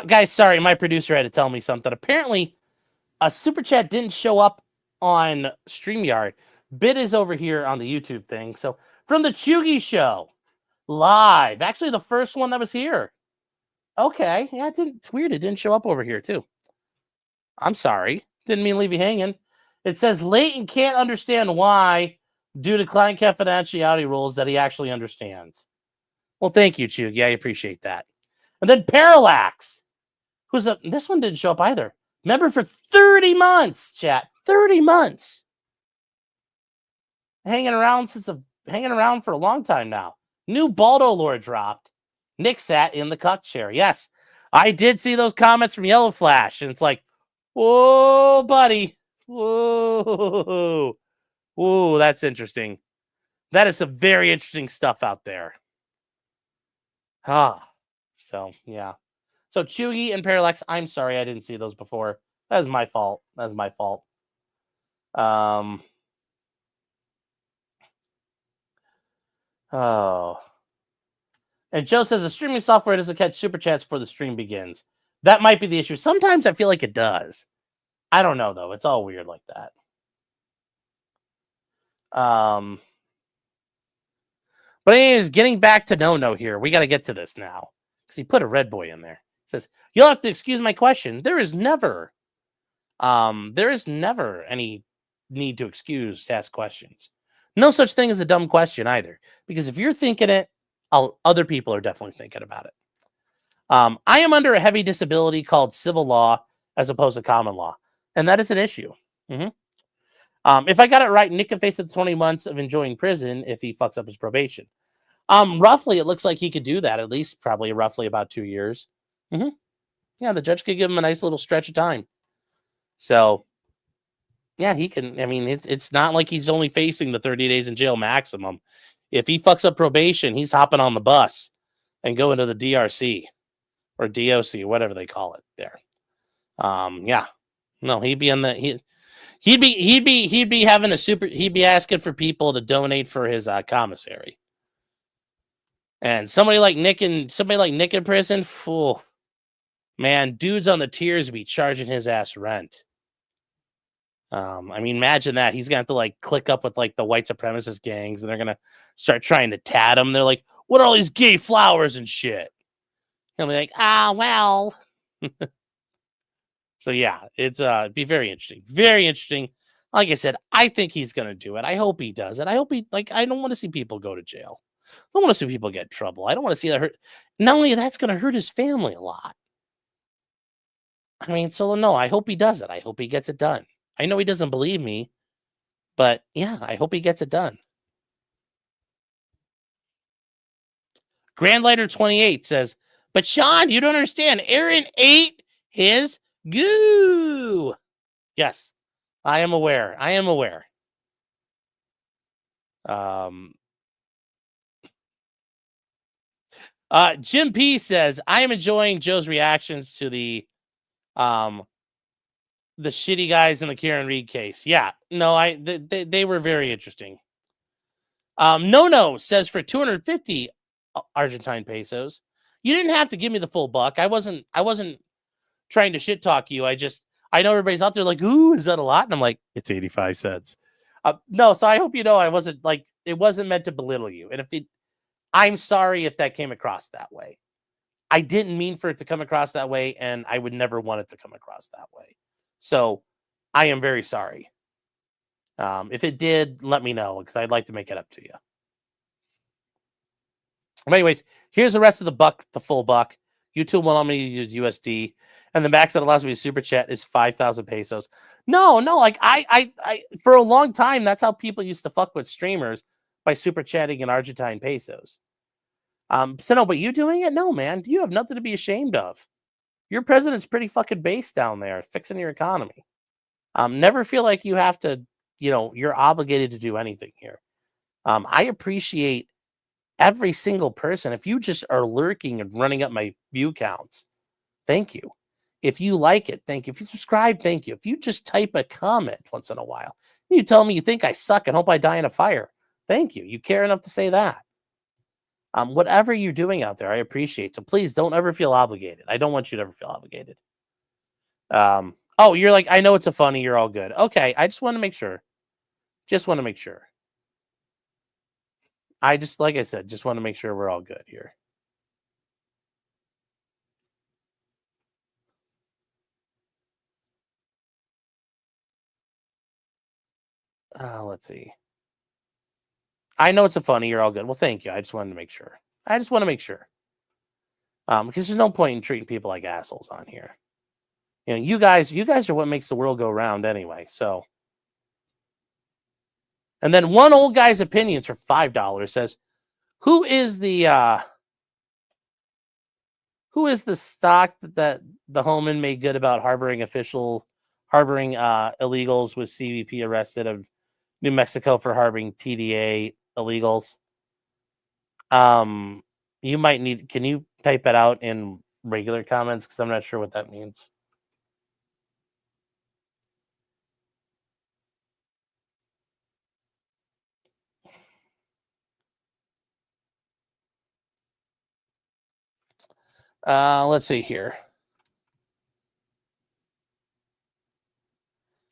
Guys, sorry, my producer had to tell me something. Apparently, a super chat didn't show up on StreamYard. Bit is over here on the YouTube thing. So, from the Chugi Show, live. Actually, the first one that was here. Okay, yeah, it's weird. It didn't show up over here, too. I'm sorry. Didn't mean to leave you hanging. It says, Leighton can't understand why, due to client confidentiality rules, that he actually understands. Well, thank you, Chugi. I appreciate that. And then Parallax, this one didn't show up either. Member for 30 months, chat. 30 months. Hanging around for a long time now. New Baldo lore dropped. Nick sat in the cuck chair. Yes, I did see those comments from Yellow Flash, and it's like, whoa, buddy. Whoa. Whoa, that's interesting. That is some very interesting stuff out there. So, yeah. So, Chugi and Parallax, I'm sorry I didn't see those before. That is my fault. That is my fault. And Joe says the streaming software doesn't catch super chats before the stream begins. That might be the issue. Sometimes I feel like it does. I don't know, though. It's all weird like that. But anyways, getting back to No here. We got to get to this now. Because he put a red boy in there. He says, you'll have to excuse my question. There is never any need to excuse to ask questions. No such thing as a dumb question either. Because if you're thinking it, other people are definitely thinking about it. I am under a heavy disability called civil law as opposed to common law. And that is an issue. If I got it right, Nick can face up to 20 months of enjoying prison if he fucks up his probation. Roughly, it looks like he could do that, at least probably roughly about 2 years. Yeah, the judge could give him a nice little stretch of time. So, Yeah, he can. I mean, it's not like he's only facing the 30 days in jail maximum. If he fucks up probation, he's hopping on the bus and going to the DRC or DOC, whatever they call it there. Yeah. No, he'd be in the he'd be having he'd be asking for people to donate for his commissary. And somebody like Nick in prison, fool. Man, dudes on the tiers be charging his ass rent. I mean, imagine that. He's gonna have to like click up with like the white supremacist gangs, and they're gonna start trying to tat him. They're like, "What are all these gay flowers and shit?" He'll be like, well. So yeah, it's be very interesting. Very interesting. Like I said, I think he's gonna do it. I hope he does it. I hope I don't want to see people go to jail. I don't want to see people get in trouble. I don't want to see that hurt. Not only that's gonna hurt his family a lot. I mean, so no, I hope he does it. I hope he gets it done. I know he doesn't believe me, but yeah, I hope he gets it done. Grandlighter 28 says, but Sean, you don't understand. Aaron ate his goo. Yes, I am aware. I am aware. Jim P says, I am enjoying Joe's reactions to the shitty guys in the Karen Reed case. Yeah, no, they were very interesting. No says for 250 Argentine pesos, you didn't have to give me the full buck. I wasn't trying to shit talk you. I know everybody's out there like, ooh, is that a lot? And I'm like, it's 85 cents. No, so I hope you know I wasn't like, it wasn't meant to belittle you. And I'm sorry if that came across that way. I didn't mean for it to come across that way, and I would never want it to come across that way. So I am very sorry. If it did, let me know, because I'd like to make it up to you. But anyways, here's the rest of the full buck. YouTube will allow me to use USD, and the max that allows me to super chat is 5,000 pesos. No, like I for a long time, that's how people used to fuck with streamers, by super chatting in Argentine pesos. So no, but you doing it? No, man, you have nothing to be ashamed of. Your president's pretty fucking based down there, fixing your economy. Never feel like you have to, you're obligated to do anything here. I appreciate every single person. If you just are lurking and running up my view counts, thank you. If you like it, thank you. If you subscribe, thank you. If you just type a comment once in a while, you tell me you think I suck and hope I die in a fire, thank you. You care enough to say that. Whatever you're doing out there, I appreciate. So please don't ever feel obligated. I don't want you to ever feel obligated. Oh, you're like, I know it's a funny, you're all good. Okay, I just want to make sure. Like I said, just want to make sure we're all good here. Let's see. I know it's a funny, you're all good. Well, thank you. I just wanted to make sure. Because there's no point in treating people like assholes on here. You guys are what makes the world go round anyway. So, and then one old guy's opinions for $5 says, who is the stock that the Holman made good about harboring illegals with CBP arrested of New Mexico for harboring TDA illegals? You might need, can you type it out in regular comments? Because I'm not sure what that means. Let's see here.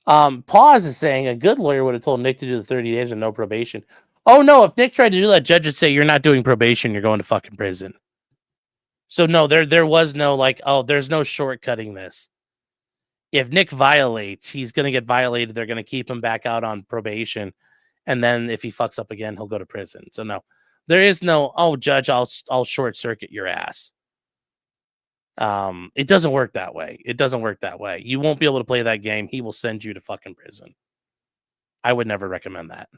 Pause is saying a good lawyer would have told Nick to do the 30 days with no probation. Oh no, if Nick tried to do that, judge would say you're not doing probation, you're going to fucking prison. So no, there was no like, oh, there's no shortcutting this. If Nick violates, he's gonna get violated. They're gonna keep him back out on probation, and then if he fucks up again, he'll go to prison. So no, there is no, oh, judge, I'll short circuit your ass. It doesn't work that way. You won't be able to play that game. He will send you to fucking prison. I would never recommend that.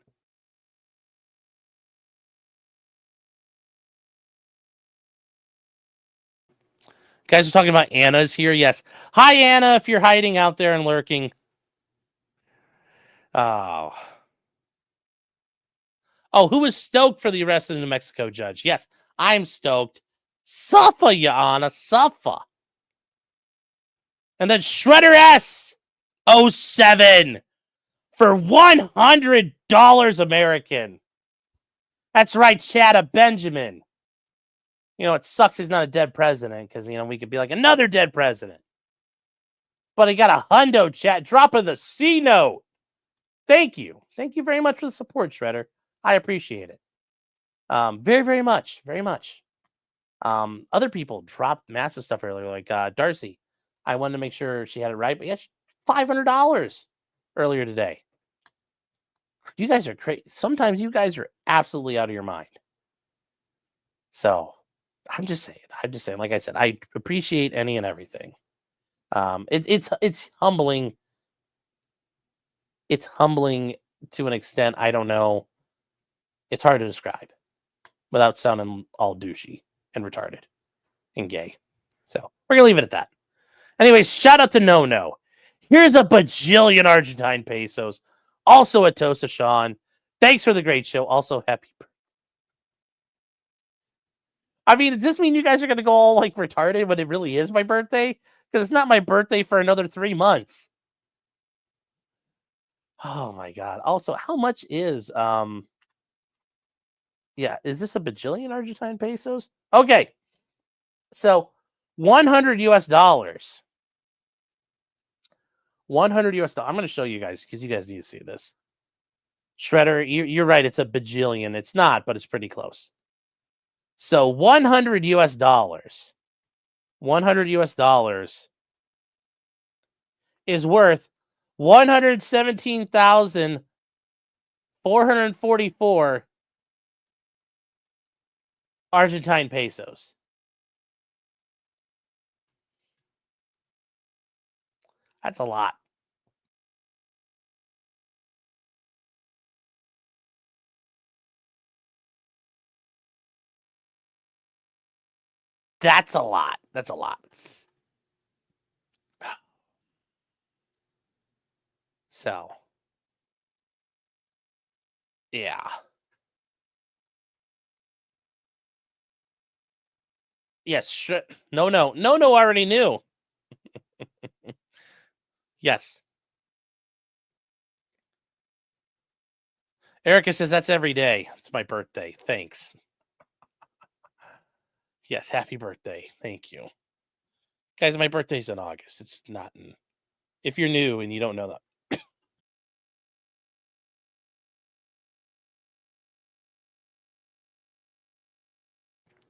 Guys are talking about Anna's here. Yes. Hi, Anna, if you're hiding out there and lurking. Oh. Oh, who was stoked for the arrest of the New Mexico judge? Yes, I'm stoked. Suffer, Your Honor, suffer. And then Shredder S 07 for $100 American. That's right, Chatta Benjamin. You know, it sucks he's not a dead president because, you know, we could be like another dead president. But he got a hundo chat. Drop of the C note. Thank you. Thank you very much for the support, Shredder. I appreciate it. Very, very much. Very much. Other people dropped massive stuff earlier, like Darcy. I wanted to make sure she had it right, but yeah, $500 earlier today. You guys are crazy. Sometimes you guys are absolutely out of your mind. So I'm just saying, like I said, I appreciate any and everything. It's humbling. It's humbling to an extent. I don't know. It's hard to describe without sounding all douchey and retarded and gay. So we're gonna leave it at that. Anyways, shout out to No. Here's a bajillion Argentine pesos. Also a toast to Sean. Thanks for the great show. Also, happy birthday. I mean, does this mean you guys are gonna go all like retarded when it really is my birthday? Because it's not my birthday for another 3 months. Oh my god. Also, how much is yeah, is this a bajillion Argentine pesos? Okay. So 100 US dollars. 100 US dollars. I'm going to show you guys because you guys need to see this. Shredder, you're right. It's a bajillion. It's not, but it's pretty close. So 100 US dollars. 100 US dollars is worth 117,444 Argentine pesos. That's a lot. That's a lot. That's a lot. So, yeah. Yes. No, already knew. Yes. Erica says that's every day. It's my birthday. Thanks. Yes, happy birthday. Thank you. Guys, my birthday's in August. It's not in... If you're new and you don't know that.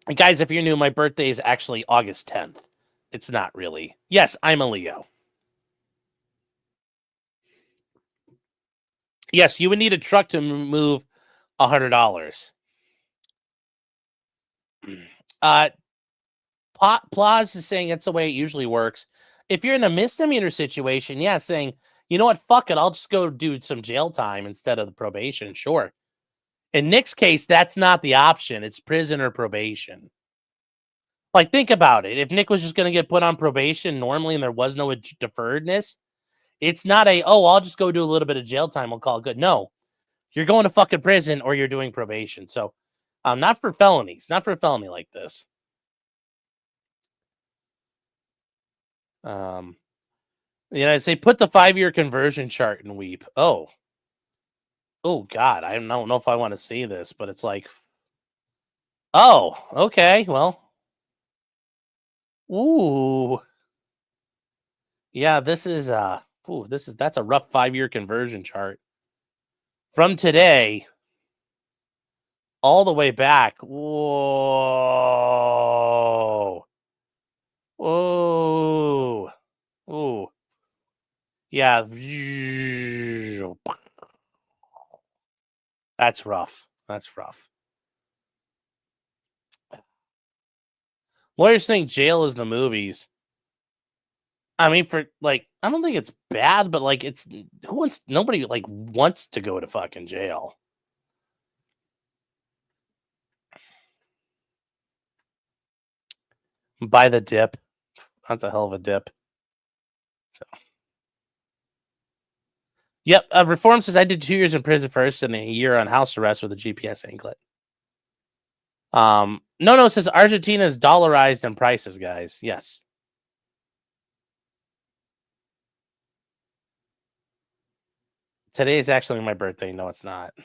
And guys, if you're new, my birthday is actually August 10th. It's not really. Yes, I'm a Leo. Yes, you would need a truck to move $100. Plaz is saying it's the way it usually works. If you're in a misdemeanor situation, yeah, saying, you know what, fuck it, I'll just go do some jail time instead of the probation. Sure. In Nick's case, that's not the option. It's prison or probation. Like, think about it. If Nick was just going to get put on probation normally and there was no deferredness, it's not I'll just go do a little bit of jail time. I'll call it good. No, you're going to fucking prison or you're doing probation. So, not for felonies, not for a felony like this. I'd say put the 5-year conversion chart and weep. Oh God, I don't know if I want to see this, but it's like, oh, okay, well, ooh, yeah, that's a rough 5-year conversion chart from today all the way back. Whoa. Ooh. Yeah. That's rough. Lawyers think jail is the movies. I mean, for like, I don't think it's bad, but like, nobody like wants to go to fucking jail. Buy the dip. That's a hell of a dip. So Yep. Reform says I did 2 years in prison first and a year on house arrest with a GPS anklet. No, it says Argentina is dollarized in prices, guys. Yes. Today is actually my birthday. No, it's not.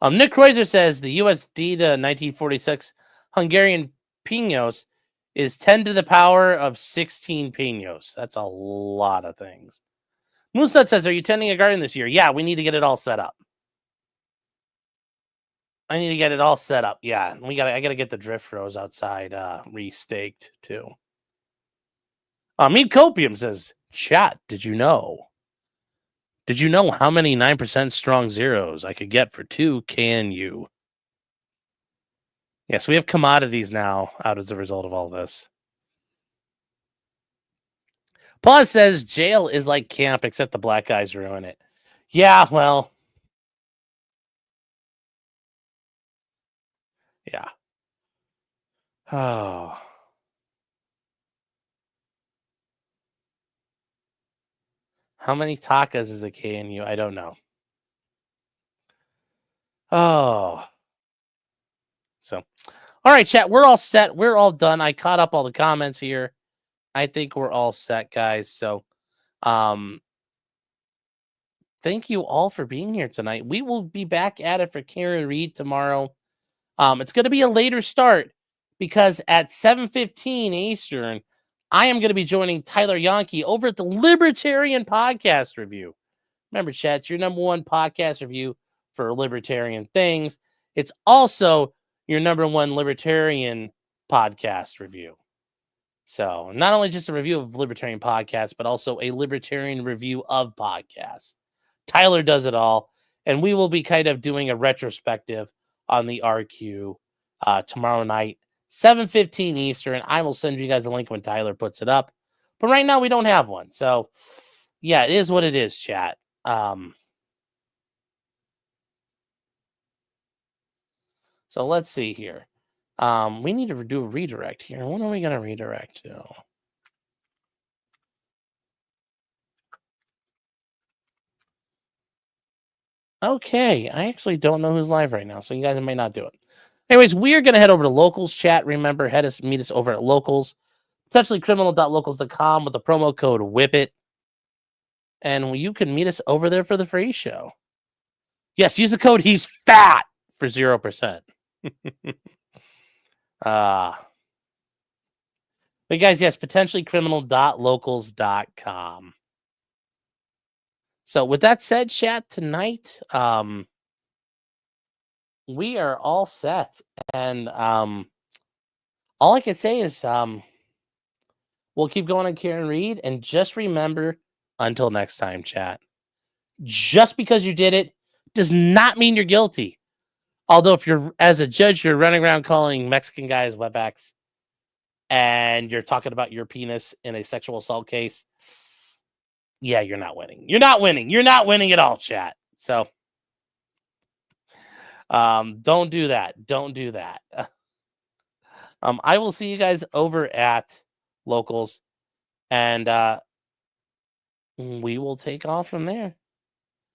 Nick Kreuzer says the USD to 1946 Hungarian pesos is 10 to the power of 16 pesos. That's a lot of things. Moosehead says, are you tending a garden this year? Yeah, we need to get it all set up. I need to get it all set up. Yeah, I gotta get the drift rows outside restaked too. Meat Copium says, chat, did you know how many 9% strong zeros I could get for 2? Can you? Yes, we have commodities now out as a result of all this. Pause says jail is like camp, except the black guys ruin it. Yeah, well. Yeah. Oh. How many takas is a KNU? I don't know. Oh. So, all right, chat. We're all set. We're all done. I caught up all the comments here. I think we're all set, guys. So, thank you all for being here tonight. We will be back at it for Karen Reed tomorrow. It's going to be a later start because at 7:15 Eastern, I am going to be joining Tyler Yonke over at the Libertarian Podcast Review. Remember, chat, it's your #1 podcast review for libertarian things. It's also your #1 libertarian podcast review. So not only just a review of libertarian podcasts, but also a libertarian review of podcasts. Tyler does it all, and we will be kind of doing a retrospective on the RQ tomorrow night, 7:15 Eastern. I will send you guys a link when Tyler puts it up. But right now we don't have one. So, yeah, it is what it is, chat. So let's see here. We need to do a redirect here. When are we going to redirect to? Okay, I actually don't know who's live right now, so you guys may not do it. Anyways, we're going to head over to Locals chat. Remember, meet us over at Locals, potentiallycriminal.locals.com with the promo code WHIPIT. And you can meet us over there for the free show. Yes, use the code He's Fat for 0%. But guys, yes, potentiallycriminal.locals.com. So with that said, chat, tonight, we are all set. And all I can say is we'll keep going on Karen Reed. And just remember, until next time, chat, just because you did it does not mean you're guilty. Although if you're, as a judge, you're running around calling Mexican guys webbacks and you're talking about your penis in a sexual assault case, yeah, you're not winning. You're not winning. You're not winning at all, chat. So don't do that. Don't do that. I will see you guys over at Locals, and we will take off from there.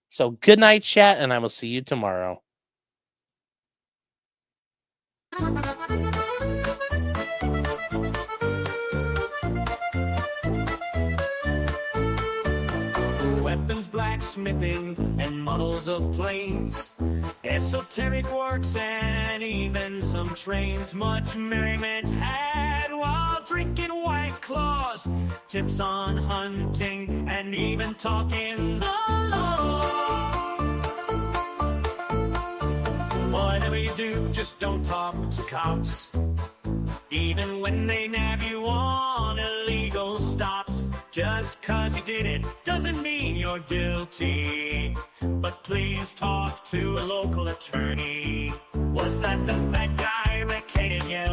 So good night, chat, and I will see you tomorrow. Weapons, blacksmithing, and models of planes, esoteric works, and even some trains. Much merriment had while drinking White Claws, tips on hunting, and even talking the law. Whatever you do, just don't talk to cops, even when they nab you on illegal stops. Just 'cause you did it doesn't mean you're guilty, but please talk to a local attorney. Was that the fat guy Rekieta? Yeah.